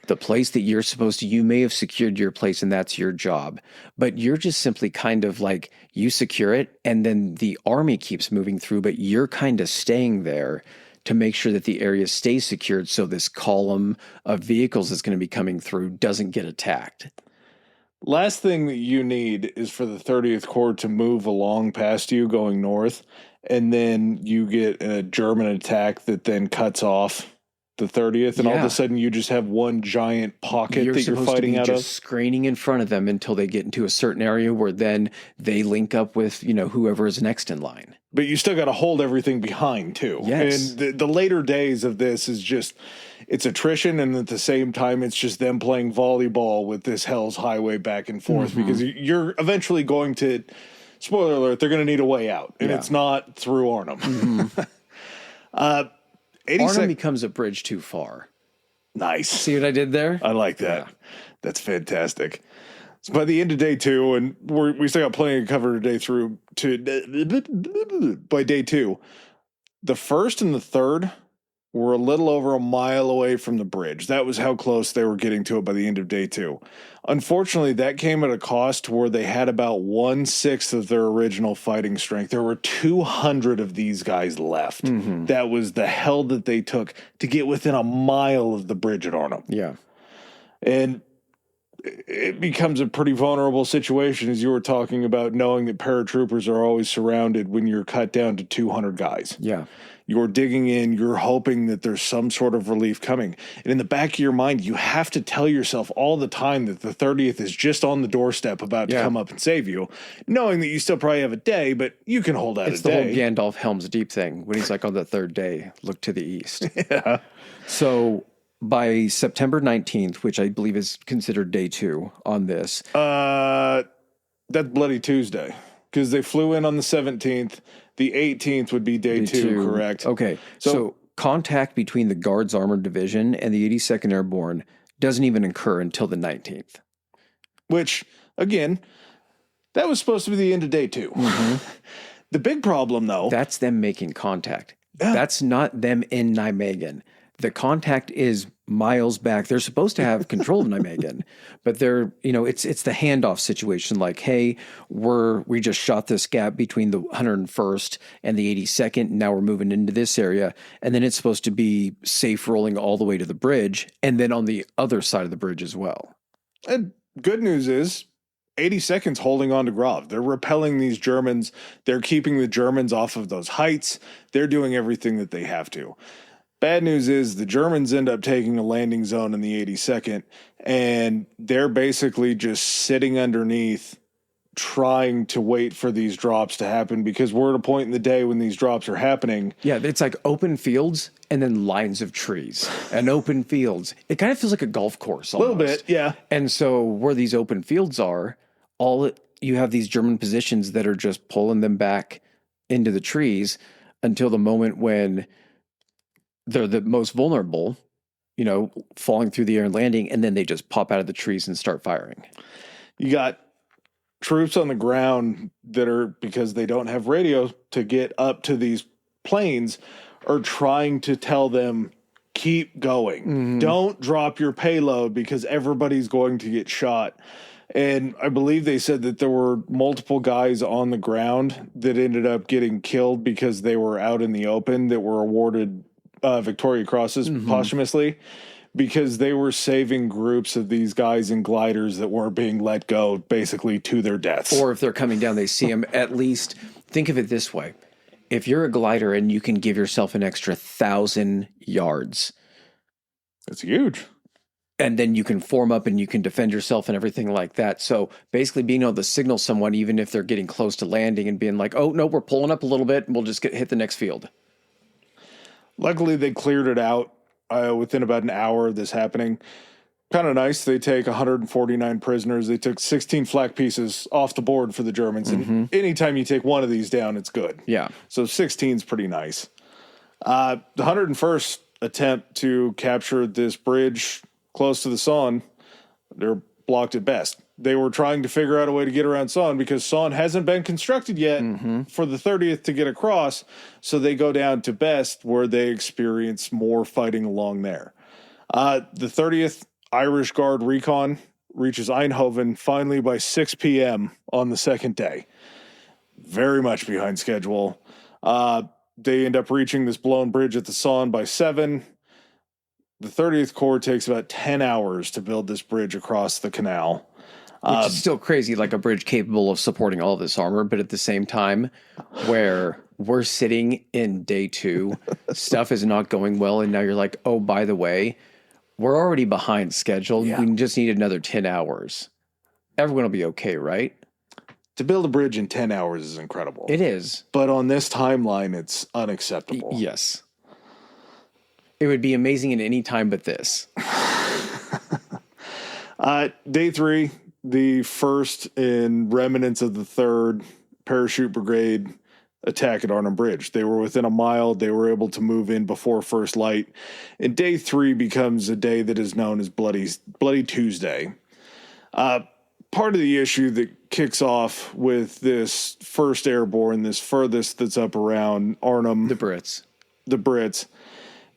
The place that you're supposed to, you may have secured your place and that's your job, but you're just simply kind of like, you secure it and then the army keeps moving through, but you're kind of staying there to make sure that the area stays secured so this column of vehicles that's going to be coming through doesn't get attacked. Last thing that you need is for the 30th Corps to move along past you going north, and then you get a German attack that then cuts off the 30th, and all of a sudden you just have one giant pocket that you're fighting out of. Just screening in front of them until they get into a certain area where then they link up with, whoever is next in line. But you still got to hold everything behind too. Yes. And the later days of this is just, it's attrition, and at the same time it's just them playing volleyball with this Hell's Highway back and forth because you're eventually going to, spoiler alert, they're going to need a way out, and it's not through Arnhem. Arnhem becomes a bridge too far. Nice. See what I did there? I like that. Yeah. That's fantastic. So by the end of day 2, and we still got plenty to cover day through by day 2, the 1st and the 3rd were a little over a mile away from the bridge. That was how close they were getting to it by the end of day 2. Unfortunately, that came at a cost where they had about 1/6 of their original fighting strength. There were 200 of these guys left. That was the hell that they took to get within a mile of the bridge at Arnhem. Yeah. And it becomes a pretty vulnerable situation, as you were talking about, knowing that paratroopers are always surrounded when you're cut down to 200 guys. Yeah. You're digging in, you're hoping that there's some sort of relief coming. And in the back of your mind, you have to tell yourself all the time that the 30th is just on the doorstep about to come up and save you, knowing that you still probably have a day, but you can hold out a day. It's the whole Gandalf Helm's Deep thing. When he's like, on the 3rd day, look to the east. Yeah. So by September 19th, which I believe is considered day 2 on this. That's Bloody Tuesday, because they flew in on the 17th. The 18th would be day 2, correct? Okay. So contact between the Guards Armored Division and the 82nd Airborne doesn't even occur until the 19th. which, again, that was supposed to be the end of day 2. The big problem, though... That's them making contact. Yeah. That's not them in Nijmegen. The contact is miles back. They're supposed to have control of Nijmegen, but they're, it's the handoff situation. Like, hey, we just shot this gap between the 101st and the 82nd. Now we're moving into this area. And then it's supposed to be safe rolling all the way to the bridge. And then on the other side of the bridge as well. And good news is 82nd's holding on to Grave. They're repelling these Germans. They're keeping the Germans off of those heights. They're doing everything that they have to. Bad news is the Germans end up taking a landing zone in the 82nd, and they're basically just sitting underneath trying to wait for these drops to happen, because we're at a point in the day when these drops are happening. Yeah, it's like open fields and then lines of trees and open fields. It kind of feels like a golf course almost. A little bit, yeah. And so where these open fields are, you have these German positions that are just pulling them back into the trees until the moment when they're the most vulnerable, falling through the air and landing, and then they just pop out of the trees and start firing. You got troops on the ground that are, because they don't have radio to get up to these planes, are trying to tell them, keep going. Mm-hmm. Don't drop your payload because everybody's going to get shot. And I believe they said that there were multiple guys on the ground that ended up getting killed because they were out in the open, that were awarded Victoria Crosses posthumously, because they were saving groups of these guys in gliders that weren't being let go basically to their deaths. Or if they're coming down, they see them. At least think of it this way. If you're a glider and you can give yourself an extra 1,000 yards. That's huge. And then you can form up and you can defend yourself and everything like that. So basically being able to signal someone, even if they're getting close to landing, and being like, oh, no, we're pulling up a little bit and we'll just hit the next field. Luckily, they cleared it out within about an hour of this happening. Kind of nice. They take 149 prisoners. They took 16 flak pieces off the board for the Germans. And anytime you take one of these down, it's good. Yeah. So 16 is pretty nice. The 101st attempt to capture this bridge close to the Saône, they're blocked at best. They were trying to figure out a way to get around Saône because Saône hasn't been constructed yet for the 30th to get across. So they go down to Best, where they experience more fighting along there. The 30th Irish Guard Recon reaches Eindhoven finally by 6 p.m. on the second day. Very much behind schedule. They end up reaching this blown bridge at the Saône by 7. The 30th Corps takes about 10 hours to build this bridge across the canal. Which is still crazy, like a bridge capable of supporting all of this armor, but at the same time, where we're sitting in day 2, stuff is not going well, and now you're like, oh, by the way, we're already behind schedule. Yeah. We just need another 10 hours. Everyone will be okay, right? To build a bridge in 10 hours is incredible. It is. But on this timeline, it's unacceptable. Yes. It would be amazing in any time but this. Day 3, the 1st and remnants of the 3rd Parachute Brigade attack at Arnhem Bridge. They were within a mile. They were able to move in before first light. And day 3 becomes a day that is known as Bloody Tuesday. Part of the issue that kicks off with this 1st Airborne, this furthest that's up around Arnhem. The Brits.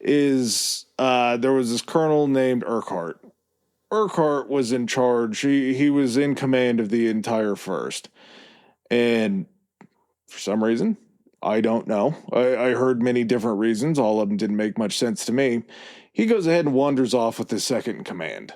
Is there was this colonel named Urquhart. Urquhart was in charge. He was in command of the entire 1st. And for some reason, I don't know. I heard many different reasons. All of them didn't make much sense to me. He goes ahead and wanders off with his 2nd in command.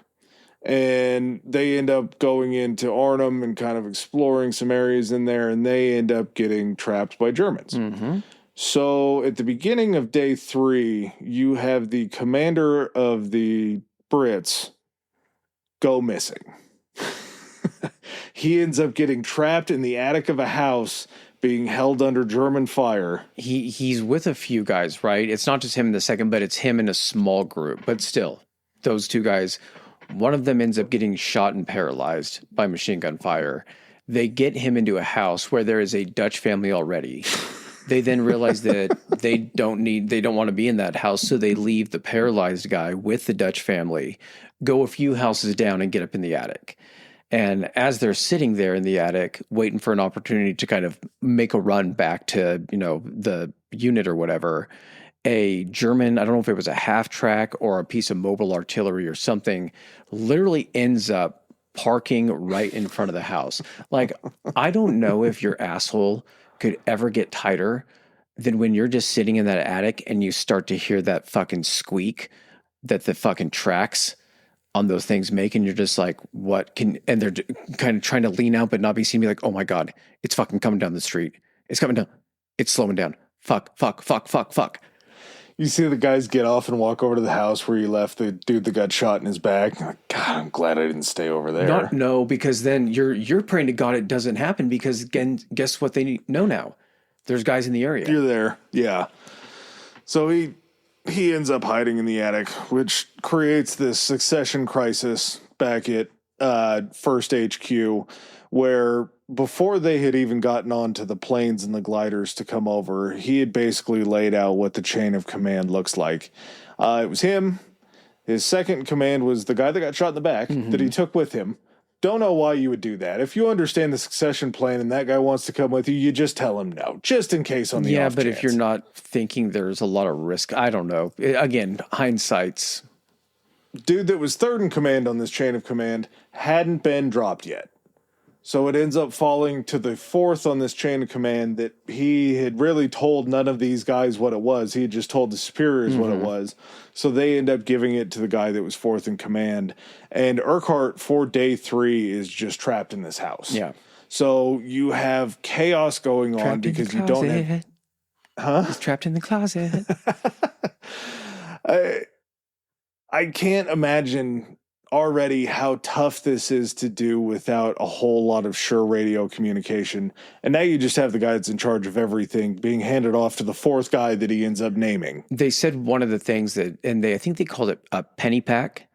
And they end up going into Arnhem and kind of exploring some areas in there, and they end up getting trapped by Germans. Mm-hmm. So at the beginning of day 3, you have the commander of the Brits go missing. He ends up getting trapped in the attic of a house, being held under German fire. He's with a few guys, right? It's not just him in the 2nd, but it's him in a small group. But still, those 2 guys, one of them ends up getting shot and paralyzed by machine gun fire. They get him into a house where there is a Dutch family already. They then realize that they don't want to be in that house, so they leave the paralyzed guy with the Dutch family, go a few houses down and get up in the attic. And as they're sitting there in the attic, waiting for an opportunity to kind of make a run back to, the unit or whatever, a German, I don't know if it was a half track or a piece of mobile artillery or something, literally ends up parking right in front of the house. Like, I don't know if your asshole could ever get tighter than when you're just sitting in that attic and you start to hear that fucking squeak that the fucking tracks on those things make, and you're just like, and they're kind of trying to lean out but not be seen, be like, oh my God, it's fucking coming down the street. It's coming down. It's slowing down. Fuck. You see the guys get off and walk over to the house where you left the dude that got shot in his back. Like, God, I'm glad I didn't stay over there. No, because then you're praying to God it doesn't happen, because again, guess what they know now? There's guys in the area. You're there. Yeah. So he ends up hiding in the attic, which creates this succession crisis back at First HQ, where before they had even gotten onto the planes and the gliders to come over, he had basically laid out what the chain of command looks like. It was him. His second in command was the guy that got shot in the back that he took with him. Don't know why you would do that. If you understand the succession plan and that guy wants to come with you, you just tell him no, just in case on the off but chance. if you're not thinking there's a lot of risk, I don't know. Again, hindsight's. Dude that was third in command on this chain of command hadn't been dropped yet. So it ends up falling to the fourth on this chain of command that he had really told none of these guys what it was. He had just told the superiors what it was. So they end up giving it to the guy that was fourth in command. And Urquhart, for day 3, is just trapped in this house. Yeah. So you have chaos going on because you don't have... Huh? He's trapped in the closet. I can't imagine already how tough this is to do without a whole lot of sure radio communication. And now you just have the guy that's in charge of everything being handed off to the fourth guy that he ends up naming. They said one of the things that, and I think they called it a penny pack.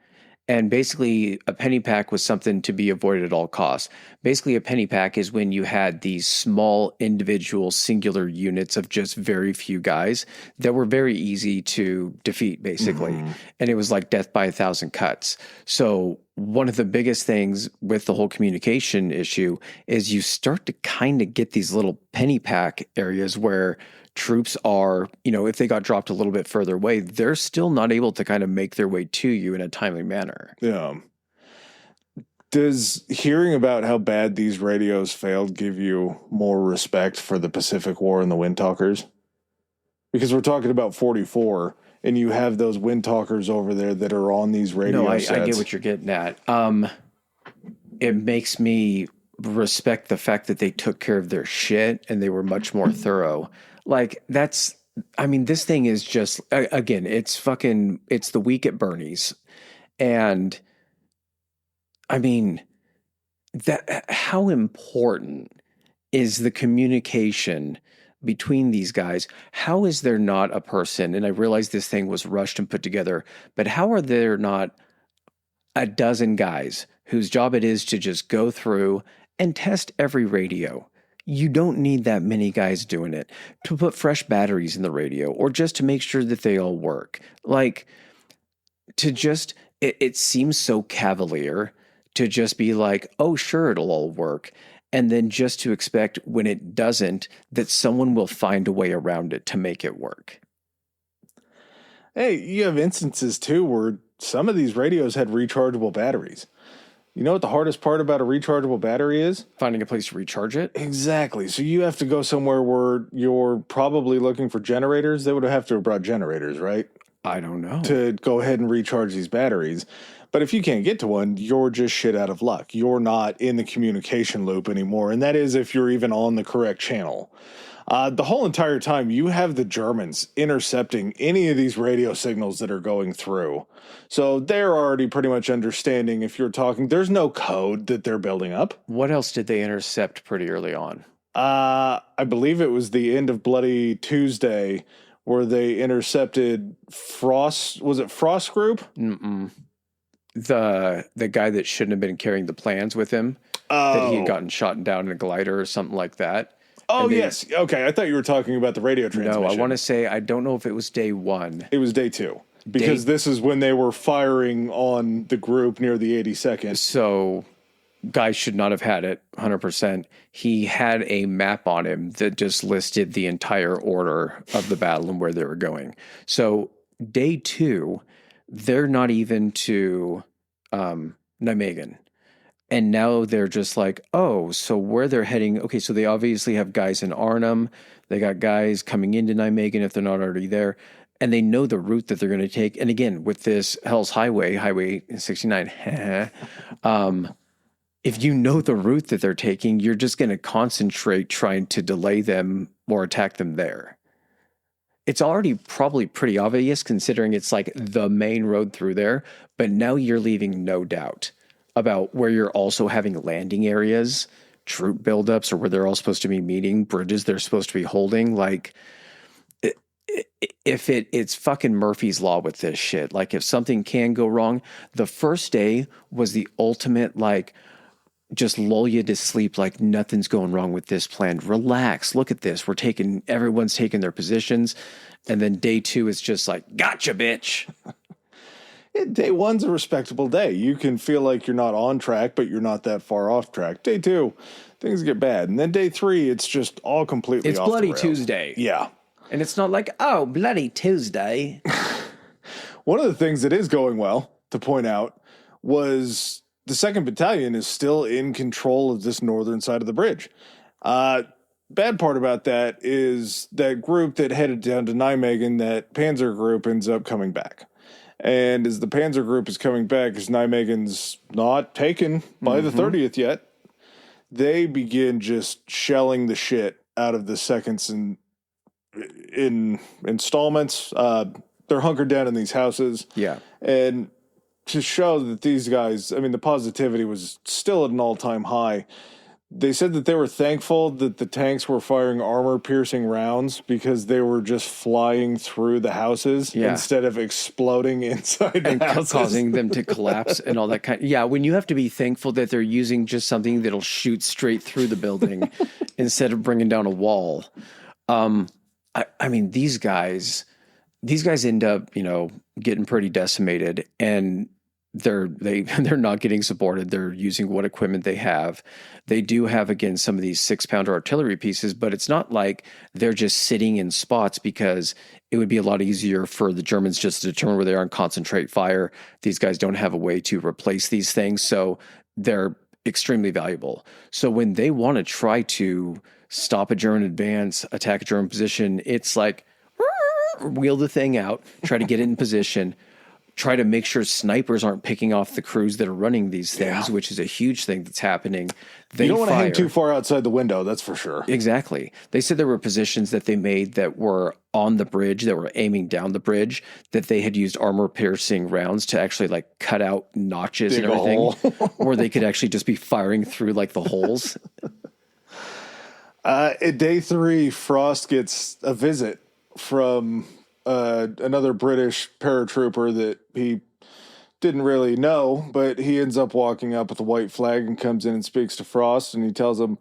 And basically, a penny pack was something to be avoided at all costs. Basically, a penny pack is when you had these small individual singular units of just very few guys that were very easy to defeat, basically. And it was like death by 1,000 cuts. So one of the biggest things with the whole communication issue is you start to kind of get these little penny pack areas where troops are, if they got dropped a little bit further away, they're still not able to kind of make their way to you in a timely manner. Yeah. Does hearing about how bad these radios failed give you more respect for the Pacific War and the Wind Talkers? Because we're talking about 44, and you have those Wind Talkers over there that are on these radio sets. I get what you're getting at. It makes me respect the fact that they took care of their shit and they were much more thorough. Like, this thing is just, again, it's the week at Bernie's. And how important is the communication between these guys? How is there not a person, and I realize this thing was rushed and put together, but how are there not a dozen guys whose job it is to just go through and test every radio? You don't need that many guys doing it to put fresh batteries in the radio or just to make sure that they all work. Like, it seems so cavalier to just be like, oh, sure, it'll all work. And then just to expect when it doesn't, that someone will find a way around it to make it work. Hey, you have instances too where some of these radios had rechargeable batteries. You know what the hardest part about a rechargeable battery is? Finding a place to recharge it? Exactly. So you have to go somewhere where you're probably looking for generators. They would have to have brought generators, right? I don't know. To go ahead and recharge these batteries. But if you can't get to one, you're just shit out of luck. You're not in the communication loop anymore. And that is if you're even on the correct channel. The whole entire time, you have the Germans intercepting any of these radio signals that are going through. So they're already pretty much understanding if you're talking. There's no code that they're building up. What else did they intercept pretty early on? I believe it was the end of Bloody Tuesday where they intercepted Frost. Was it Frost Group? Mm-mm. The guy that shouldn't have been carrying the plans with him. That he had gotten shot down in a glider or something like that. Oh, yes. Okay. I thought you were talking about the radio transmission. No, I want to say, I don't know if it was day 1. It was day 2. Because this is when they were firing on the group near the 82nd. So guy should not have had it 100%. He had a map on him that just listed the entire order of the battle and where they were going. So day 2, they're not even to Nijmegen. And now they're just like, oh, so where they're heading. Okay, so they obviously have guys in Arnhem. They got guys coming into Nijmegen if they're not already there. And they know the route that they're going to take. And again, with this Hell's Highway, Highway 69, if you know the route that they're taking, you're just going to concentrate trying to delay them or attack them there. It's already probably pretty obvious considering it's like the main road through there. But now you're leaving no doubt about where you're also having landing areas, troop buildups, or where they're all supposed to be meeting, bridges they're supposed to be holding. Like, if it's fucking Murphy's Law with this shit. Like, if something can go wrong, the first day was the ultimate, like, just lull you to sleep, like nothing's going wrong with this plan. Relax, look at this. Everyone's taking their positions. And then day 2 is just like, gotcha, bitch. Day 1's a respectable day. You can feel like you're not on track, but you're not that far off track. Day 2, things get bad. And then day 3, it's just all completely off the rails. It's Bloody Tuesday. Yeah. And it's not like, oh, Bloody Tuesday. One of the things that is going well, to point out, was the 2nd Battalion is still in control of this northern side of the bridge. Bad part about that is that group that headed down to Nijmegen, that Panzer group, ends up coming back. And as the Panzer group is coming back, as Nijmegen's not taken by the 30th yet, they begin just shelling the shit out of the seconds in installments. They're hunkered down in these houses. Yeah. And to show that these guys, I mean, the positivity was still at an all-time high. They said that they were thankful that the tanks were firing armor-piercing rounds because they were just flying through the houses instead of exploding inside the houses. Causing them to collapse and all that kind. Yeah, when you have to be thankful that they're using just something that'll shoot straight through the building instead of bringing down a wall. I mean, these guys end up, getting pretty decimated, and they're not getting supported. They're using what equipment they have. They do have, again, some of these 6-pounder artillery pieces, but it's not like they're just sitting in spots, because it would be a lot easier for the Germans just to determine where they are and concentrate fire. These guys don't have a way to replace these things, so they're extremely valuable. So when they want to try to stop a German advance, attack a German position, it's like, wheel the thing out, try to get it in position, try to make sure snipers aren't picking off the crews that are running these things, which is a huge thing that's happening. You don't want to hang too far outside the window, that's for sure. Exactly. They said there were positions that they made that were on the bridge, that were aiming down the bridge, that they had used armor-piercing rounds to actually, like, cut out notches and everything, where they could actually just be firing through, like, the holes. At day 3, Frost gets a visit from another British paratrooper that he didn't really know, but he ends up walking up with a white flag and comes in and speaks to Frost, and he tells him,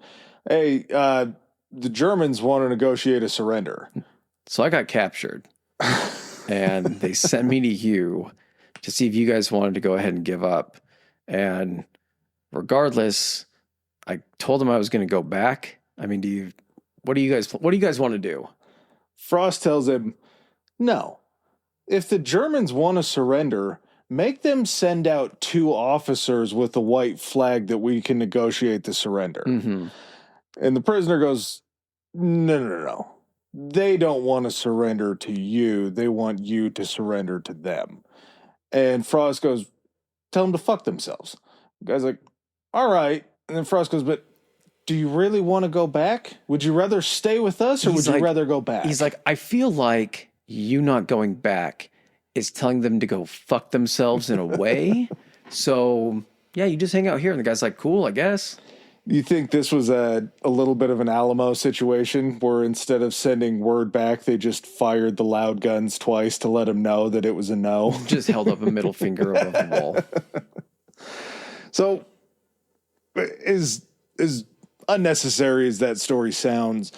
hey, the Germans want to negotiate a surrender. So I got captured, and they sent me to you to see if you guys wanted to go ahead and give up. And regardless, I told them I was going to go back. I mean, what do you guys want to do? Frost tells him, no, if the Germans want to surrender, make them send out 2 officers with the white flag that we can negotiate the surrender. Mm-hmm. And the prisoner goes, no. They don't want to surrender to you. They want you to surrender to them. And Frost goes, tell them to fuck themselves. The guy's like, all right. And then Frost goes, but do you really want to go back? Would you rather stay with us, or would you rather go back? He's like, I feel like you not going back is telling them to go fuck themselves in a way. So, yeah, you just hang out here. And the guy's like, cool, I guess. You think this was a little bit of an Alamo situation where instead of sending word back, they just fired the loud guns twice to let him know that it was a no? Just held up a middle finger above the wall. So, as unnecessary as that story sounds,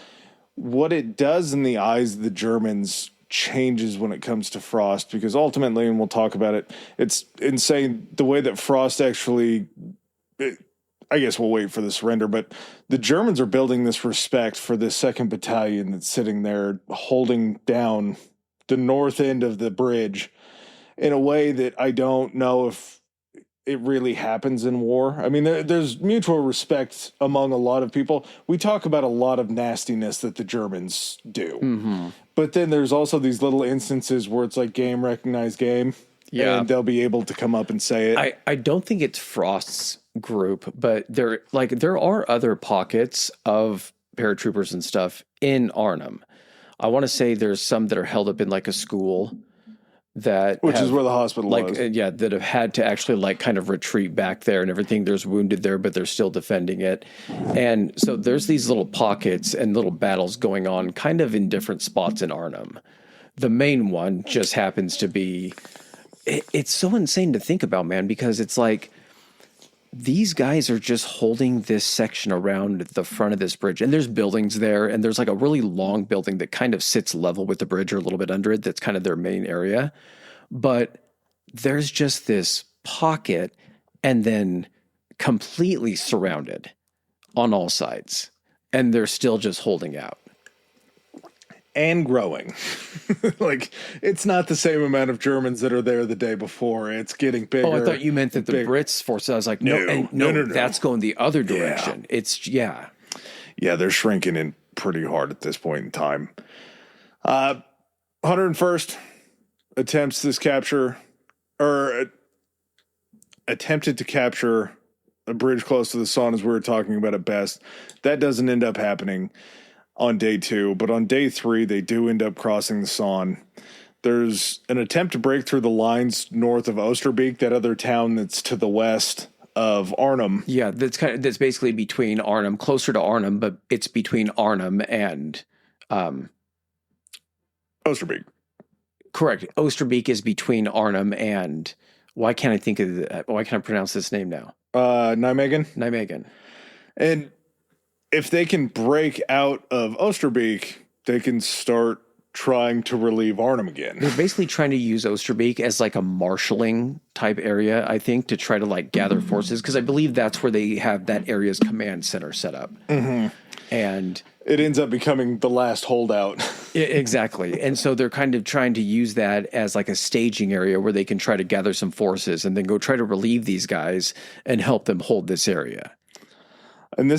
what it does in the eyes of the Germans changes when it comes to Frost, because ultimately, and we'll talk about it, it's insane the way that Frost actually I guess we'll wait for the surrender, but the Germans are building this respect for this 2nd Battalion that's sitting there holding down the north end of the bridge in a way that I don't know if it really happens in war. I mean, there's mutual respect among a lot of people. We talk about a lot of nastiness that the Germans do. But then there's also these little instances where it's like game recognized game. Yeah. And they'll be able to come up and say it. I don't think it's Frost's group, but there are other pockets of paratroopers and stuff in Arnhem. I want to say there's some that are held up in like a school which is where the hospital was. Yeah, that have had to actually like kind of retreat back there and everything. There's wounded there, but they're still defending it. And so there's these little pockets and little battles going on kind of in different spots in Arnhem. The main one just happens to be, it's so insane to think about, man, because it's like these guys are just holding this section around the front of this bridge, and there's buildings there, and there's like a really long building that kind of sits level with the bridge or a little bit under it. That's kind of their main area. But there's just this pocket and then completely surrounded on all sides, and they're still just holding out. And growing. Like, it's not the same amount of Germans that are there the day before. It's getting bigger. Oh, I thought you meant that the Brits forces. I was like, no, that's going the other direction. Yeah. Yeah, they're shrinking in pretty hard at this point in time. 101st attempts this capture, or attempted to capture a bridge close to the Saône, as we were talking about at best. That doesn't end up happening on day 2, but on day 3, they do end up crossing the Saône. There's an attempt to break through the lines north of Oosterbeek, that other town that's to the west of Arnhem. Yeah, that's basically between Arnhem, closer to Arnhem, but it's between Arnhem and Oosterbeek. Correct. Oosterbeek is between Arnhem and why can't I pronounce this name now? Nijmegen. And if they can break out of Oosterbeek, they can start trying to relieve Arnhem again. They're basically trying to use Oosterbeek as like a marshalling type area, I think, to try to like gather forces, because I believe that's where they have that area's command center set up. And it ends up becoming the last holdout. Exactly. And so they're kind of trying to use that as like a staging area where they can try to gather some forces and then go try to relieve these guys and help them hold this area. And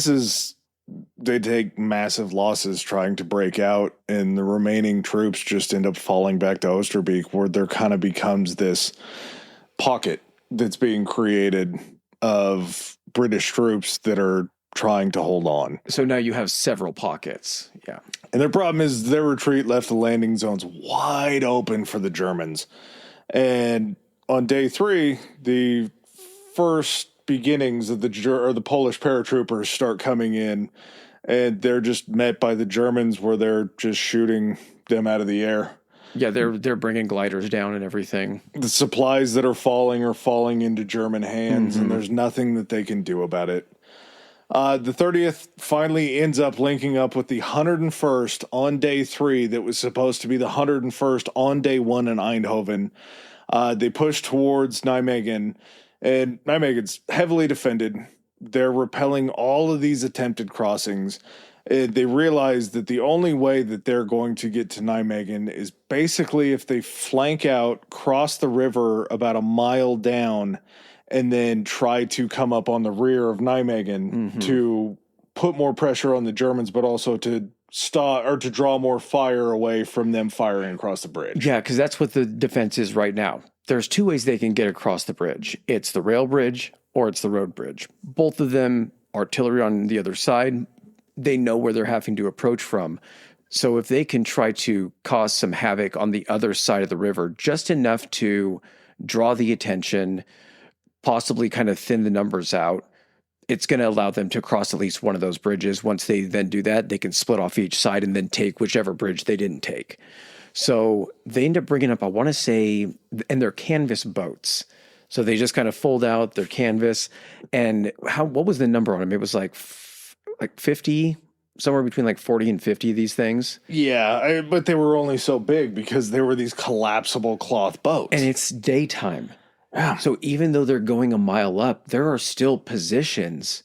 they take massive losses trying to break out, and the remaining troops just end up falling back to Oosterbeek, where there kind of becomes this pocket that's being created of British troops that are trying to hold on. So now you have several pockets. Yeah. And their problem is their retreat left the landing zones wide open for the Germans. And on day 3, the first beginnings of the Polish paratroopers start coming in, and they're just met by the Germans where they're just shooting them out of the air. Yeah, they're bringing gliders down and everything. The supplies that are falling into German hands, and there's nothing that they can do about it. The 30th finally ends up linking up with the 101st on day 3 that was supposed to be the 101st on day 1 in Eindhoven. They push towards Nijmegen, and Nijmegen's heavily defended. They're repelling all of these attempted crossings. They realize that the only way that they're going to get to Nijmegen is basically if they flank out, cross the river about a mile down, and then try to come up on the rear of Nijmegen to put more pressure on the Germans, but also to stop or to draw more fire away from them firing across the bridge. Yeah, because that's what the defense is right now. There's 2 ways they can get across the bridge. It's the rail bridge or it's the road bridge. Both of them, artillery on the other side, they know where they're having to approach from. So if they can try to cause some havoc on the other side of the river, just enough to draw the attention, possibly kind of thin the numbers out, it's going to allow them to cross at least one of those bridges. Once they then do that, they can split off each side and then take whichever bridge they didn't take. So they end up bringing up, I want to say, and they're canvas boats. So they just kind of fold out their canvas. And what was the number on them? It was like 50, somewhere between like 40 and 50 of these things. Yeah, but they were only so big because they were these collapsible cloth boats. And it's daytime. Yeah. So even though they're going a mile up, there are still positions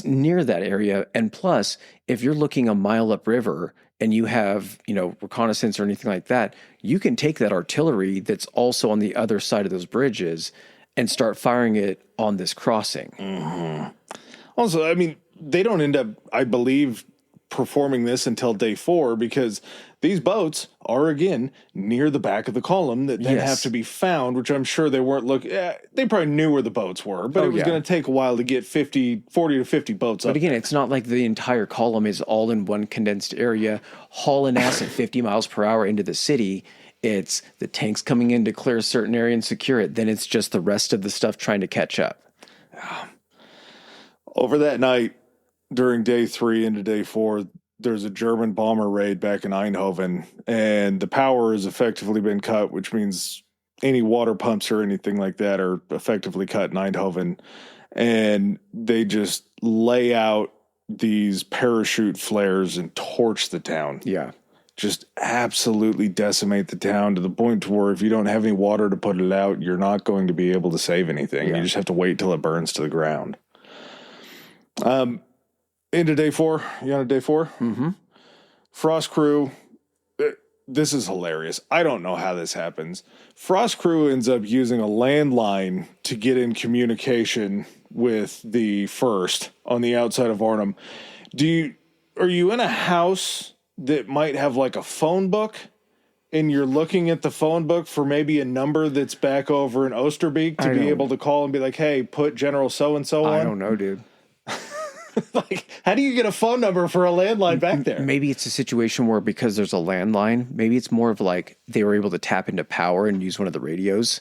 near that area. And plus, if you're looking a mile upriver and you have, reconnaissance or anything like that, you can take that artillery that's also on the other side of those bridges and start firing it on this crossing. Mm-hmm. Also, I mean, they don't end up, I believe, performing this until day 4 because these boats are, again, near the back of the column that then have to be found, which I'm sure they weren't looking. They probably knew where the boats were, but it was going to take a while to get 40 to 50 boats up. But again, it's not like the entire column is all in one condensed area, hauling ass at 50 miles per hour into the city. It's the tanks coming in to clear a certain area and secure it. Then it's just the rest of the stuff trying to catch up. Over that night, during day 3 into day 4, there's a German bomber raid back in Eindhoven, and the power has effectively been cut, which means any water pumps or anything like that are effectively cut in Eindhoven. And they just lay out these parachute flares and torch the town. Yeah. Just absolutely decimate the town to the point to where if you don't have any water to put it out, you're not going to be able to save anything. Yeah. You just have to wait till it burns to the ground. Into day 4. You on to day 4? Mm-hmm. Frost crew. This is hilarious. I don't know how this happens. Frost crew ends up using a landline to get in communication with the first on the outside of Arnhem. Are you in a house that might have like a phone book and you're looking at the phone book for maybe a number that's back over in Oosterbeek to be able to call and be like, hey, put General so-and-so on? I don't know, dude. Like, how do you get a phone number for a landline back there? Maybe it's a situation where because there's a landline, maybe it's more of like they were able to tap into power and use one of the radios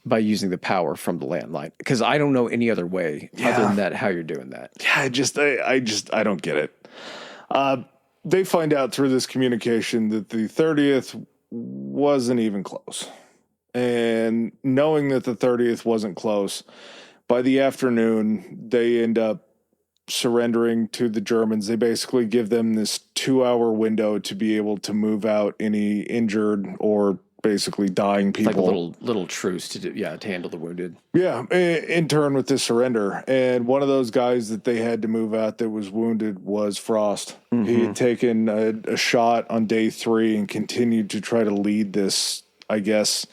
by using the power from the landline. Because I don't know any other way other than that how you're doing that. Yeah, I don't get it. They find out through this communication that the 30th wasn't even close. And knowing that the 30th wasn't close, by the afternoon, they end up surrendering to the Germans. They basically give them this 2-hour window to be able to move out any injured or basically dying people. Like a little truce to handle the wounded. Yeah, in turn with this surrender. And one of those guys that they had to move out that was wounded was Frost. Mm-hmm. He had taken a shot on day 3 and continued to try to lead this, I guess,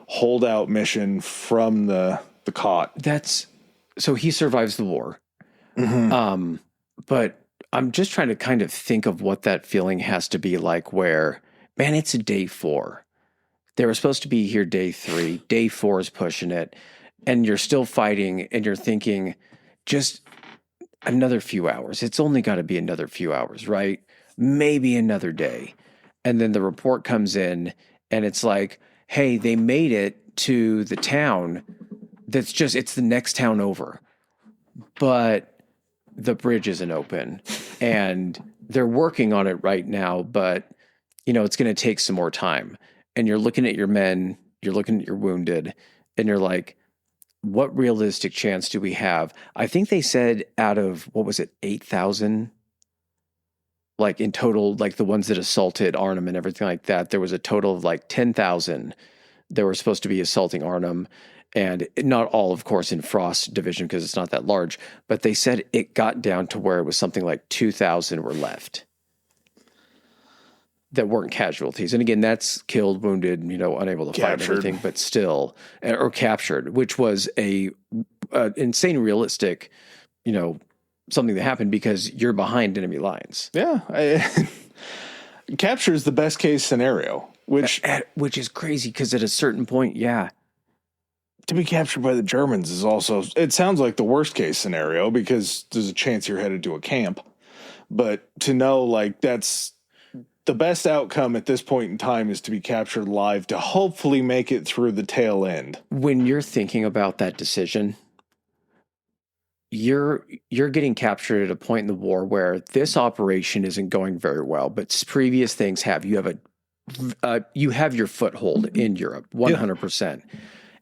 holdout mission from the cot. So he survives the war. Mm-hmm. But I'm just trying to kind of think of what that feeling has to be like where, man, it's a day 4. They were supposed to be here day 3. Day 4 is pushing it. And you're still fighting and you're thinking just another few hours. It's only got to be another few hours, right? Maybe another day. And then the report comes in and it's like, hey, they made it to the town. It's the next town over. But the bridge isn't open and they're working on it right now, but it's going to take some more time. And you're looking at your men, you're looking at your wounded, and you're like, what realistic chance do we have? I think they said out of, 8,000? Like in total, like the ones that assaulted Arnhem and everything like that, there was a total of like 10,000 that were supposed to be assaulting Arnhem. And not all, of course, in Frost's division because it's not that large. But they said it got down to where it was something like 2,000 were left that weren't casualties. And again, that's killed, wounded, unable to fight and everything, but still, or captured, which was a insane realistic, something that happened because you're behind enemy lines. Yeah. Capture is the best case scenario, which is crazy because at a certain point, to be captured by the Germans is also, it sounds like the worst case scenario because there's a chance you're headed to a camp. But to know like that's the best outcome at this point in time is to be captured live to hopefully make it through the tail end. When you're thinking about that decision, you're getting captured at a point in the war where this operation isn't going very well, but previous things have. You have your foothold in Europe, 100%. Yeah.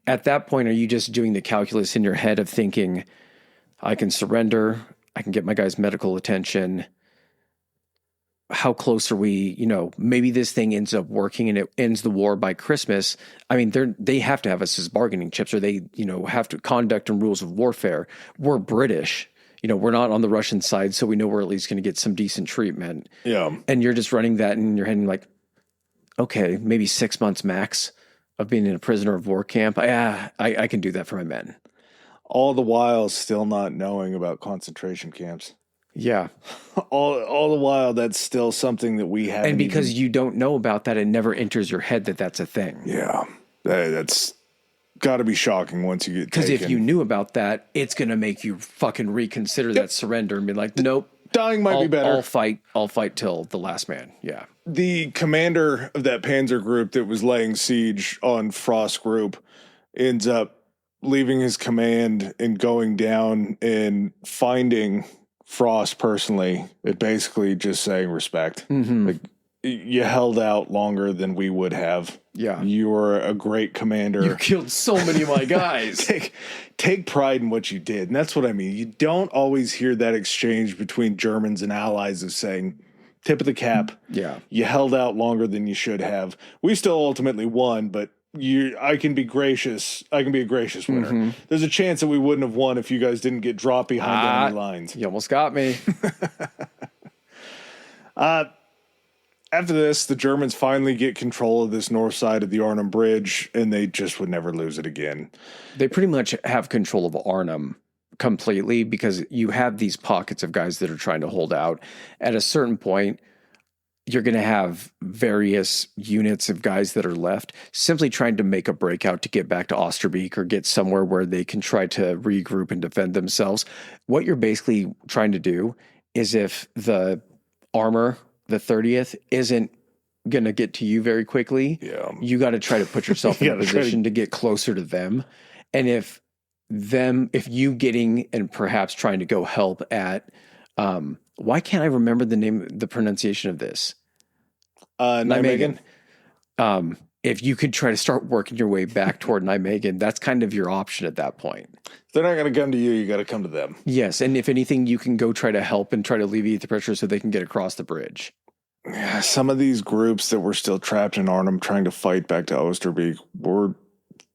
At that point, are you just doing the calculus in your head of thinking, I can surrender, I can get my guys medical attention? How close are we? Maybe this thing ends up working and it ends the war by Christmas. I mean, they have to have us as bargaining chips, or they, have to conduct and rules of warfare. We're British. we're not on the Russian side, so we know we're at least going to get some decent treatment. Yeah. And you're just running that in your head and like, okay, maybe 6 months max of being in a prisoner of war camp. I can do that for my men. All the while still not knowing about concentration camps. Yeah. All the while, that's still something that we haven't. And because you don't know about that, it never enters your head that that's a thing. Yeah. That's got to be shocking once you get taken. Because if you knew about that, it's going to make you fucking reconsider that surrender and be like, nope. Dying might be better. I'll fight till the last man. Yeah. The commander of that panzer group that was laying siege on Frost's group ends up leaving his command and going down and finding Frost personally, and basically just saying respect. Mm-hmm. Like, you held out longer than we would have. Yeah. You were a great commander. You killed so many of my guys. Take pride in what you did. And that's what I mean. You don't always hear that exchange between Germans and allies of saying, tip of the cap. Yeah. You held out longer than you should have. We still ultimately won, but I can be gracious. I can be a gracious winner. Mm-hmm. There's a chance that we wouldn't have won if you guys didn't get dropped behind enemy lines. You almost got me. After this, the Germans finally get control of this north side of the Arnhem Bridge, and they just would never lose it again. They pretty much have control of Arnhem completely because you have these pockets of guys that are trying to hold out. At a certain point, you're going to have various units of guys that are left simply trying to make a breakout to get back to Osterbeek or get somewhere where they can try to regroup and defend themselves. What you're basically trying to do is if the armor, the 30th, isn't going to get to you very quickly, you got to try to put yourself in a position to get closer to them. And if you getting and perhaps trying to go help at, why can't I remember the pronunciation of this? Nijmegen. If you could try to start working your way back toward Nijmegen, that's kind of your option at that point. They're not going to come to you. You got to come to them. Yes. And if anything, you can go try to help and try to alleviate the pressure so they can get across the bridge. Yeah, some of these groups that were still trapped in Arnhem trying to fight back to Osterbeek were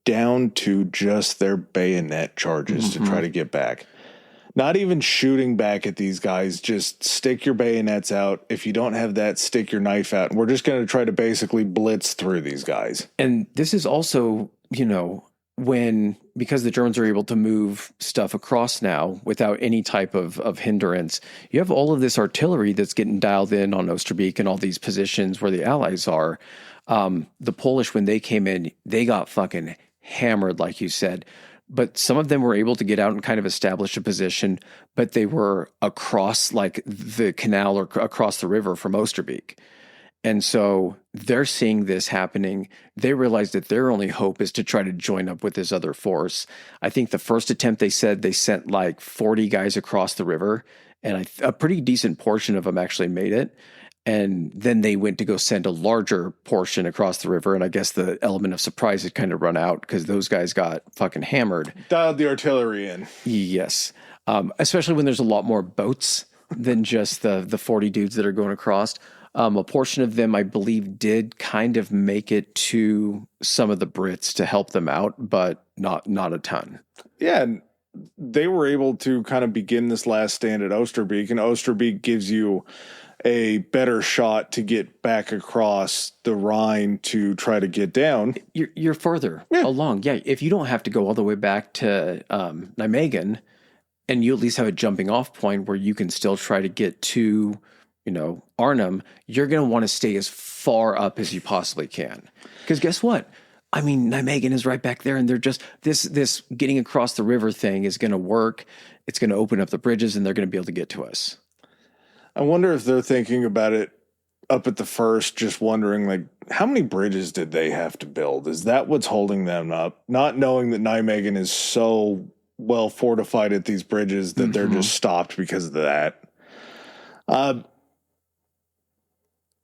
down to just their bayonet charges to try to get back. Not even shooting back at these guys, just stick your bayonets out. If you don't have that, stick your knife out. And we're just going to try to basically blitz through these guys. And this is also, because the Germans are able to move stuff across now without any type of hindrance, you have all of this artillery that's getting dialed in on Osterbeek and all these positions where the Allies are. The Polish, when they came in, they got fucking hammered, like you said. But some of them were able to get out and kind of establish a position, but they were across like the canal or across the river from Osterbeek. And so they're seeing this happening. They realize that their only hope is to try to join up with this other force. I think the first attempt they said they sent like 40 guys across the river, and a pretty decent portion of them actually made it. And then they went to go send a larger portion across the river. And I guess the element of surprise had kind of run out because those guys got fucking hammered. Dialed the artillery in. Yes. Especially when there's a lot more boats than just the 40 dudes that are going across. A portion of them, I believe, did kind of make it to some of the Brits to help them out, but not a ton. Yeah, and they were able to kind of begin this last stand at Osterbeek, and Osterbeek gives you a better shot to get back across the Rhine to try to get down. You're further along. Yeah, if you don't have to go all the way back to Nijmegen, and you at least have a jumping off point where you can still try to get to, Arnhem, you're going to want to stay as far up as you possibly can. Because guess what? I mean, Nijmegen is right back there, and they're just this getting across the river thing is going to work. It's going to open up the bridges, and they're going to be able to get to us. I wonder if they're thinking about it up at the first, just wondering, like, how many bridges did they have to build? Is that what's holding them up? Not knowing that Nijmegen is so well fortified at these bridges that they're just stopped because of that.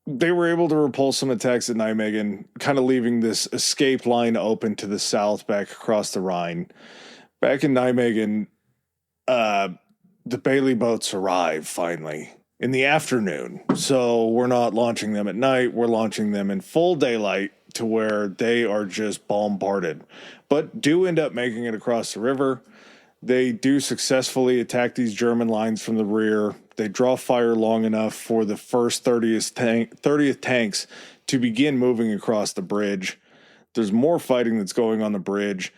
They were able to repulse some attacks at Nijmegen, kind of leaving this escape line open to the south back across the Rhine. Back in Nijmegen, the Bailey boats arrive finally in the afternoon. So we're not launching them at night. We're launching them in full daylight to where they are just bombarded, but do end up making it across the river. They do successfully attack these German lines from the rear. They draw fire long enough for the first 30th tanks to begin moving across the bridge. There's more fighting that's going on the bridge.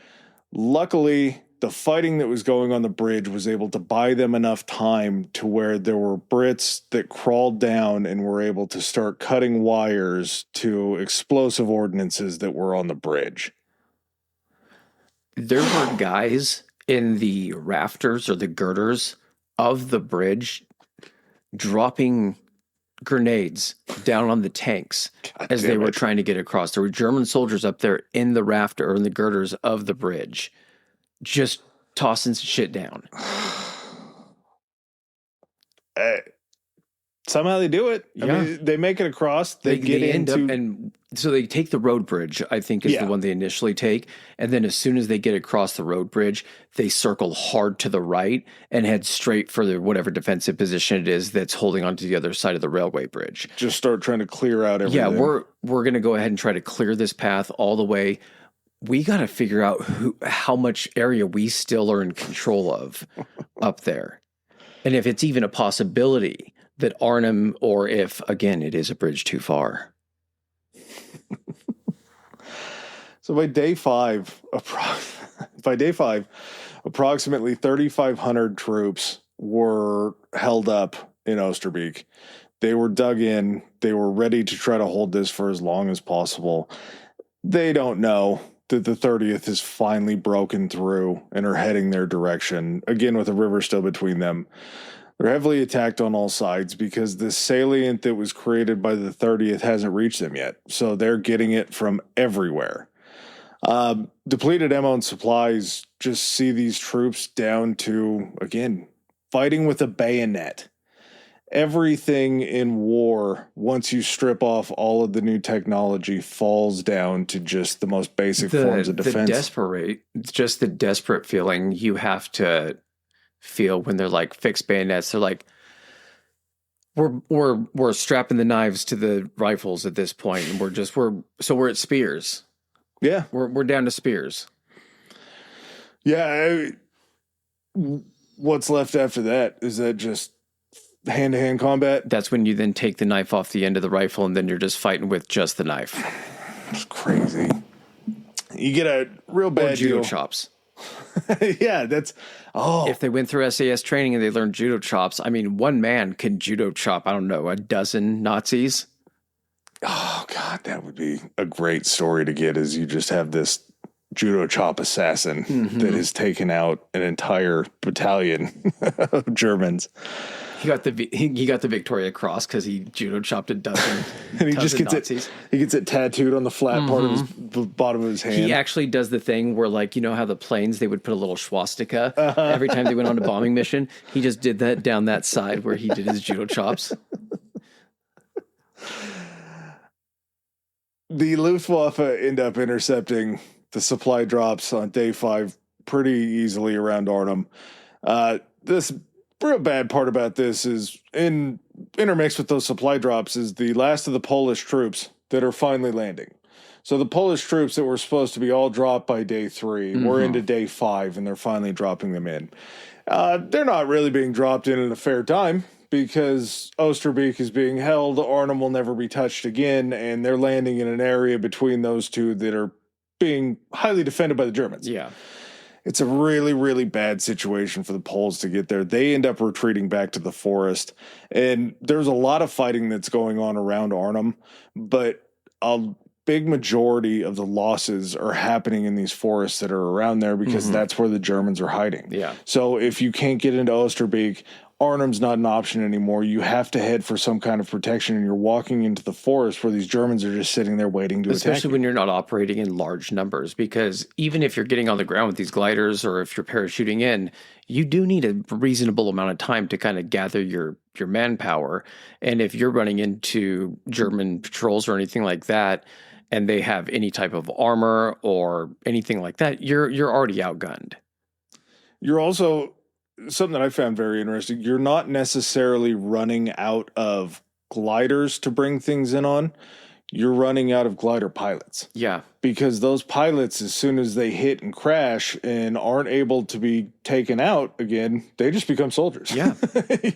Luckily, the fighting that was going on the bridge was able to buy them enough time to where there were Brits that crawled down and were able to start cutting wires to explosive ordnances that were on the bridge. There were guys in the rafters or the girders of the bridge dropping grenades down on the tanks as they were trying to get across. There were German soldiers up there in the rafter or in the girders of the bridge, just tossing shit down. Somehow they do it. Yeah. I mean, they make it across. They end up, and so they take the road bridge, I think is the one they initially take. And then as soon as they get across the road bridge, they circle hard to the right and head straight for whatever defensive position it is that's holding onto the other side of the railway bridge. Just start trying to clear out everything. Yeah, we're going to go ahead and try to clear this path all the way. We got to figure out how much area we still are in control of up there. And if it's even a possibility that Arnhem, or if, again, it is a bridge too far. So by day five, approximately 3,500 troops were held up in Oosterbeek. They were dug in. They were ready to try to hold this for as long as possible. They don't know that the 30th is finally broken through and are heading their direction, again with the river still between them. They're heavily attacked on all sides because the salient that was created by the 30th hasn't reached them yet. So they're getting it from everywhere. Depleted ammo and supplies just see these troops down to, again, fighting with a bayonet. Everything in war, once you strip off all of the new technology, falls down to just the most basic forms of defense. Just the desperate feeling you have to feel when they're like fixed bayonets. They're like, we're strapping the knives to the rifles at this point, and we're at spears. Yeah, we're down to spears. Yeah, what's left after that? Is that just hand-to-hand combat? That's when you then take the knife off the end of the rifle, and then you're just fighting with just the knife. It's crazy. You get a real bad judo chops. Yeah, if they went through SAS training and they learned judo chops, I mean, one man can judo chop, I don't know, a dozen Nazis. Oh God, that would be a great story to get, is you just have this judo chop assassin that has taken out an entire battalion of Germans. He got the Victoria Cross because he judo chopped a dozen. And he just gets Nazis. He gets it tattooed on the flat part of the bottom of his hand. He actually does the thing where, like, you know how the planes, they would put a little swastika every time they went on a bombing mission. He just did that down that side where he did his judo chops. The Luftwaffe end up intercepting the supply drops on day 5 pretty easily around Arnhem. This real bad part about this is intermixed with those supply drops is the last of the Polish troops that are finally landing. So the Polish troops that were supposed to be all dropped by day 3 were into day 5, and they're finally dropping them in. They're not really being dropped in a fair time because Oosterbeek is being held. Arnhem will never be touched again, and they're landing in an area between those two that are being highly defended by the Germans. Yeah. It's a really, really bad situation for the Poles to get there. They end up retreating back to the forest, and there's a lot of fighting that's going on around Arnhem, but a big majority of the losses are happening in these forests that are around there because that's where the Germans are hiding. Yeah. So if you can't get into Oosterbeek, Arnhem's not an option anymore. You have to head for some kind of protection, and you're walking into the forest where these Germans are just sitting there waiting to attack you. Especially when you're not operating in large numbers, because even if you're getting on the ground with these gliders or if you're parachuting in, you do need a reasonable amount of time to kind of gather your manpower. And if you're running into German patrols or anything like that, and they have any type of armor or anything like that, you're already outgunned. You're also... Something that I found very interesting, you're not necessarily running out of gliders to bring things in on. you're running out of glider pilots. Yeah. Because those pilots, as soon as they hit and crash and aren't able to be taken out again, they just become soldiers. Yeah.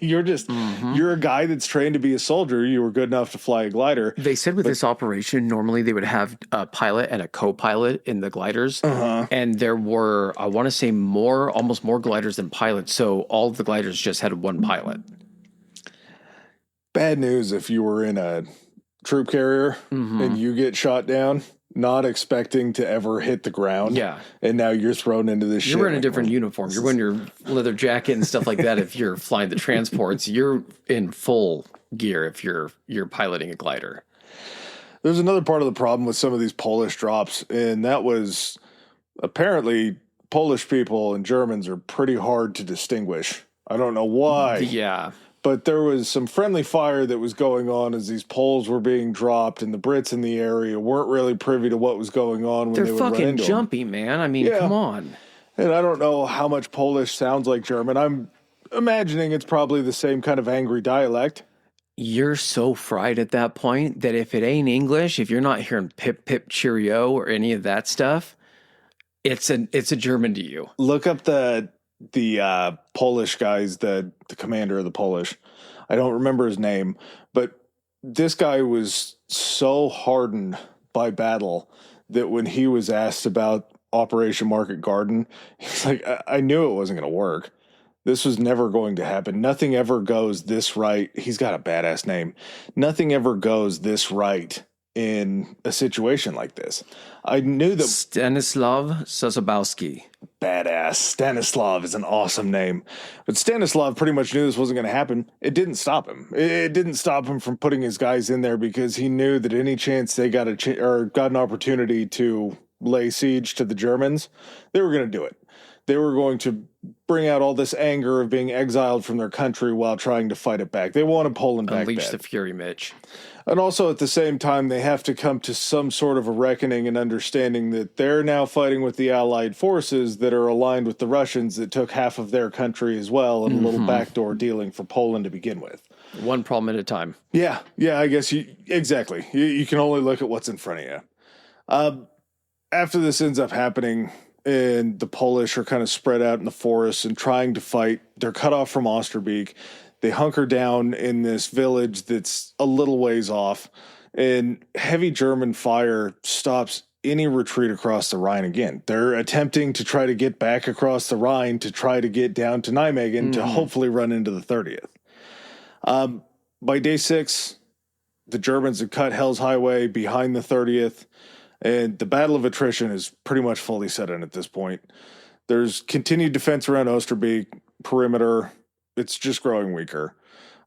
You're a guy that's trained to be a soldier. You were good enough to fly a glider. They said with this operation, normally they would have a pilot and a co-pilot in the gliders. And there were, I want to say almost more gliders than pilots. So all of the gliders just had one pilot. Bad news if you were in a troop carrier and you get shot down, not expecting to ever hit the ground. Yeah. And now you're thrown into this shit. You're wearing a different uniform. You're wearing your leather jacket and stuff like that. If you're flying the transports, you're in full gear if you're piloting a glider. There's another part of the problem with some of these Polish drops, and that was apparently Polish people and Germans are pretty hard to distinguish. I don't know why. Yeah. But there was some friendly fire that was going on as these Poles were being dropped, and the Brits in the area weren't really privy to what was going on when they would run into them. They're fucking jumpy, man. I mean, come on. And I don't know how much Polish sounds like German. I'm imagining it's probably the same kind of angry dialect. You're so fried at that point that if it ain't English, if you're not hearing pip, pip, cheerio or any of that stuff, it's a German to you. Look up the Polish guys, the commander of the Polish. I don't remember his name, but this guy was so hardened by battle that when he was asked about Operation Market Garden, he's like, I knew it wasn't going to work. This was never going to happen. Nothing ever goes this right. He's got a badass name. Nothing ever goes this right in a situation like this. I knew that Stanislav Sosabowski. Badass. Stanislav is an awesome name. But Stanislav pretty much knew this wasn't going to happen. It didn't stop him. It didn't stop him from putting his guys in there because he knew that any chance they got an opportunity to lay siege to the Germans, they were going to do it. They were going to bring out all this anger of being exiled from their country while trying to fight it back. They wanted Poland back. Unleash the fury, Mitch. And also at the same time, they have to come to some sort of a reckoning and understanding that they're now fighting with the Allied forces that are aligned with the Russians that took half of their country as well, and a little backdoor dealing for Poland to begin with. One problem at a time. Yeah, I guess exactly. You can only look at what's in front of you. After this ends up happening, and the Polish are kind of spread out in the forests and trying to fight, they're cut off from Osterbeek. They hunker down in this village that's a little ways off, and heavy German fire stops any retreat across the Rhine again. They're attempting to try to get back across the Rhine to try to get down to Nijmegen to hopefully run into the 30th. By day 6, the Germans have cut Hell's Highway behind the 30th, and the battle of attrition is pretty much fully set in at this point. There's continued defense around Osterbeek, perimeter. It's just growing weaker.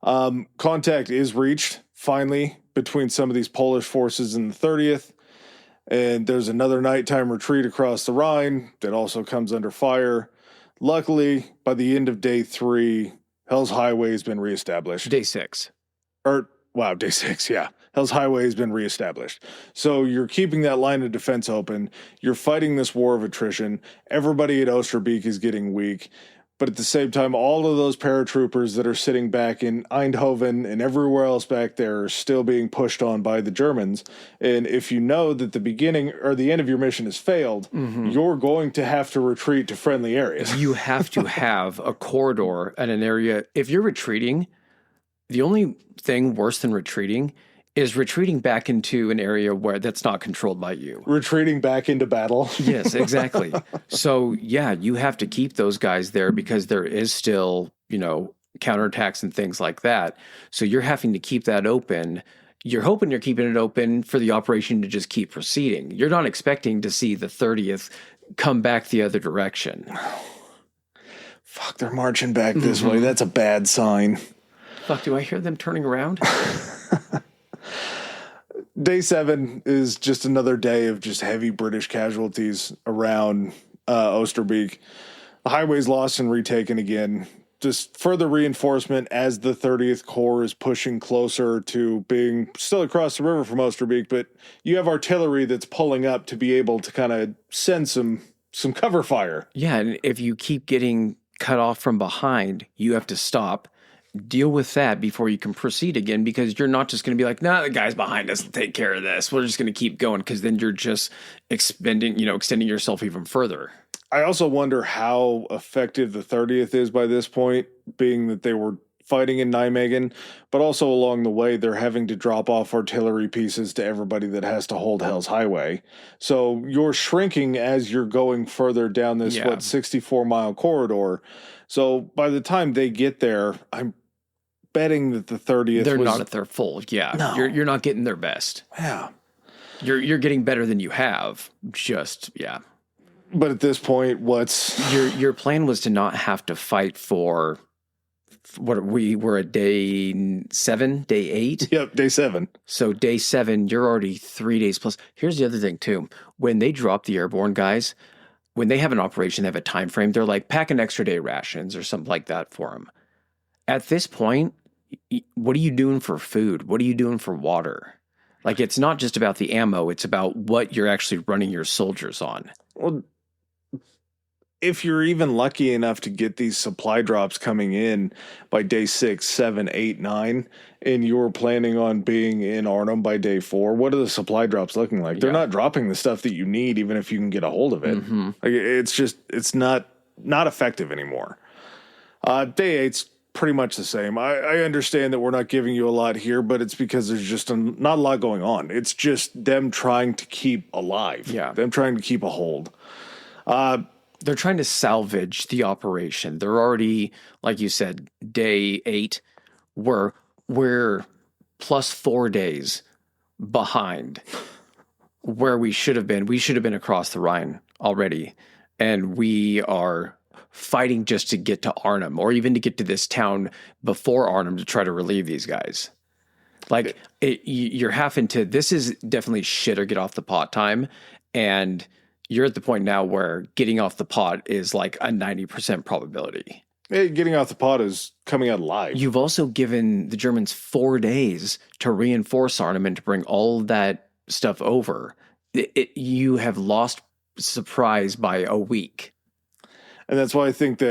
Contact is reached, finally, between some of these Polish forces and the 30th. And there's another nighttime retreat across the Rhine that also comes under fire. Luckily, by the end of day 3, Hell's Highway has been reestablished. Day 6. Day 6, yeah. Hell's Highway has been reestablished. So you're keeping that line of defense open. You're fighting this war of attrition. Everybody at Osterbeek is getting weak. But at the same time, all of those paratroopers that are sitting back in Eindhoven and everywhere else back there are still being pushed on by the Germans. And if you know that the beginning or the end of your mission has failed, you're going to have to retreat to friendly areas. You have to have a corridor and an area. If you're retreating, the only thing worse than retreating is retreating back into an area where that's not controlled by you. Retreating back into battle. Yes, exactly. So, yeah, you have to keep those guys there because there is still, counterattacks and things like that. So you're having to keep that open. You're hoping you're keeping it open for the operation to just keep proceeding. You're not expecting to see the 30th come back the other direction. Fuck, they're marching back this way. That's a bad sign. Fuck, do I hear them turning around? Day 7 is just another day of just heavy British casualties around Osterbeek. The highway's lost and retaken again. Just further reinforcement as the 30th Corps is pushing closer to being still across the river from Osterbeek, but you have artillery that's pulling up to be able to kind of send some cover fire. Yeah, and if you keep getting cut off from behind, you have to stop, deal with that before you can proceed again, because you're not just going to be like, nah, the guys behind us will take care of this. We're just going to keep going, because then you're just extending yourself even further. I also wonder how effective the 30th is by this point, being that they were fighting in Nijmegen, but also along the way, they're having to drop off artillery pieces to everybody that has to hold Hell's Highway. So you're shrinking as you're going further down this, 64-mile corridor. So by the time they get there, I'm betting that the 30th They're not at their full. Yeah. No. You're not getting their best. Yeah. You're getting better than you have. But at this point, your plan was to not have to fight for what we were at day 7, day 8. Yep, day 7. So day 7, you're already 3 days plus. Here's the other thing too. When they drop the airborne guys, when they have an operation, they have a time frame. They're like, pack an extra day rations or something like that for them. At this point, what are you doing for food? What are you doing for water? Like, it's not just about the ammo. It's about what you're actually running your soldiers on. Well, if you're even lucky enough to get these supply drops coming in by day 6, 7, 8, 9, and you're planning on being in Arnhem by day 4, what are the supply drops looking like? They're not dropping the stuff that you need, even if you can get a hold of it. Mm-hmm. Like, it's not effective anymore. Day 8's pretty much the same. I understand that we're not giving you a lot here, but it's because there's just not a lot going on. It's just them trying to keep alive. Yeah. Them trying to keep a hold. They're trying to salvage the operation. They're already, like you said, day 8. We're plus 4 days behind where we should have been. We should have been across the Rhine already. And we are fighting just to get to Arnhem, or even to get to this town before Arnhem to try to relieve these guys. Like, you're having to, this is definitely shit or get off the pot time. And you're at the point now where getting off the pot is like a 90% probability. Hey, getting off the pot is coming out alive. You've also given the Germans 4 days to reinforce Arnhem and to bring all of that stuff over. You have lost surprise by a week. And that's why I think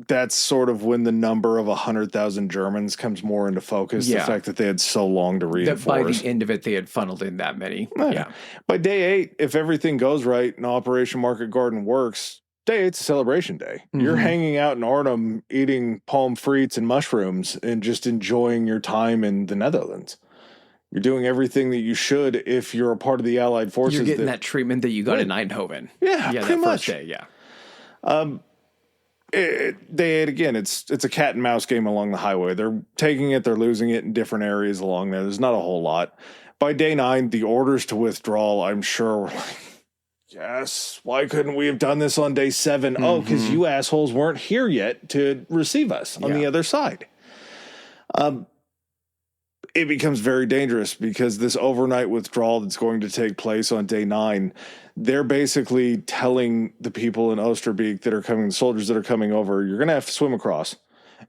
that's sort of when the number of 100,000 Germans comes more into focus. Yeah. The fact that they had so long to reinforce. That by the end of it, they had funneled in that many. Yeah. By day 8, if everything goes right and Operation Market Garden works, day 8's a celebration day. Mm-hmm. You're hanging out in Arnhem, eating palm frites and mushrooms, and just enjoying your time in the Netherlands. You're doing everything that you should if you're a part of the Allied forces. You're getting that treatment that you got in Eindhoven. Yeah, pretty that much. First day, yeah. Day 8, again, it's a cat and mouse game along the highway. They're taking it, they're losing it in different areas along there. There's not a whole lot. By day 9, the orders to withdraw, I'm sure, were like, yes, why couldn't we have done this on day 7? Mm-hmm. Oh, because you assholes weren't here yet to receive us on the other side. It becomes very dangerous because this overnight withdrawal that's going to take place on day 9, they're basically telling the people in Oosterbeek that are coming, the soldiers that are coming over, you're going to have to swim across.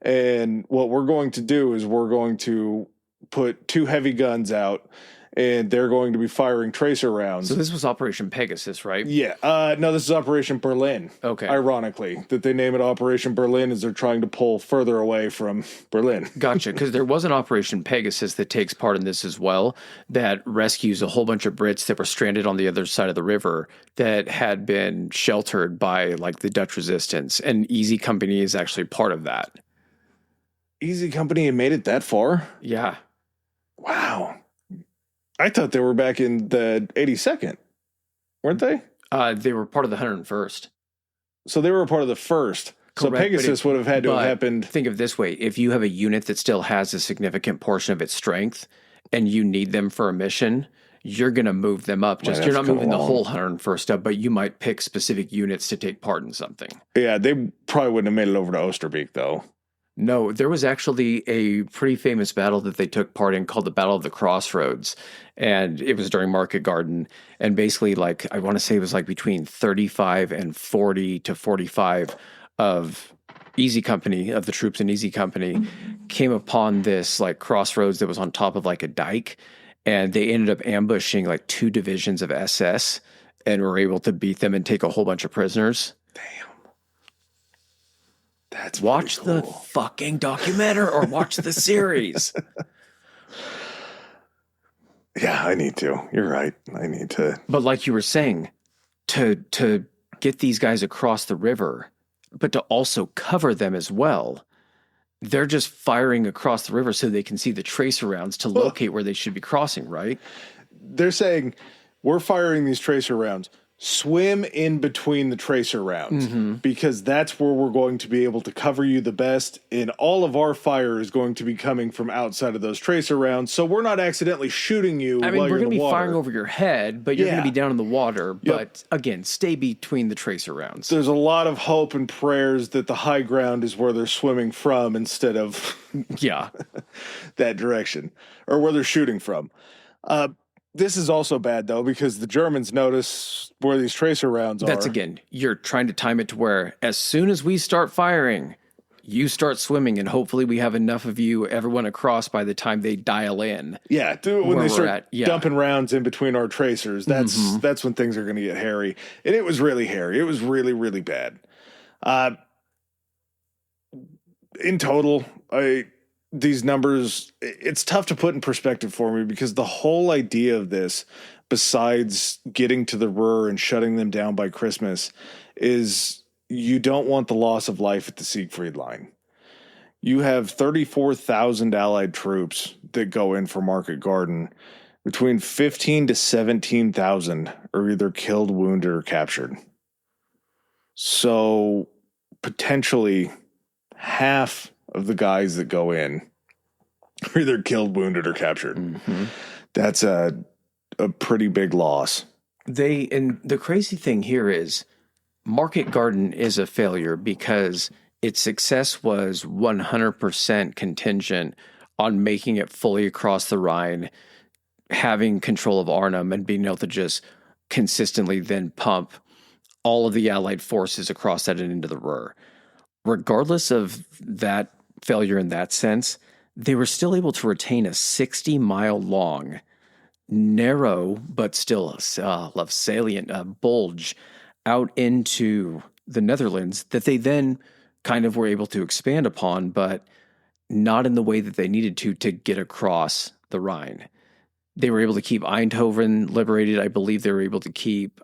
And what we're going to do is we're going to put 2 heavy guns out, and they're going to be firing tracer rounds. So this was Operation Pegasus, right? Yeah. No, this is Operation Berlin. Okay. Ironically, that they name it Operation Berlin as they're trying to pull further away from Berlin. Gotcha. Because there was an Operation Pegasus that takes part in this as well, that rescues a whole bunch of Brits that were stranded on the other side of the river that had been sheltered by like the Dutch resistance. And Easy Company is actually part of that. Easy Company had made it that far? Yeah. Wow. I thought they were back in the 82nd, weren't they? They were part of the 101st. So they were a part of the 1st. So Pegasus would have had to have happened. Think of it this way. If you have a unit that still has a significant portion of its strength and you need them for a mission, you're going to move them up. Just you're not moving the whole 101st up, but you might pick specific units to take part in something. Yeah, they probably wouldn't have made it over to Oosterbeek, though. No, there was actually a pretty famous battle that they took part in called the Battle of the Crossroads. And it was during Market Garden. And basically, like, I want to say it was like between 35 and 40 to 45 of Easy Company, of the troops in Easy Company, came upon this like crossroads that was on top of like a dike. And they ended up ambushing like 2 divisions of SS and were able to beat them and take a whole bunch of prisoners. Damn. That's watch pretty the cool. fucking documentary or watch the series. Yeah, I need to. You're right. I need to. But like you were saying, to get these guys across the river, but to also cover them as well. They're just firing across the river so they can see the tracer rounds to locate where they should be crossing, right? They're saying, we're firing these tracer rounds. Swim in between the tracer rounds because that's where we're going to be able to cover you the best. And all of our fire is going to be coming from outside of those tracer rounds. So we're not accidentally shooting you. I mean, we're going to be water. firing over your head, but you're going to be down in the water. But again, stay between the tracer rounds. There's a lot of hope and prayers that the high ground is where they're swimming from instead of that direction, or where they're shooting from. This is also bad, though, because the Germans notice where these tracer rounds are. That's, again, you're trying to time it to where as soon as we start firing, you start swimming, and hopefully we have enough of you, everyone across by the time they dial in. Yeah, when they start dumping rounds in between our tracers, that's when things are going to get hairy. And it was really hairy. It was really, really bad. In total, these numbers, it's tough to put in perspective for me because the whole idea of this, besides getting to the Ruhr and shutting them down by Christmas, is you don't want the loss of life at the Siegfried Line. You have 34,000 Allied troops that go in for Market Garden. Between 15 to 17,000 are either killed, wounded, or captured. So potentially half of the guys that go in are either killed, wounded, or captured. That's a pretty big loss. And the crazy thing here is Market Garden is a failure because its success was 100% contingent on making it fully across the Rhine, having control of Arnhem, and being able to just consistently then pump all of the Allied forces across that and into the Ruhr. Regardless of that failure in that sense, they were still able to retain a 60-mile long, narrow, but still salient bulge out into the Netherlands that they then kind of were able to expand upon, but not in the way that they needed to get across the Rhine. They were able to keep Eindhoven liberated. I believe they were able to keep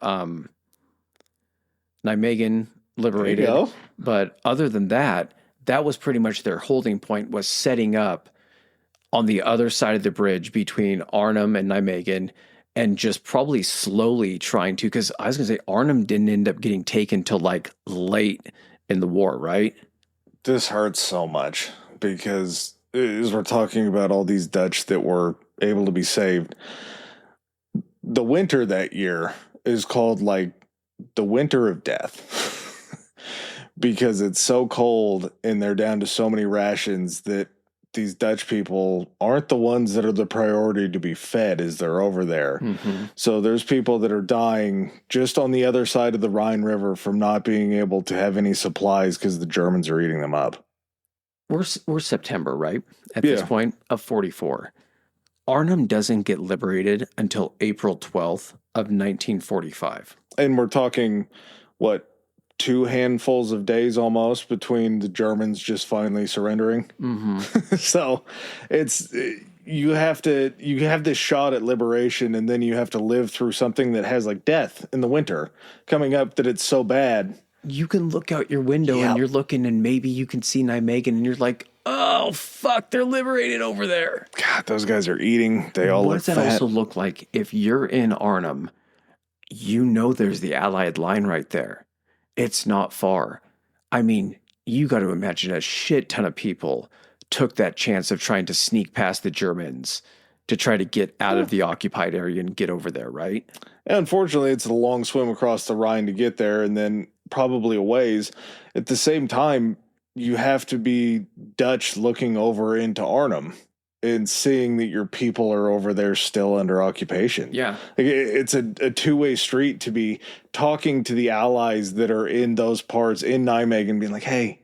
Nijmegen liberated. There you go. But other than that, that was pretty much their holding point, was setting up on the other side of the bridge between Arnhem and Nijmegen, and just probably slowly trying to, because I was going to say Arnhem didn't end up getting taken till like late in the war, right? This hurts so much because as we're talking about all these Dutch that were able to be saved, the winter that year is called like the winter of death. Because it's so cold and they're down to so many rations that these Dutch people aren't the ones that are the priority to be fed as they're over there. So there's people that are dying just on the other side of the Rhine River from not being able to have any supplies because the Germans are eating them up. We're September, right? At this point of 44. Arnhem doesn't get liberated until April 12th of 1945. And we're talking, what, 2 handfuls of days almost between the Germans just finally surrendering. So it's, you have this shot at liberation, and then you have to live through something that has like death in the winter coming up, that it's so bad. You can look out your window and you're looking, and maybe you can see Nijmegen, and you're like, oh fuck, they're liberated over there. God, those guys are eating. They all look fat. What does that also look like? If you're in Arnhem, you know there's the Allied line right there. It's not far. I mean, you got to imagine a shit ton of people took that chance of trying to sneak past the Germans to try to get out of the occupied area and get over there, right? And unfortunately, it's a long swim across the Rhine to get there, and then probably a ways. At the same time, you have to be Dutch looking over into Arnhem and seeing that your people are over there still under occupation. Yeah. Like, it's a two-way street to be talking to the allies that are in those parts in Nijmegen and being like, hey,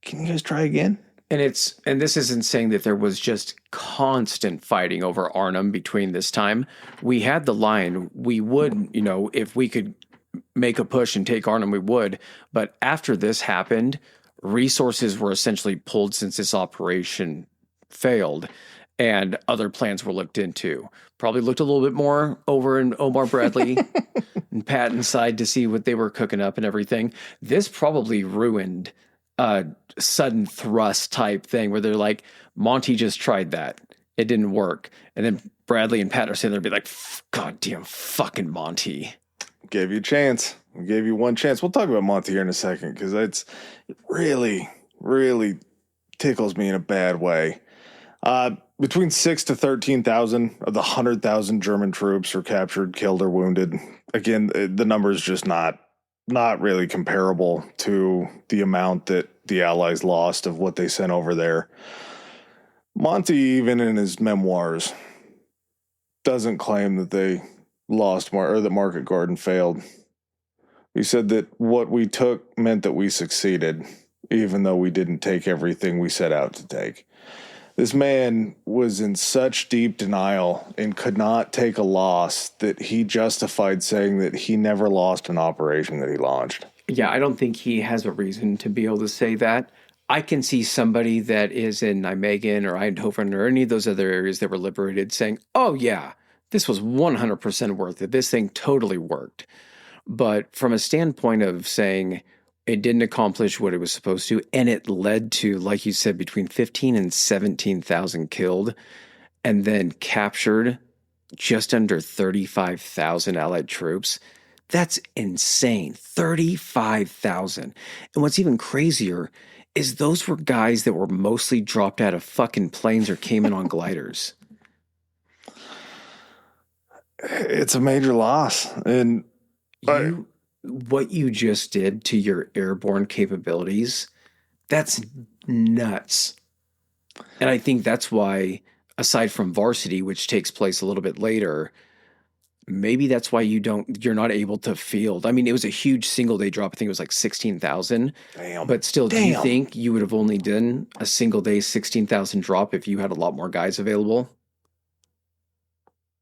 can you guys try again? And this isn't saying that there was just constant fighting over Arnhem between this time. We had the line. We would, if we could make a push and take Arnhem, we would. But after this happened, resources were essentially pulled since this operation failed, and other plans were looked into. Probably looked a little bit more over in Omar Bradley and Patton's side to see what they were cooking up and everything. This probably ruined a sudden thrust type thing where they're like, Monty just tried that. It didn't work. And then Bradley and Patton are sitting there and be like, goddamn fucking Monty. Gave you a chance. We gave you one chance. We'll talk about Monty here in a second because it really, really tickles me in a bad way. Between 6,000 to 13,000 of the 100,000 German troops were captured, killed, or wounded. Again, the number is just not really comparable to the amount that the Allies lost of what they sent over there. Monty, even in his memoirs, doesn't claim that they lost or that Market Garden failed. He said that what we took meant that we succeeded, even though we didn't take everything we set out to take. This man was in such deep denial and could not take a loss that he justified saying that he never lost an operation that he launched. Yeah, I don't think he has a reason to be able to say that. I can see somebody that is in Nijmegen or Eindhoven or any of those other areas that were liberated saying, oh yeah, this was 100% worth it. This thing totally worked. But from a standpoint of saying it didn't accomplish what it was supposed to, and it led to, like you said, between 15 and 17,000 killed, and then captured just under 35,000 Allied troops, that's insane. 35,000. And what's even crazier is those were guys that were mostly dropped out of fucking planes or came in on gliders. It's a major loss. And what you just did to your airborne capabilities, that's nuts. And I think that's why, aside from varsity, which takes place a little bit later, maybe that's why you're not able to field. I mean, it was a huge single day drop. I think it was like 16,000. Damn. But still, do you think you would have only done a single day 16,000 drop if you had a lot more guys available?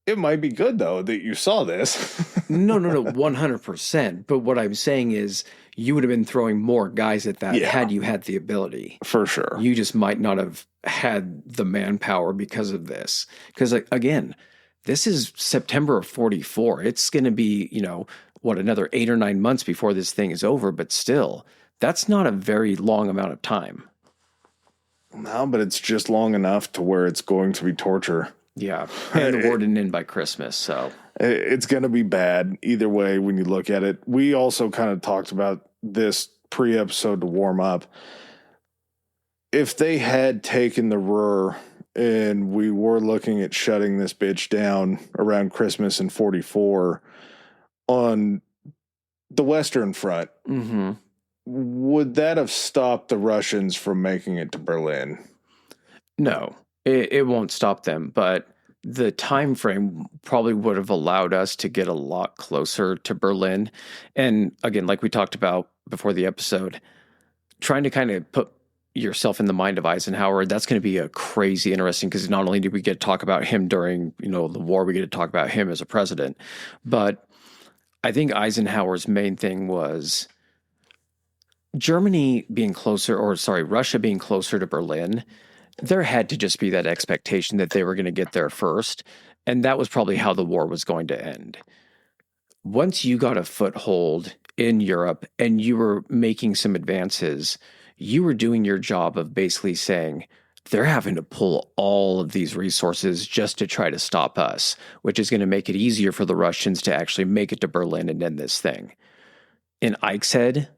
It might be good, though, that you saw this. No, 100%. But what I'm saying is you would have been throwing more guys at that had you had the ability. For sure. You just might not have had the manpower because of this. Because, again, this is September of 44. It's going to be, another 8 or 9 months before this thing is over. But still, that's not a very long amount of time. No, but it's just long enough to where it's going to be torture. Yeah, and the war didn't end by Christmas, so. It's going to be bad either way when you look at it. We also kind of talked about this pre-episode to warm up. If they had taken the Ruhr and we were looking at shutting this bitch down around Christmas in 44 on the Western Front, would that have stopped the Russians from making it to Berlin? No. It won't stop them, but the time frame probably would have allowed us to get a lot closer to Berlin. And again, like we talked about before the episode, trying to kind of put yourself in the mind of Eisenhower, that's going to be a crazy interesting, because not only did we get to talk about him during, the war, we get to talk about him as a president. But I think Eisenhower's main thing was Russia being closer to Berlin. There had to just be that expectation that they were going to get there first, and that was probably how the war was going to end. Once you got a foothold in Europe and you were making some advances, you were doing your job of basically saying, they're having to pull all of these resources just to try to stop us, which is going to make it easier for the Russians to actually make it to Berlin and end this thing. In Ike's head,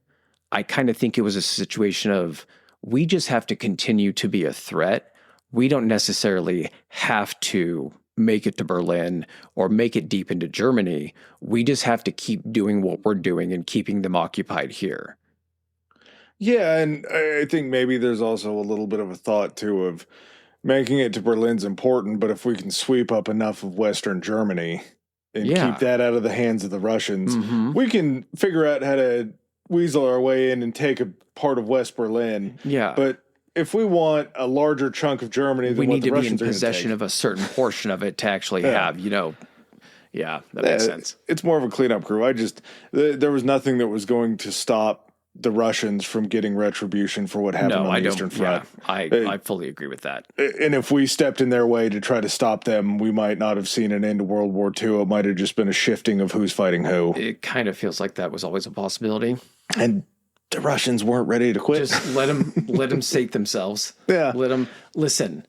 I kind of think it was a situation of, we just have to continue to be a threat. We don't necessarily have to make it to Berlin or make it deep into Germany. We just have to keep doing what we're doing and keeping them occupied here. Yeah, and I think maybe there's also a little bit of a thought, too, of making it to Berlin's important, but if we can sweep up enough of Western Germany and keep that out of the hands of the Russians, we can figure out how to weasel our way in and take a part of West Berlin. Yeah. But if we want a larger chunk of Germany than what the Russians are going to take, we need to be in possession of a certain portion of it to actually have, that makes sense. It's more of a cleanup crew. There was nothing that was going to stop the Russians from getting retribution for what happened on the Eastern Front. Yeah, I fully agree with that. And if we stepped in their way to try to stop them, we might not have seen an end to World War II. It might have just been a shifting of who's fighting who. It kind of feels like that was always a possibility. And the Russians weren't ready to quit. Just let them sate themselves. Yeah. Listen,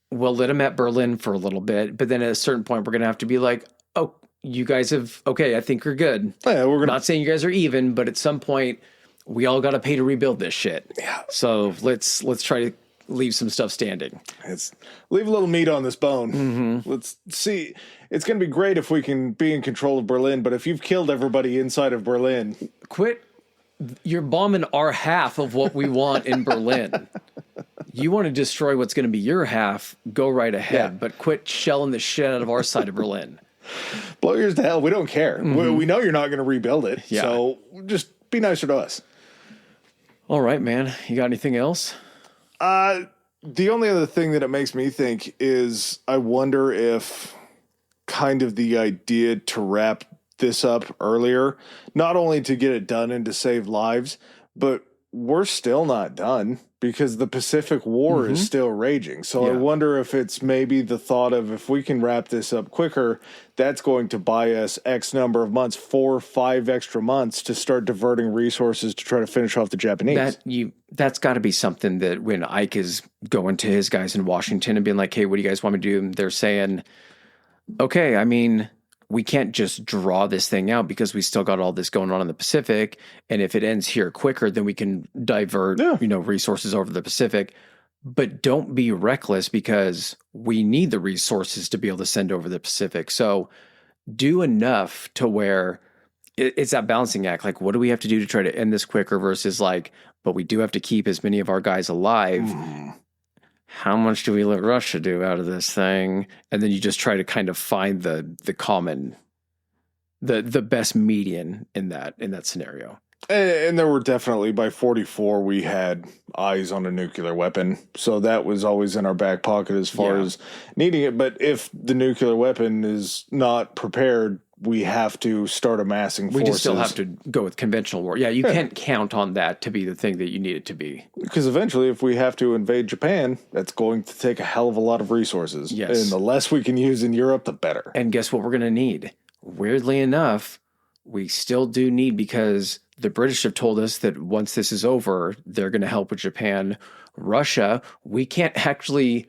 we'll let them at Berlin for a little bit, but then at a certain point, we're going to have to be like, oh, you guys I think we're good. Yeah, we're not saying you guys are even, but at some point, we all got to pay to rebuild this shit. Yeah. So let's try to leave some stuff standing. Leave a little meat on this bone. Mm-hmm. Let's see. It's going to be great if we can be in control of Berlin, but if you've killed everybody inside of Berlin, quit. You're bombing our half of what we want in Berlin. You want to destroy what's going to be your half, go right ahead, but quit shelling the shit out of our side of Berlin. Blow yours to hell. We don't care. Mm-hmm. We know you're not going to rebuild it. Yeah. So just be nicer to us. All right, man. You got anything else? The only other thing that it makes me think is I wonder if kind of the idea to wrap this up earlier, not only to get it done and to save lives, but we're still not done because the Pacific War is still raging. So I wonder if it's maybe the thought of if we can wrap this up quicker, that's going to buy us X number of months, 4 or 5 extra months to start diverting resources to try to finish off the Japanese. That's got to be something that when Ike is going to his guys in Washington and being like, hey, what do you guys want me to do? They're saying, okay, I mean, we can't just draw this thing out because we still got all this going on in the Pacific. And if it ends here quicker, then we can divert, resources over the Pacific. But don't be reckless because we need the resources to be able to send over the Pacific. So do enough to where it's that balancing act. Like, what do we have to do to try to end this quicker versus like, but we do have to keep as many of our guys alive. How much do we let Russia do out of this thing? And then you just try to kind of find the common, the best median in that scenario. And there were definitely, by 44, we had eyes on a nuclear weapon. So that was always in our back pocket as far as needing it. But if the nuclear weapon is not prepared, we have to start amassing forces. We just still have to go with conventional war. Yeah, you can't count on that to be the thing that you need it to be. Because eventually, if we have to invade Japan, that's going to take a hell of a lot of resources. Yes. And the less we can use in Europe, the better. And guess what we're going to need? Weirdly enough, we still do need, because the British have told us that once this is over, they're going to help with Japan. Russia, we can't actually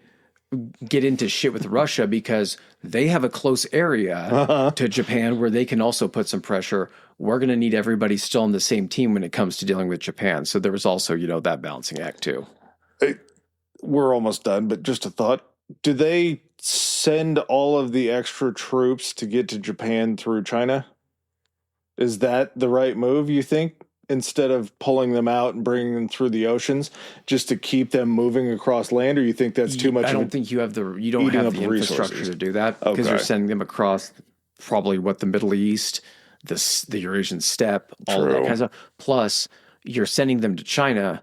get into shit with Russia because they have a close area to Japan where they can also put some pressure. We're going to need everybody still on the same team when it comes to dealing with Japan. So there was also, that balancing act too. We're almost done, but just a thought. Do they send all of the extra troops to get to Japan through China? Is that the right move, you think? Instead of pulling them out and bringing them through the oceans just to keep them moving across land, or you think that's too much? I don't think you have the infrastructure to do that because you're sending them across probably the Middle East, the Eurasian steppe, all of that kind of stuff. Plus, you're sending them to China,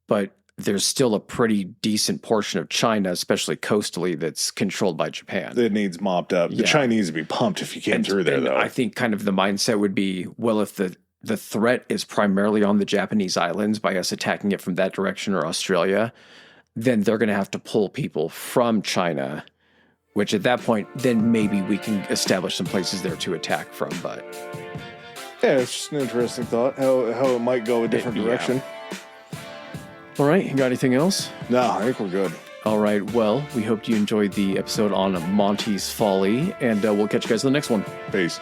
but there's still a pretty decent portion of China, especially coastally, that's controlled by Japan. That needs mopped up. The Chinese would be pumped if you came through there, though. I think kind of the mindset would be, well, if the threat is primarily on the Japanese islands by us attacking it from that direction or Australia, then they're going to have to pull people from China, which at that point, then maybe we can establish some places there to attack from. But yeah, it's just an interesting thought, how it might go a different direction. All right, you got anything else? No, I think we're good. All right, well, we hope you enjoyed the episode on Monty's Folly, and we'll catch you guys in the next one. Peace.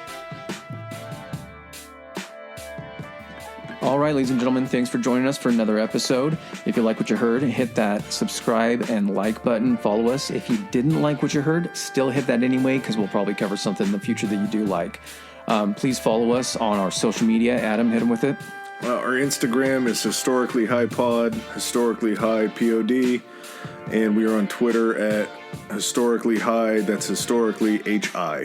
All right, ladies and gentlemen, thanks for joining us for another episode. If you like what you heard, hit that subscribe and like button. Follow us. If you didn't like what you heard, still hit that anyway, because we'll probably cover something in the future that you do like. Please follow us on our social media. Adam, hit him with it. Our Instagram is historically high pod, historically high pod, and we are on Twitter at historically high. That's historically HI.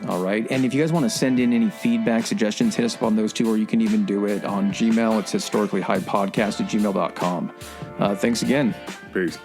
All right. And if you guys want to send in any feedback, suggestions, hit us up on those two, or you can even do it on Gmail. It's historicallyhighpodcast@gmail.com. Thanks again. Peace.